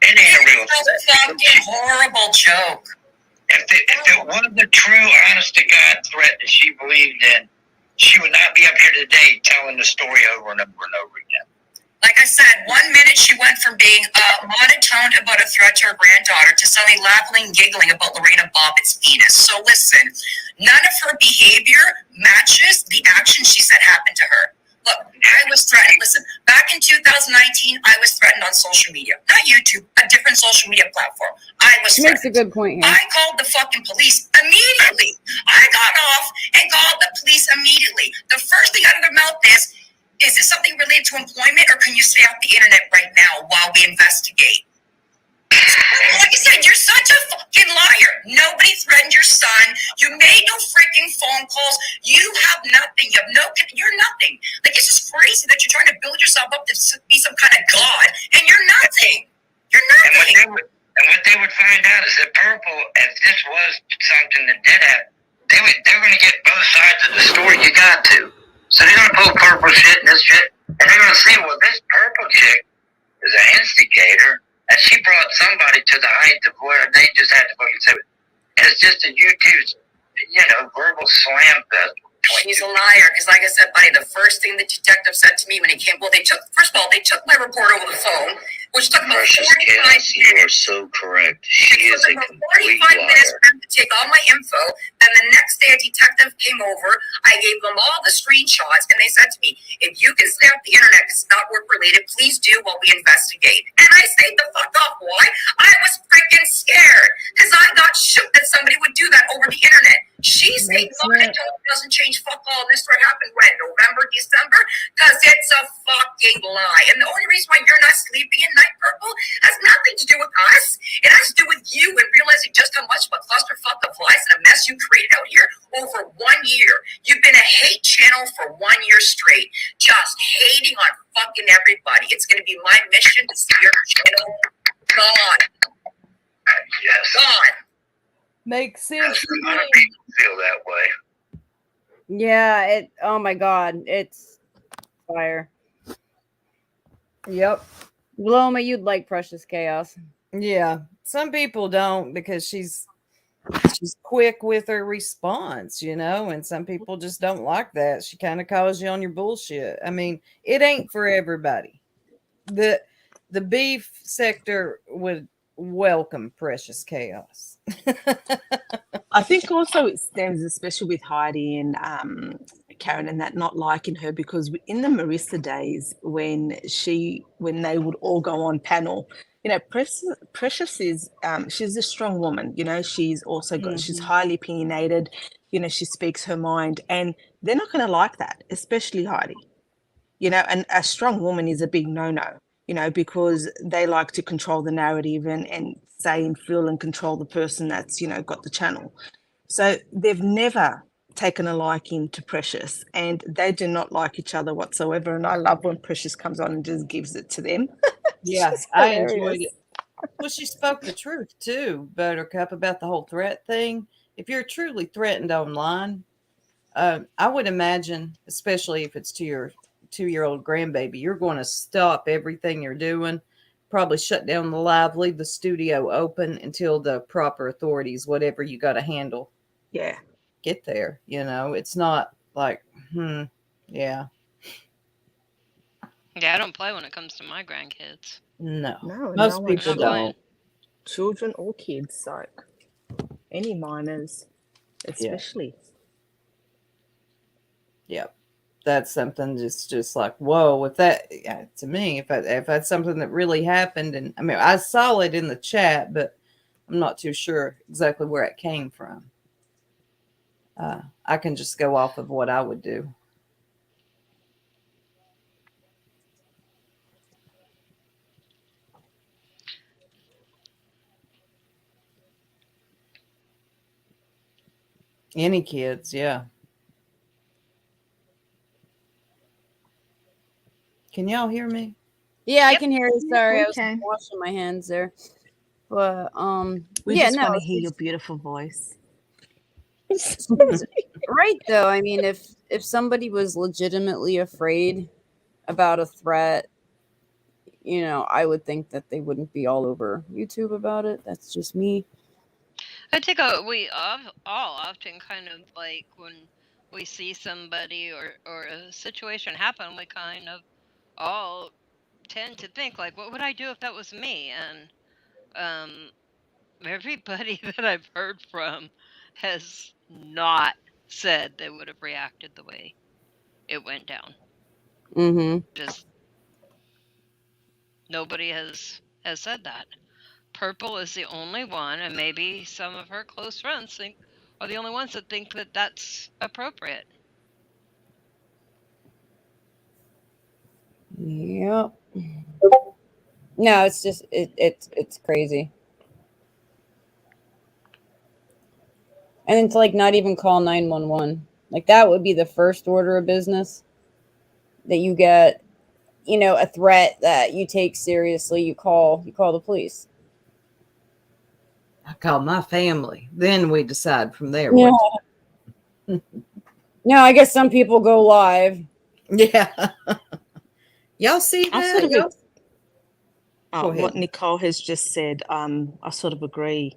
Q: It ain't a real
R: That's a fucking horrible joke.
Q: If it was a true, honest to God threat that she believed in, she would not be up here today telling the story over and over and over again.
R: Like I said, 1 minute she went from being monotoned about a threat to her granddaughter to suddenly laughing and giggling about Lorena Bobbitt's penis. So listen, none of her behavior matches the action she said happened to her. Look, I was threatened. Listen, back in 2019, I was threatened on social media. Not YouTube, a different social media platform. I was
L: She makes a
R: threatened.
L: good point here.
R: I called the fucking police immediately. I got off and called the police immediately. The first thing out of their mouth is this something related to employment, or can you stay off the internet right now while we investigate? Like I said, you're such a fucking liar. Nobody threatened your son. You made no freaking phone calls. You have nothing. You're nothing. Like, it's just crazy that you're trying to build yourself up to be some kind of god, and you're nothing. You're nothing.
Q: And what they would find out is that Purple, if this was something that did happen, they're going to get both sides of the story. You got to. So they're gonna pull purple shit and this shit, and they're gonna say, well, this purple chick is an instigator, and she brought somebody to the height of where they just had to fucking say it. And it's just a YouTube, verbal slam fest.
R: She's a liar, because like I said, buddy, the first thing the detective said to me when he came, first of all, they took my report over the phone, which took about
Q: Precious
R: 45
Q: Chaos, you are so correct. She is a complete
R: 45 minutes
Q: liar.
R: for him to take all my info. And the next day, a detective came over. I gave them all the screenshots, and they said to me, if you can stay off the internet, it's not work related, please do while we investigate. And I stayed the fuck off. Why? I was freaking scared, because I got shook that somebody would do that over the internet. She stayed on it, doesn't change fuck all. This what happened when? November, December? Because it's a fucking lie. And the only reason why you're not sleeping at night, Purple, has nothing to do with us. It has to do with you and realizing just how much of a clusterfuck of lies and a mess you created out here over 1 year. You've been a hate channel for 1 year straight, just hating on fucking everybody. It's going to be my mission to see your channel gone.
Q: Yes.
R: Gone.
G: Makes sense.
Q: A lot of people feel that way.
L: Yeah, oh my god, it's fire.
G: Yep.
L: Loma, you'd like Precious Chaos.
G: Yeah. Some people don't because she's quick with her response, and some people just don't like that. She kind of calls you on your bullshit. I mean, it ain't for everybody. The beef sector would welcome Precious Chaos.
F: I think also it stems, especially with Heidi and Karen and that, not liking her, because in the Marissa days when they would all go on panel, Precious is she's a strong woman. She's also got she's highly opinionated. She speaks her mind, and they're not going to like that, especially Heidi. And a strong woman is a big no-no. Because they like to control the narrative and say and feel and control the person that's, got the channel. So they've never taken a liking to Precious, and they do not like each other whatsoever. And I love when Precious comes on and just gives it to them.
G: Yes, I enjoyed it. Well, she spoke the truth too, Buttercup, about the whole threat thing. If you're truly threatened online, I would imagine, especially if it's to your 2-year-old grandbaby, you're going to stop everything you're doing, probably shut down the live, leave the studio open until the proper authorities, whatever you got to handle, get there. It's not like, yeah.
O: Yeah, I don't play when it comes to my grandkids.
G: No,
F: No,
G: most
F: no
G: people
F: one
G: don't.
F: Children or kids, like any minors, especially.
G: Yep. That's something just like, whoa, if that, to me, if that's something that really happened, and I mean, I saw it in the chat, but I'm not too sure exactly where it came from. I can just go off of what I would do. Any kids, yeah. Can y'all hear me?
L: Yeah, I can hear you. Sorry, I was
F: Okay.
L: washing my hands there. But
F: We
L: yeah,
F: just
L: no,
F: want to
L: it's
F: hear your beautiful voice.
L: right though. I mean, if somebody was legitimately afraid about a threat, I would think that they wouldn't be all over YouTube about it. That's just me.
O: I think we all often kind of like when we see somebody or a situation happen, we kind of all tend to think like, what would I do if that was me? And everybody that I've heard from has not said they would have reacted the way it went down.
L: Mm-hmm.
O: Just nobody has said that. Purple is the only one, and maybe some of her close friends are the only ones that think that that's appropriate.
L: Yep. No, it's just it's crazy. And it's like not even call 911. Like that would be the first order of business that you get, a threat that you take seriously. You call the police.
G: I call my family. Then we decide from there.
L: Yeah.
G: What
L: No, I guess some people go live.
C: Yeah. Y'all see
F: I
C: that?
F: sort of
C: Y'all... Go
F: what
C: ahead.
F: Nicole has just said. I sort of agree.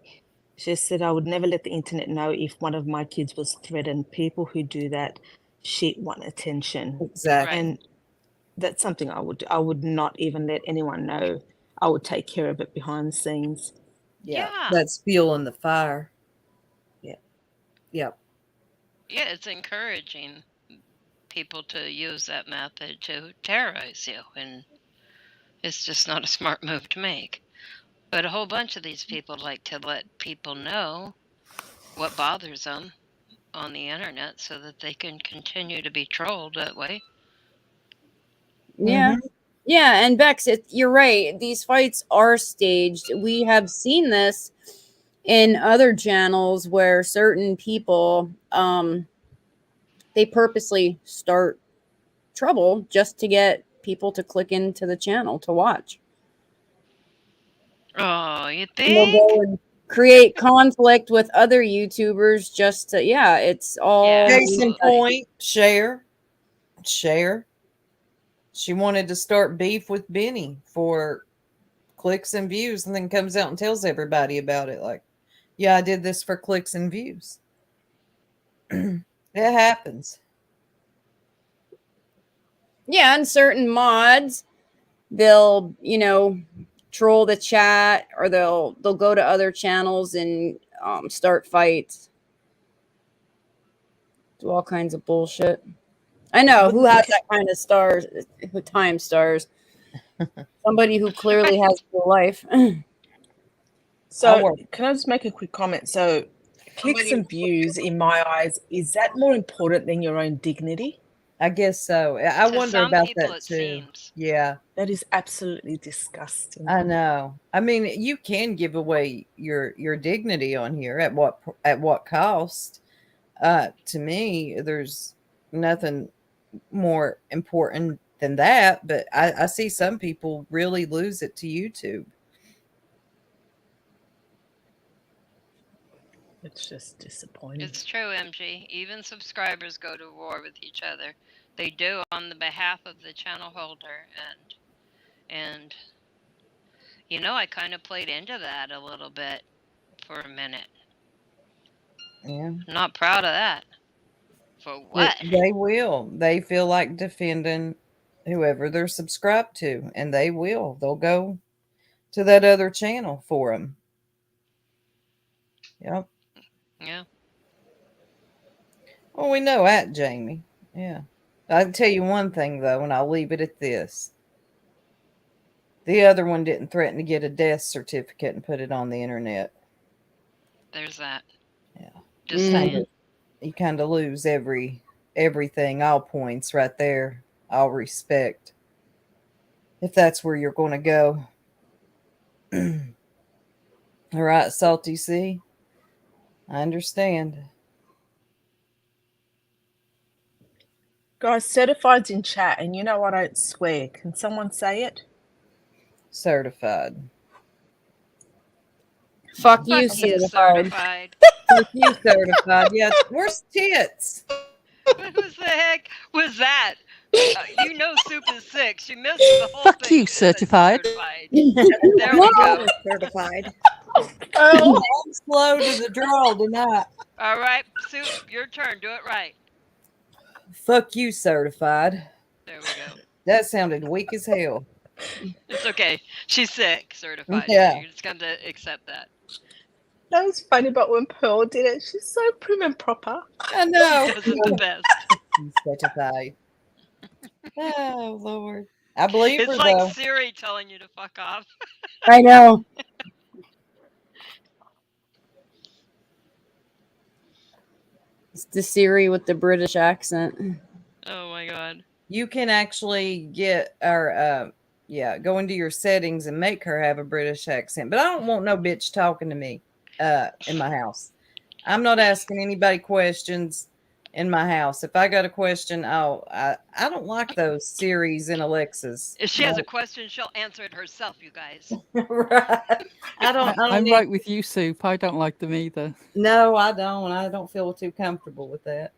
F: She said, I would never let the internet know if one of my kids was threatened. People who do that shit want attention.
C: Exactly.
F: And that's something I would do. I would not even let anyone know. I would take care of it behind the scenes.
C: Yeah.
O: Yeah.
C: That's fueling the fire.
F: Yeah.
C: Yep.
O: Yeah, it's encouraging people to use that method to terrorize you, and it's just not a smart move to make. But a whole bunch of these people like to let people know what bothers them on the internet so that they can continue to be trolled that way.
L: Yeah. Yeah, and Bex, you're right. These fights are staged. We have seen this in other channels where certain people they purposely start trouble just to get people to click into the channel to watch.
O: Oh, you
L: And they'll
O: think?
L: go and create conflict with other YouTubers just to, yeah, it's all.
C: Case in point, Share. She wanted to start beef with Benny for clicks and views, and then comes out and tells everybody about it. Like, yeah, I did this for clicks and views. It happens.
L: Yeah, and certain mods, they'll, troll the chat, or they'll go to other channels and start fights. Do all kinds of bullshit. I know who has that kind of stars, who time stars. Somebody who clearly has real life.
F: So can I just make a quick comment? So clicks and views, in my eyes, is that more important than your own dignity?
C: I guess so. I
O: To
C: wonder
O: some
C: about
O: people,
C: that
O: it
C: too.
O: seems.
C: Yeah.
F: That is absolutely disgusting.
C: I know. I mean, you can give away your dignity on here. At what cost? To me, there's nothing more important than that. But I see some people really lose it to YouTube.
F: It's just disappointing.
O: It's true, MG. Even subscribers go to war with each other. They do on the behalf of the channel holder, and I kind of played into that a little bit for a minute.
C: Yeah.
O: Not proud of that. For what?
C: They will. They feel like defending whoever they're subscribed to, and they will. They'll go to that other channel for them. Yep.
O: Yeah.
C: Well, we know that, Jamie. Yeah. I can tell you one thing, though, and I'll leave it at this. The other one didn't threaten to get a death certificate and put it on the internet.
O: There's that.
C: Yeah.
O: Just saying.
C: You kind of lose everything, all points right there, all respect, if that's where you're going to go. All right, Salty C. I understand.
F: Guys, certified's in chat, and you know I don't swear. Can someone say it?
C: Certified.
L: Fuck you, certified.
C: Fuck you, certified. Yeah, where's tits?
O: Who's the heck was that? Soup is sick. She missed the whole
H: Fuck
O: thing.
H: you, certified.
O: There we go.
K: Certified.
C: Oh, I'm slow to the draw tonight.
O: All right, Soup, your turn. Do it right.
C: Fuck you, certified.
O: There we go.
C: That sounded weak as hell.
O: It's okay. She's sick, certified.
C: Yeah.
O: You're just going to accept that.
F: That was funny, but when Pearl did it, she's so prim and proper.
C: I know.
O: She does it the best.
C: Certified. Oh, Lord. I believe
O: It's
C: her,
O: like
C: though.
O: Siri telling you to fuck off.
L: I know. It's the Siri with the British accent.
O: Oh my god.
C: You can actually get go into your settings and make her have a British accent. But I don't want no bitch talking to me in my house. I'm not asking anybody questions in my house. If I got a question, I don't like those Siris and Alexas.
O: If she has a question, she'll answer it herself, you guys.
C: Right.
H: I'm right with you, Soup. I don't like them either.
C: No, I don't. I don't feel too comfortable with that.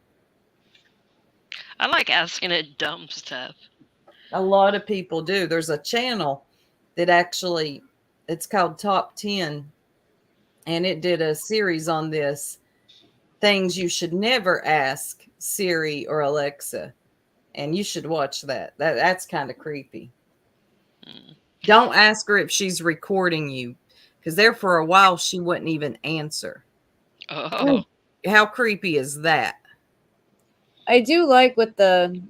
O: I like asking it dumb stuff.
C: A lot of people do. There's a channel that actually, it's called Top 10, and it did a series on this, things you should never ask Siri or Alexa, and you should watch that. That's kind of creepy. Don't ask her if she's recording you, because there for a while she wouldn't even answer.
O: Oh.
C: How creepy is that?
L: I do like with the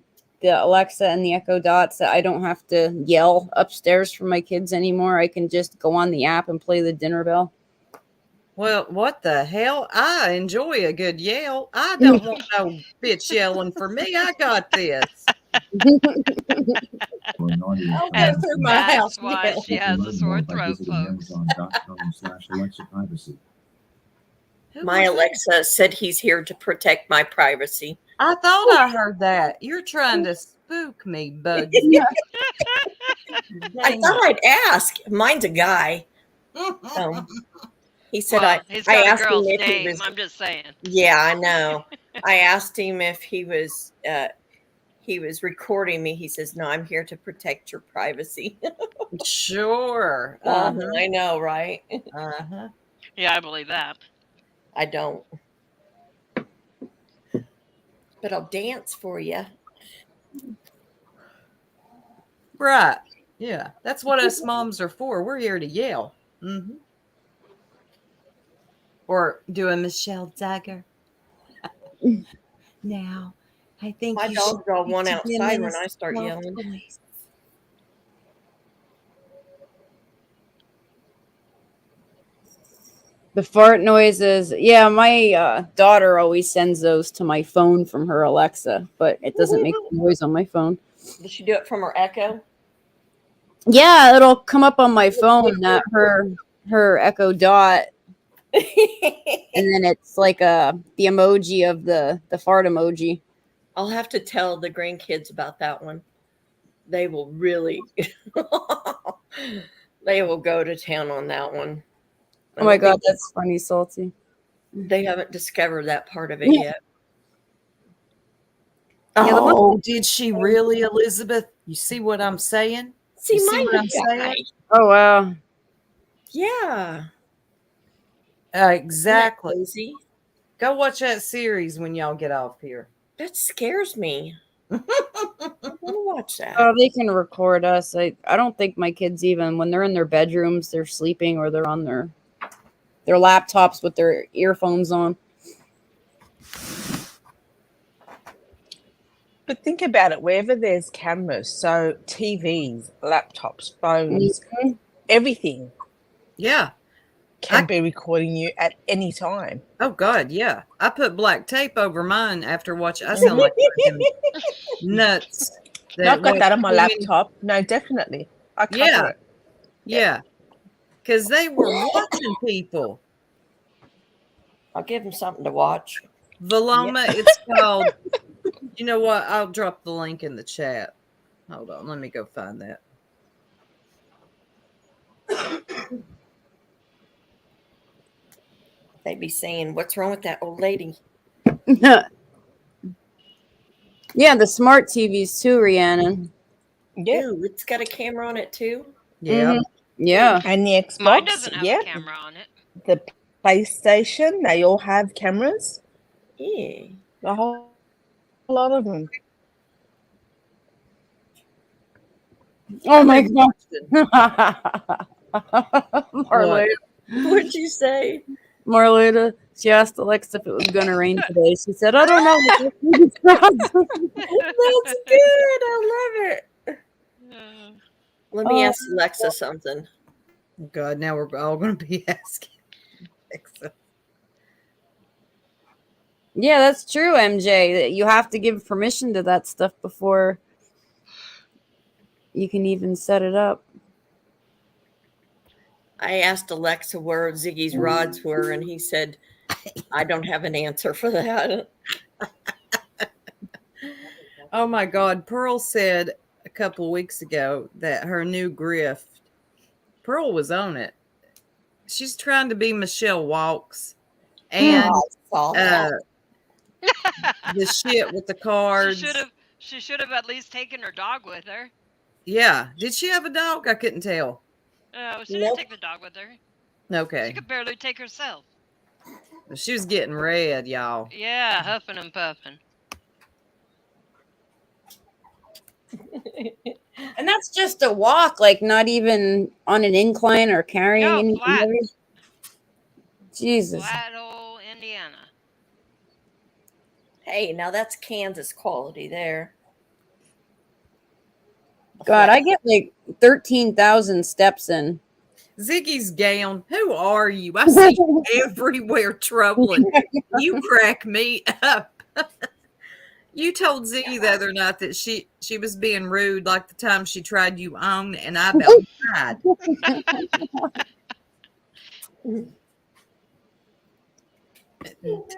L: Alexa and the Echo Dots that I don't have to yell upstairs for my kids anymore. I can just go on the app and play the dinner bell.
C: Well, what the hell? I enjoy a good yell. I don't want no bitch yelling for me. I got this.
K: I'll go through my house.
O: That's why she has a sore throat, folks.
K: My Alexa said he's here to protect my privacy.
C: I thought I heard that. You're trying to spook me, bud.
K: I thought I'd ask. Mine's a guy. He said
O: Well, he's
K: I
O: got a
K: asked him
O: girl's
K: if
O: name.
K: he was.
O: I'm just saying.
K: Yeah, I know. I asked him if he was recording me. He says, "No, I'm here to protect your privacy."
C: Sure.
K: I know, right?
O: Yeah, I believe that.
K: I don't. But I'll dance for you.
C: Right. Yeah. That's what us moms are for. We're here to yell. Or do a Michelle Dagger. Now, I think
K: My
C: you
K: dogs
C: should
K: all
C: be
K: want
C: to be a
K: outside when I start
C: minister.
K: yelling.
L: The fart noises. Yeah, my daughter always sends those to my phone from her Alexa, but it doesn't make noise on my phone.
K: Does she do it from her Echo?
L: Yeah, it'll come up on my phone that her Echo Dot, and then it's like the emoji of the fart emoji.
K: I'll have to tell the grandkids about that one. They will really, they will go to town on that one.
L: Oh my god, that's funny, Salty.
K: They haven't discovered that part of it yet.
C: Yeah,
P: Oh,
C: did she really, Elizabeth? You see what I'm saying?
K: See,
C: You see
K: mine
C: what I'm
K: was
C: saying?
L: Oh wow.
K: Yeah.
C: Exactly.
K: Crazy.
C: Go watch that series when y'all get off here.
K: That scares me. I want to watch that.
L: Oh, they can record us. I don't think my kids, even when they're in their bedrooms, they're sleeping or they're on their laptops with their earphones on.
F: But think about it, wherever there's cameras, so TVs, laptops, phones, everything.
C: Yeah.
F: Can be recording you at any time.
C: Oh God, yeah. I put black tape over mine after watching. I sound like nuts.
F: I've got that on my laptop. No, definitely. I cover it.
C: Yeah. Because they were watching people.
K: I'll give them something to watch.
C: Valoma, it's called, you know what? I'll drop the link in the chat. Hold on. Let me go find that.
K: They'd be saying, "What's wrong with that old lady?"
L: Yeah, the smart TVs too, Rhiannon.
F: Yeah.
K: Ooh, it's got a camera on it too.
C: Yeah.
L: Yeah.
F: And the Xbox.
O: Mine doesn't have a camera on it.
F: The PlayStation, they all have cameras.
K: Yeah.
F: A whole lot of them.
L: Oh my god. Marlena.
K: What'd you say?
L: Marlena, she asked Alexa if it was going to rain today. She said, I don't know.
K: That's good. I love it. Let me ask Alexa something.
C: God, now we're all going to be asking Alexa.
L: Yeah, that's true, MJ. You have to give permission to that stuff before you can even set it up.
K: I asked Alexa where Ziggy's rods were, and he said, I don't have an answer for that.
C: Oh my God. Pearl said a couple weeks ago that her new grift, Pearl was on it. She's trying to be Michelle Walks and the shit with the cards.
O: She should have at least taken her dog with her.
C: Yeah. Did she have a dog? I couldn't tell.
O: She didn't take the dog with her. She
C: Okay.
O: could barely take herself.
C: She was getting red, y'all.
O: Yeah, huffing and puffing.
L: And that's just a walk, like not even on an incline or carrying
O: No,
L: anything
O: flat.
L: heavy. Jesus.
O: Flat old Indiana.
K: Hey, now that's Kansas quality there.
L: God, I get like 13,000 steps in.
C: Ziggy's gown. Who are you? I see you everywhere troubling. You crack me up. You told Ziggy the other night that she was being rude like the time she tried you on, and I about died.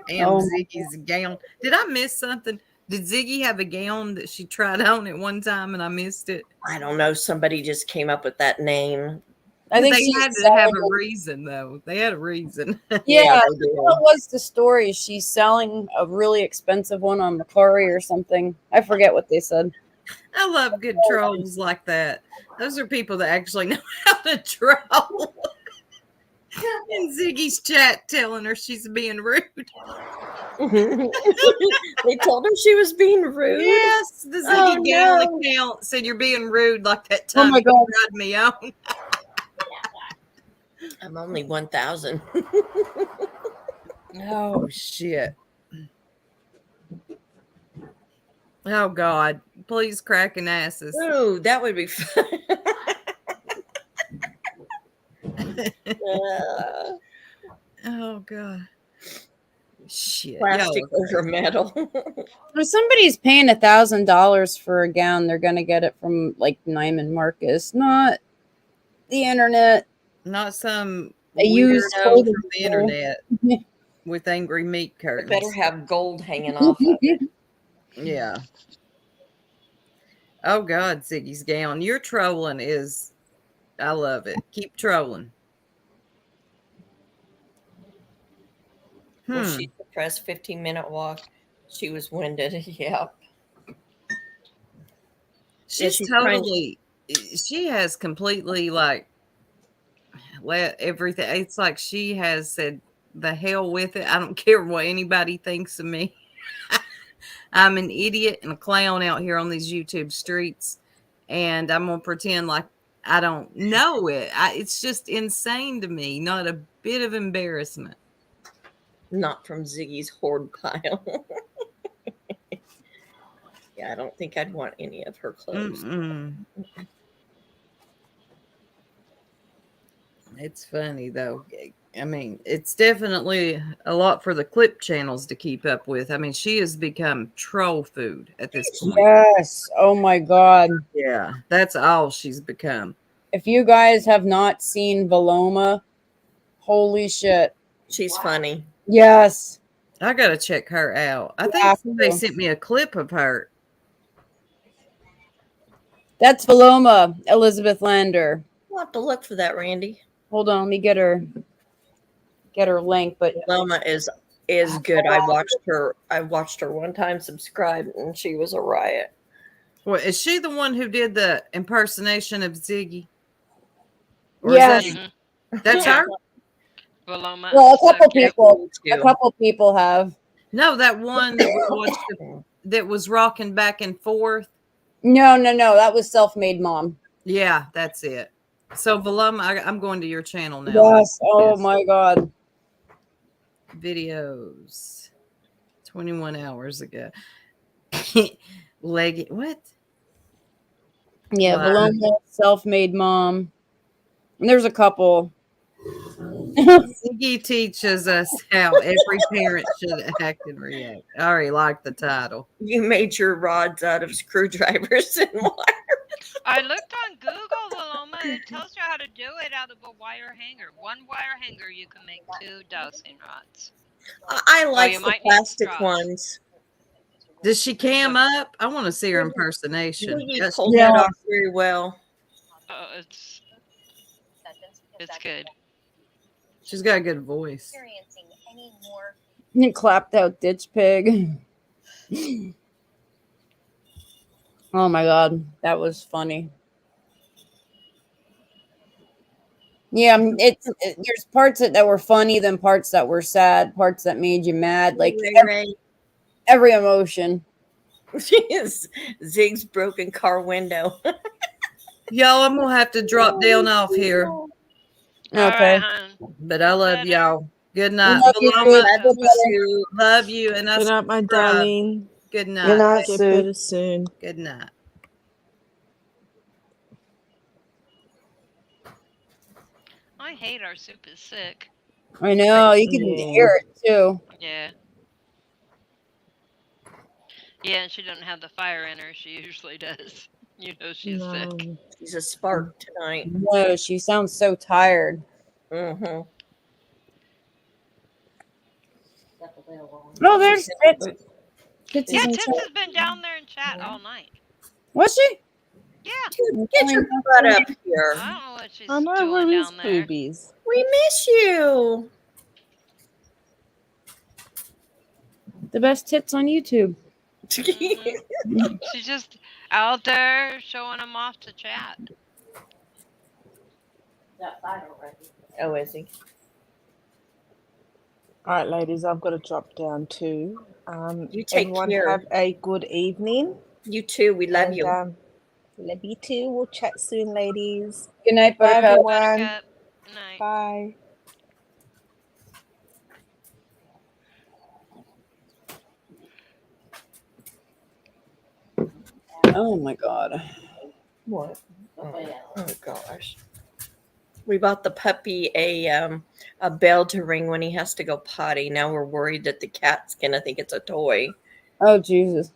C: Damn,
L: Oh.
C: Ziggy's gown. Did I miss something? Did Ziggy have a gown that she tried on at one time and I missed it?
K: I don't know. Somebody just came up with that name.
L: I think
C: they
L: she's
C: had to have a
L: selling-
C: reason, though. They had a reason.
L: Yeah, what was the story? She's selling a really expensive one on ckary or something. I forget what they said.
C: I love good trolls like that. Those are people that actually know how to troll. In Ziggy's chat telling her she's being rude.
K: They told her she was being rude.
C: Yes, the Ziggy gown account said you're being rude like that time
L: my
C: you
L: God.
C: tried me on.
K: I'm only 1,000.
C: Oh shit. Oh God. Please cracking asses.
K: Ooh, that would be fun.
C: Oh God. Shit.
K: Plastic
C: Y'all are
K: over
C: crazy.
K: metal.
L: If somebody's paying $1,000 for a gown, they're gonna get it from like Neiman Marcus, not the internet.
C: Not some
L: A used
C: weirdo
L: clothing
C: from the
L: store.
C: internet with angry meat
K: It
C: curtains.
K: better have gold hanging off of it.
C: Yeah. Oh God, Ziggy's gown. Your trolling is, I love it. Keep trolling.
K: Well, she's depressed 15-minute walk. She was winded. Yeah.
C: She's
K: she's trying-
C: totally, she has completely like let everything. It's like she has said, the hell with it. I don't care what anybody thinks of me. I'm an idiot and a clown out here on these YouTube streets, and I'm gonna pretend like I don't know it. It's just insane to me. Not a bit of embarrassment.
K: Not from Ziggy's hoard pile. Yeah, I don't think I'd want any of her clothes.
C: It's funny though. I mean, it's definitely a lot for the clip channels to keep up with. I mean, she has become troll food at this point.
L: Yes. Oh my God.
C: Yeah, that's all she's become.
L: If you guys have not seen Valoma, holy shit.
K: She's funny.
L: Yes.
C: I gotta check her out. I
L: You
C: think
L: have
C: somebody
L: to.
C: sent me a clip of her.
L: That's Valoma, Elizabeth Lander.
K: We'll have to look for that, Randy.
L: Hold on, let me get her link. But
K: Loma is good. I watched her one time subscribe, and she was a riot.
C: Well, is she the one who did the impersonation of Ziggy? Or
L: yes.
C: is that's her?
O: Paloma.
L: Well, a
K: cute.
L: couple people have.
C: No, that one that we watched that was rocking back and forth.
L: No, that was Self-Made Mom.
C: Yeah, that's it. So Valoma, I'm going to your channel now.
L: Yes. Oh my God.
C: Videos 21 hours ago. Leggy, what?
L: Yeah,
C: Wow.
L: Valoma, Self-Made Mom. And there's a couple.
C: Ziggy teaches us how every parent should act and react. I already like the title.
K: You made your rods out of screwdrivers and wire.
O: I looked on Google, Paloma, and it tells you how to do it out of a wire hanger. One wire hanger, you can make 2 dowsing rods.
K: I like
O: you
K: the
O: might need
K: plastic
O: straws.
K: ones.
C: Does she cam up? I want to see her impersonation.
K: You
C: Yes,
K: pulled that off very well.
O: It's good.
C: she's got a good voice.
L: Clapped out ditch pig. Oh my god, that was funny. Yeah, there's parts that were funny, then parts that were sad, parts that made you mad, like
K: Right.
L: every emotion.
K: Zig's broken car window.
C: Y'all, I'm gonna have to drop down off here.
L: Okay.
C: But I love y'all. Good night.
L: Love you,
C: Paloma.
L: Sue.
C: Love you. And I
F: Good night, my
C: subscribe.
F: darling.
C: Good
P: Good
C: night.
P: night,
F: Get
P: Sue.
F: better soon.
C: Good night.
O: I hate our soup is sick.
L: I know, you can hear it too.
O: Yeah. Yeah, and she doesn't have the fire in her. She usually does. You know she's sick.
K: She's a spark tonight.
L: No, she sounds so tired.
K: Mm-hmm.
L: Oh, there's Tits. Tits
O: Yeah,
L: is in
O: Tits
L: chat.
O: has been down there in chat all night.
L: Was she?
O: Yeah.
K: Dude, get your butt up here.
O: I don't know what she's
F: I know,
O: doing
F: where is
O: down there.
F: boobies?
K: We miss you.
L: The best tits on YouTube.
O: She's just out there showing them off to chat.
K: Oh, is he?
F: All right, ladies, I've got to drop down too.
K: You take
F: Everyone
K: care.
F: have a good evening.
K: You too. We love
F: And,
K: you.
F: Love you too. We'll chat soon, ladies.
L: Good night,
F: Bye,
L: Buttercup.
F: everyone.
O: Buttercup. Night.
F: Bye.
L: Oh my god.
K: What? Oh gosh. We bought the puppy a bell to ring when he has to go potty. Now we're worried that the cat's gonna think it's a toy.
L: Oh Jesus.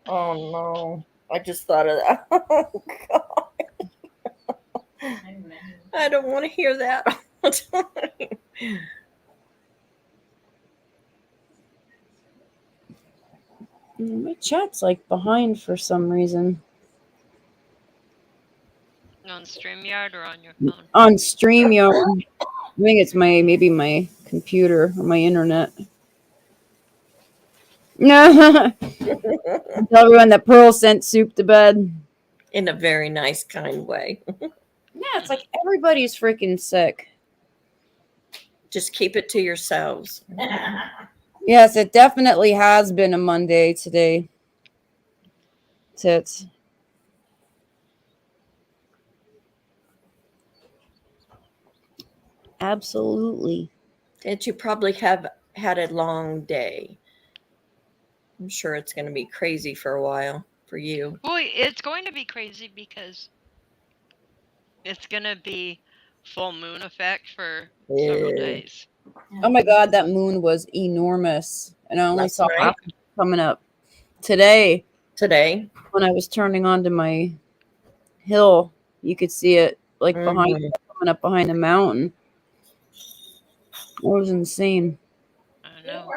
K: Oh no. I just thought of that. Oh god. I don't want to hear that all the time.
L: My chat's like behind for some reason.
O: On StreamYard or on your phone?
L: On StreamYard. I think it's maybe my computer or my internet. No. Tell everyone that Pearl sent soup to bed.
K: In a very nice, kind way.
L: Yeah, it's like everybody's freaking sick.
K: Just keep it to yourselves.
L: Yes, it definitely has been a Monday today. Tits. Absolutely.
K: Did you probably have had a long day? I'm sure it's going to be crazy for a while for you.
O: Boy, it's going to be crazy because it's going to be full moon effect for several days.
L: Oh my god, that moon was enormous. And I only
K: Last
L: saw
K: night?
L: half of it coming up today.
K: Today?
L: When I was turning onto my hill, you could see it like behind coming up behind the mountain. It was insane.
O: I know.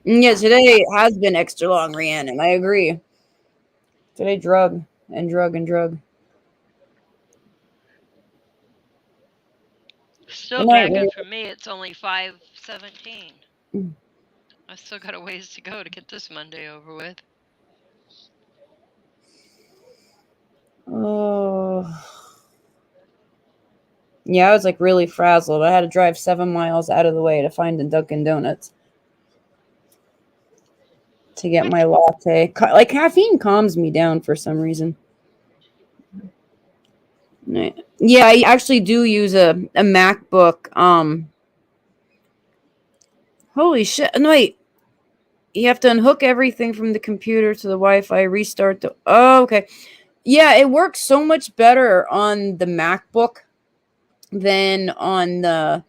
L: And yeah, today has been extra long, Rhiannon. I agree. Today drug and drug and drug.
O: Still
L: Good night,
O: dragging
L: Rhea.
O: for me. It's only 5:17.
L: Mm.
O: I still got a ways to go to get this Monday over with.
L: Oh. Yeah, I was like really frazzled. I had to drive 7 miles out of the way to find the Dunkin' Donuts to get my latte. Like caffeine calms me down for some reason. Yeah, I actually do use a MacBook. Holy shit. No, wait. You have to unhook everything from the computer to the Wi-Fi, restart the... Oh, okay. Yeah, it works so much better on the MacBook than on the...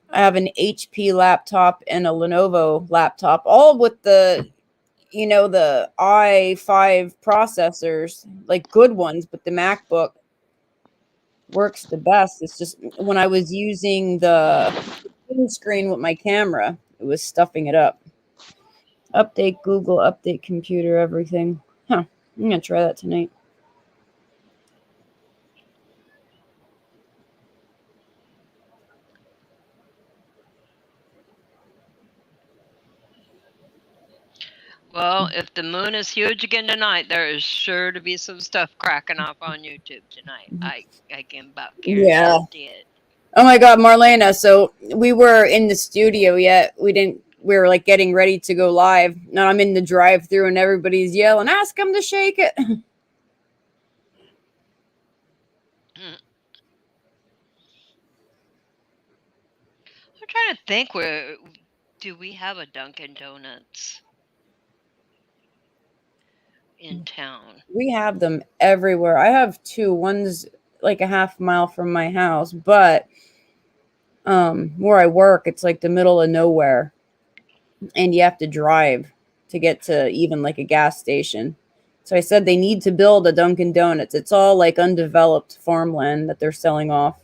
L: I have an HP laptop and a Lenovo laptop, all with the, the i5 processors, like good ones, but the MacBook works the best. It's just when I was using the screen with my camera, it was stuffing it up. Update Google, update computer, everything. Huh. I'm gonna try that tonight.
O: Well, if the moon is huge again tonight, there is sure to be some stuff cracking off on YouTube tonight. I can about
L: Yeah.
O: guarantee it.
L: Oh my God, Marlena. So we were in the studio yet. We were like getting ready to go live. Now I'm in the drive through and everybody's yelling, ask them to shake it.
O: I'm trying to think, where do we have a Dunkin' Donuts in town?
L: We have them everywhere. I have two. One's like a half mile from my house, but where I work, it's like the middle of nowhere. And you have to drive to get to even like a gas station. So I said they need to build a Dunkin' Donuts. It's all like undeveloped farmland that they're selling off.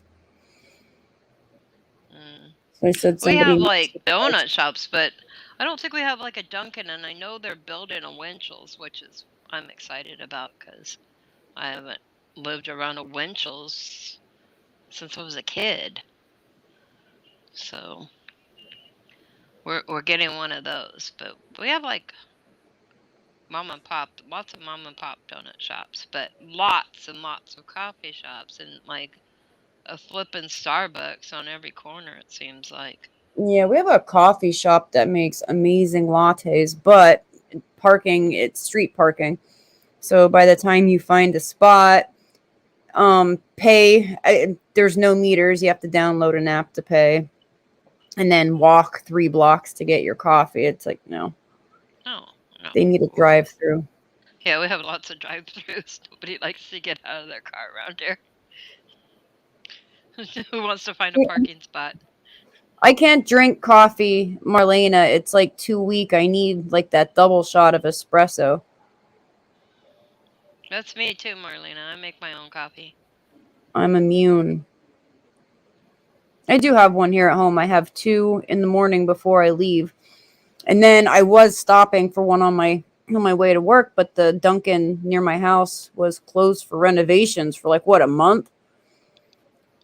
L: So I said
O: We
L: somebody
O: have
L: needs
O: like
L: to-
O: donut shops, but I don't think we have like a Dunkin', and I know they're building a Winchell's, which is I'm excited about because I haven't lived around a Winchell's since I was a kid. So we're getting one of those, but we have like lots of mom and pop donut shops, but lots and lots of coffee shops, and like a flippin' Starbucks on every corner, it seems like.
L: Yeah, we have a coffee shop that makes amazing lattes, but parking, it's street parking. So by the time you find a spot, there's no meters. You have to download an app to pay and then walk 3 blocks to get your coffee. It's like, no.
O: Oh, no.
L: They need a drive through.
O: Yeah, we have lots of drive-throughs. Nobody likes to get out of their car around here. Who wants to find a parking spot?
L: I can't drink coffee, Marlena. It's like too weak. I need like that double shot of espresso.
O: That's me too, Marlena. I make my own coffee.
L: I'm immune. I do have one here at home. I have 2 in the morning before I leave. And then I was stopping for one on my way to work, but the Dunkin' near my house was closed for renovations for like what, a month?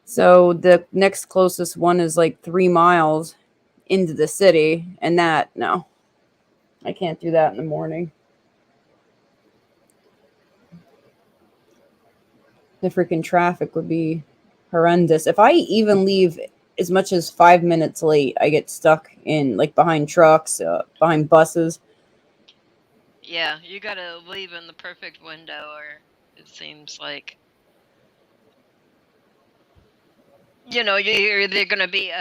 L: So the next closest one is like 3 miles into the city, and no. I can't do that in the morning. The freaking traffic would be horrendous. If I even leave as much as 5 minutes late, I get stuck in like behind trucks, behind buses.
O: Yeah, you gotta leave in the perfect window, or it seems like, you're either gonna be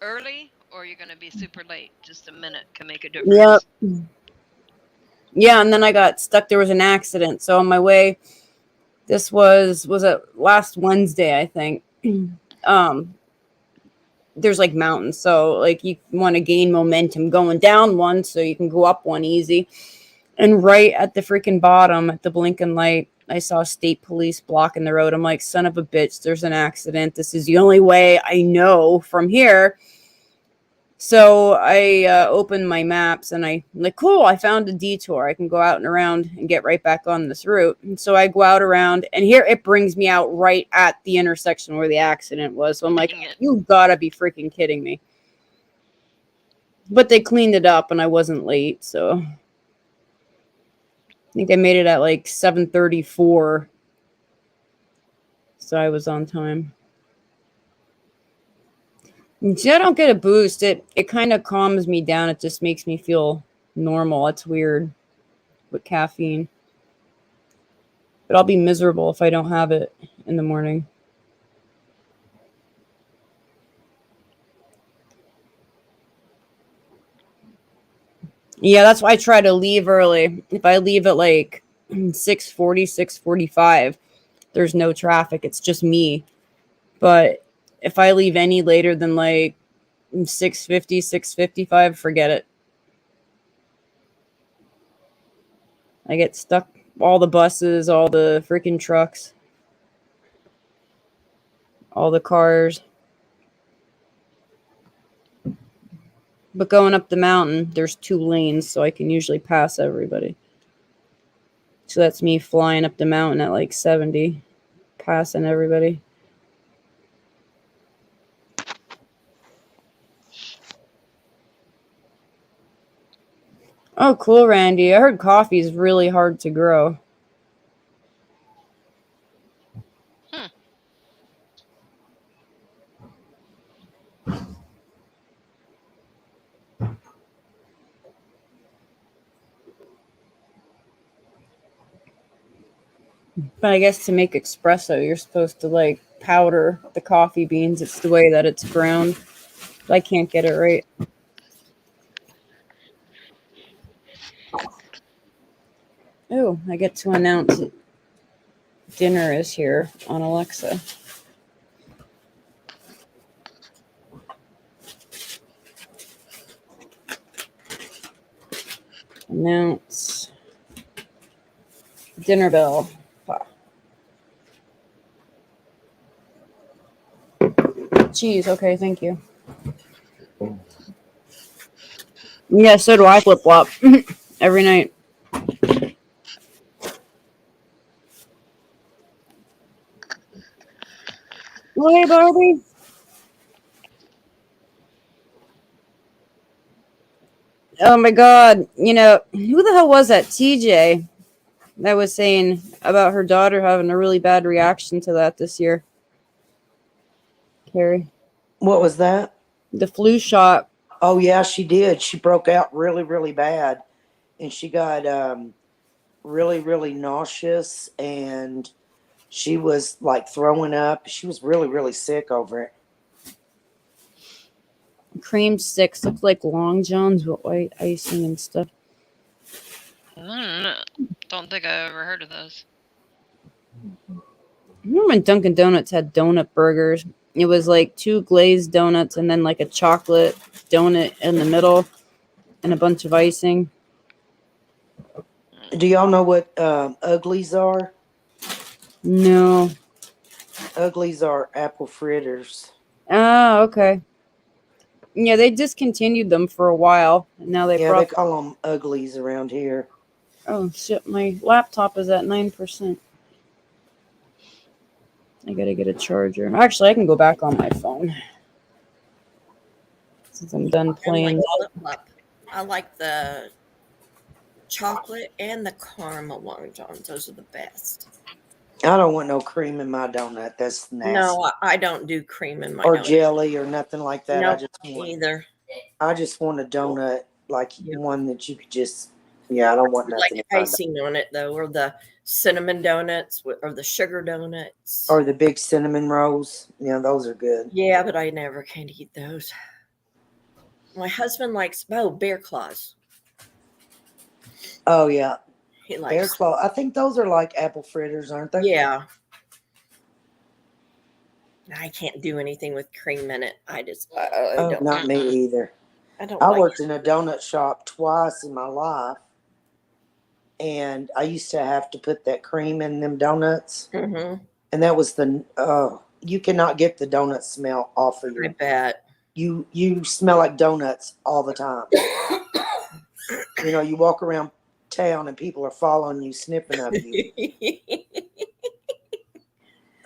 O: early or you're gonna be super late. Just a minute can make a
L: Yep.
O: difference.
L: Yeah, and then I got stuck. There was an accident. So on my way, this was it last Wednesday, I think. There's like mountains, so like you want to gain momentum going down one so you can go up one easy. And right at the freaking bottom, at the blinking light, I saw state police blocking the road. I'm like, son of a bitch, there's an accident. This is the only way I know from here. So I opened my maps and I'm like, cool, I found a detour. I can go out and around and get right back on this route. And so I go out around, and here it brings me out right at the intersection where the accident was. So I'm like, you gotta be freaking kidding me. But they cleaned it up and I wasn't late, so I think I made it at like 7:34. So I was on time. See, I don't get a boost. It kind of calms me down. It just makes me feel normal. It's weird with caffeine. But I'll be miserable if I don't have it in the morning. Yeah, that's why I try to leave early. If I leave at like 6:40, 6:45, there's no traffic. It's just me. But if I leave any later than like 6:50, 6:55, forget it. I get stuck. All the buses, all the freaking trucks, all the cars. But going up the mountain, there's 2 lanes, so I can usually pass everybody. So that's me flying up the mountain at like 70, passing everybody. Oh, cool, Randy. I heard coffee is really hard to grow. But I guess to make espresso, you're supposed to like powder the coffee beans. It's the way that it's ground. But I can't get it right. Oh, I get to announce dinner is here on Alexa. Announce dinner bell. Cheese. Okay, thank you. Yeah, so do I flip flop every night. Oh, hey, Barbie. Oh my God. You know, who the hell was that? TJ that was saying about her daughter having a really bad reaction to that this year. Carrie.
P: What was that?
L: The flu shot.
P: Oh yeah, she did. She broke out really, really bad, and she got really, really nauseous, and she was like throwing up. She was really, really sick over it.
L: Cream sticks look like Long Johns with white icing and stuff.
O: Don't think I ever heard of those.
L: Remember when Dunkin' Donuts had donut burgers? It was like 2 glazed donuts and then like a chocolate donut in the middle and a bunch of icing.
P: Do y'all know what uglies are?
L: No.
P: Uglies are apple fritters.
L: Oh, okay. Yeah, they discontinued them for a while, and now they
P: they call them uglies around here.
L: Oh shit! My laptop is at 9%. I gotta get a charger. Actually, I can go back on my phone since I'm done playing.
K: I like the chocolate and the caramel Long Johns. Those are the best.
P: I don't want no cream in my donut. That's nasty.
K: No, I don't do cream in my
P: or
K: donut.
P: jelly or nothing like that.
K: Nope,
P: I just want
K: either.
P: I just want a donut like one that you could just. Yeah, I don't want nothing.
K: Like icing on it though, or the cinnamon donuts, or the sugar donuts,
P: or the big cinnamon rolls. Yeah, those are good.
K: Yeah, but I never can eat those. My husband likes bear claws.
P: Oh yeah,
K: He likes
P: bear claw. I think those are like apple fritters, aren't they?
K: Yeah. I can't do anything with cream in it. I just I don't.
P: Not me either.
K: I
P: worked in a donut shop twice in my life, and I used to have to put that cream in them donuts,
K: Mm-hmm.
P: and that was you cannot get the donut smell off of you.
K: I bet.
P: You smell like donuts all the time. You know, you walk around town and people are following you, sniffing of you.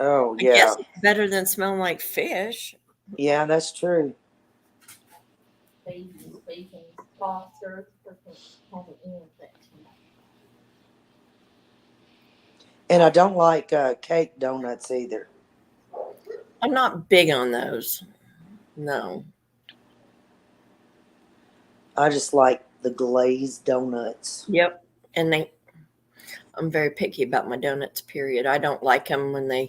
P: Oh yeah.
K: I guess it's better than smelling like fish.
P: Yeah, that's true. And I don't like cake donuts either.
K: I'm not big on those. No.
P: I just like the glazed donuts.
K: Yep. And I'm very picky about my donuts, period. I don't like them when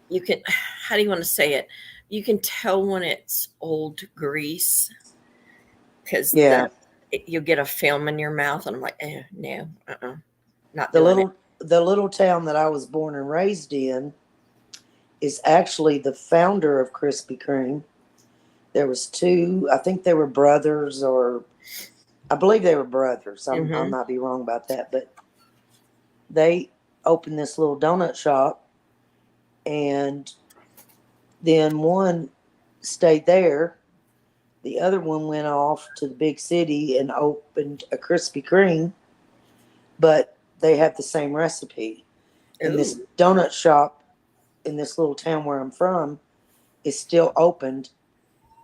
K: you can, how do you want to say it? You can tell when it's old grease because you'll get a film in your mouth, and I'm like, no, not
P: the little town that I was born and raised in is actually the founder of Krispy Kreme. There was 2, I think they were brothers, or I believe they were brothers. I might be wrong about that, but they opened this little donut shop, and then one stayed there. The other one went off to the big city and opened a Krispy Kreme, but they have the same recipe. And this donut shop in this little town where I'm from is still opened,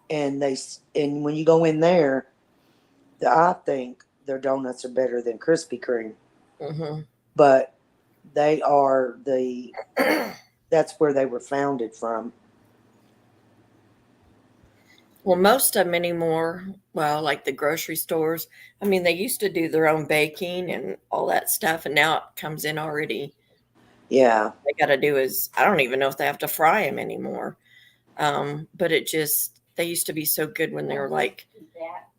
P: and when you go in there, I think their donuts are better than Krispy Kreme.
K: Mm-hmm.
P: But they are that's where they were founded from.
K: Well, most of them anymore, well, like the grocery stores, I mean, they used to do their own baking and all that stuff, and now it comes in already.
P: Yeah.
K: All they got to do is, I don't even know if they have to fry them anymore. But they used to be so good when they were like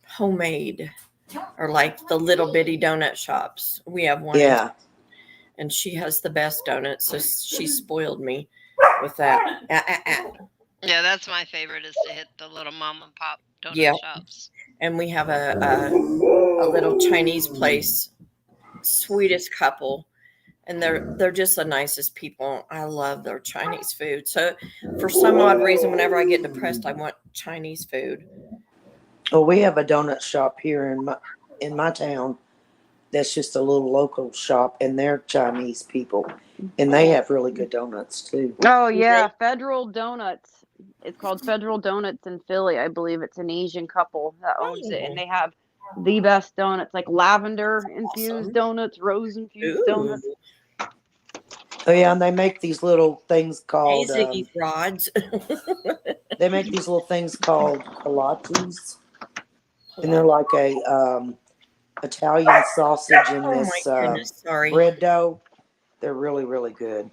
K: homemade, or like the little bitty donut shops. We have one.
P: Yeah.
K: And she has the best donuts, so she spoiled me with that.
O: Yeah, that's my favorite, is to hit the little mom and pop donut shops.
K: And we have a little Chinese place, sweetest couple, and they're just the nicest people. I love their Chinese food. So for some odd reason, whenever I get depressed, I want Chinese food.
P: Well, we have a donut shop here in my town. That's just a little local shop, and they're Chinese people, and they have really good donuts too.
S: Oh yeah, Federal Donuts. It's called Federal Donuts in Philly. I believe it's an Asian couple that owns it, and they have the best donuts, like lavender infused donuts, rose infused donuts.
P: Oh yeah, and they make these little things called
K: Ziggy rods.
P: they make these little things called pilates, and they're like a Italian sausage in this bread dough. They're really, really good.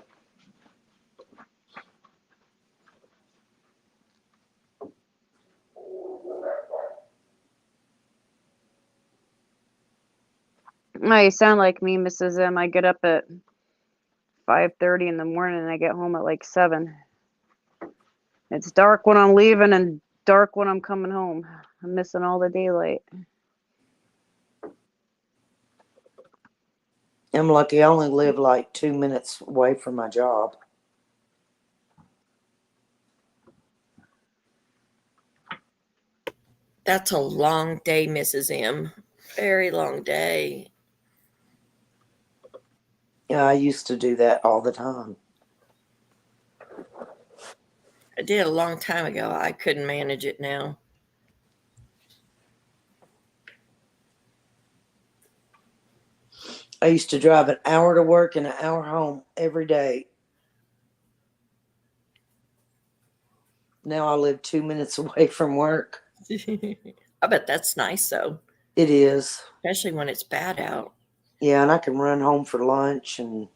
S: Oh, you sound like me, Mrs. M. I get up at 5:30 in the morning and I get home at like 7. It's dark when I'm leaving and dark when I'm coming home. I'm missing all the daylight.
P: I'm lucky I only live like 2 minutes away from my job.
K: That's a long day, Mrs. M. Very long day.
P: Yeah, I used to do that all the time.
K: I did a long time ago. I couldn't manage it now.
P: I used to drive an hour to work and an hour home every day. Now I live 2 minutes away from work.
K: I bet that's nice, though.
P: It is.
K: Especially when it's bad out.
P: Yeah, and I can run home for lunch and...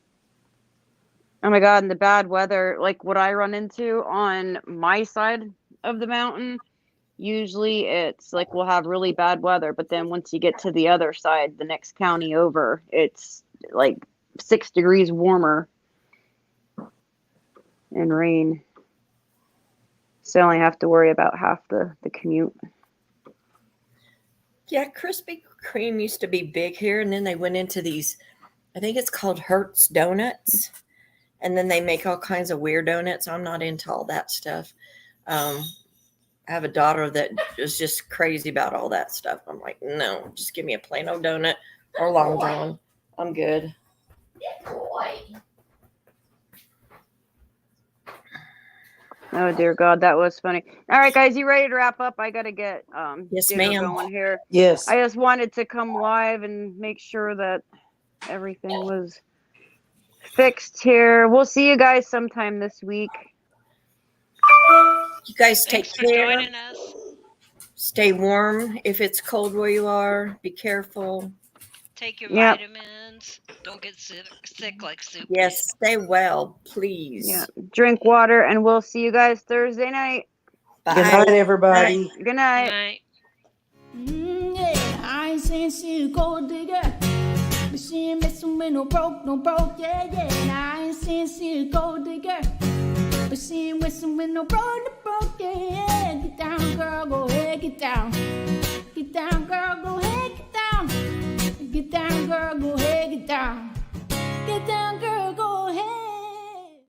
S: Oh my God, and the bad weather, like what I run into on my side of the mountain, usually it's like we'll have really bad weather, but then once you get to the other side, the next county over, it's like 6 degrees warmer and rain. So I only have to worry about half the commute.
K: Yeah, Krispy Kreme used to be big here, and then they went into these, I think it's called Hertz Donuts, and then they make all kinds of weird donuts. I'm not into all that stuff. I have a daughter that is just crazy about all that stuff. I'm like, no, just give me a plain old donut or Long John. I'm good.
S: Oh dear God, that was funny. All right, guys, you ready to wrap up? I gotta get
K: Yes,
S: dinner
K: ma'am.
S: going here.
P: Yes.
S: I just wanted to come live and make sure that everything was fixed here. We'll see you guys sometime this week.
K: You guys take
O: Thanks for
K: care.
O: joining us.
K: Stay warm if it's cold where you are. Be careful.
O: Take your
S: Yep.
O: vitamins. Don't get sick like soup.
K: Yes, stay well, please.
S: Yeah, drink water, and we'll see you guys Thursday night.
K: Bye.
P: Good night, everybody.
S: Good night.
O: Night.
A: Yeah, I ain't saying she a gold digger, but she ain't messing with no broke, yeah. And I ain't saying she a gold digger, but she ain't messing with no broke, yeah. Get down, girl, go ahead, get down. Get down, girl, go ahead, get down. Get down, girl, go ahead, get down. Get down, girl,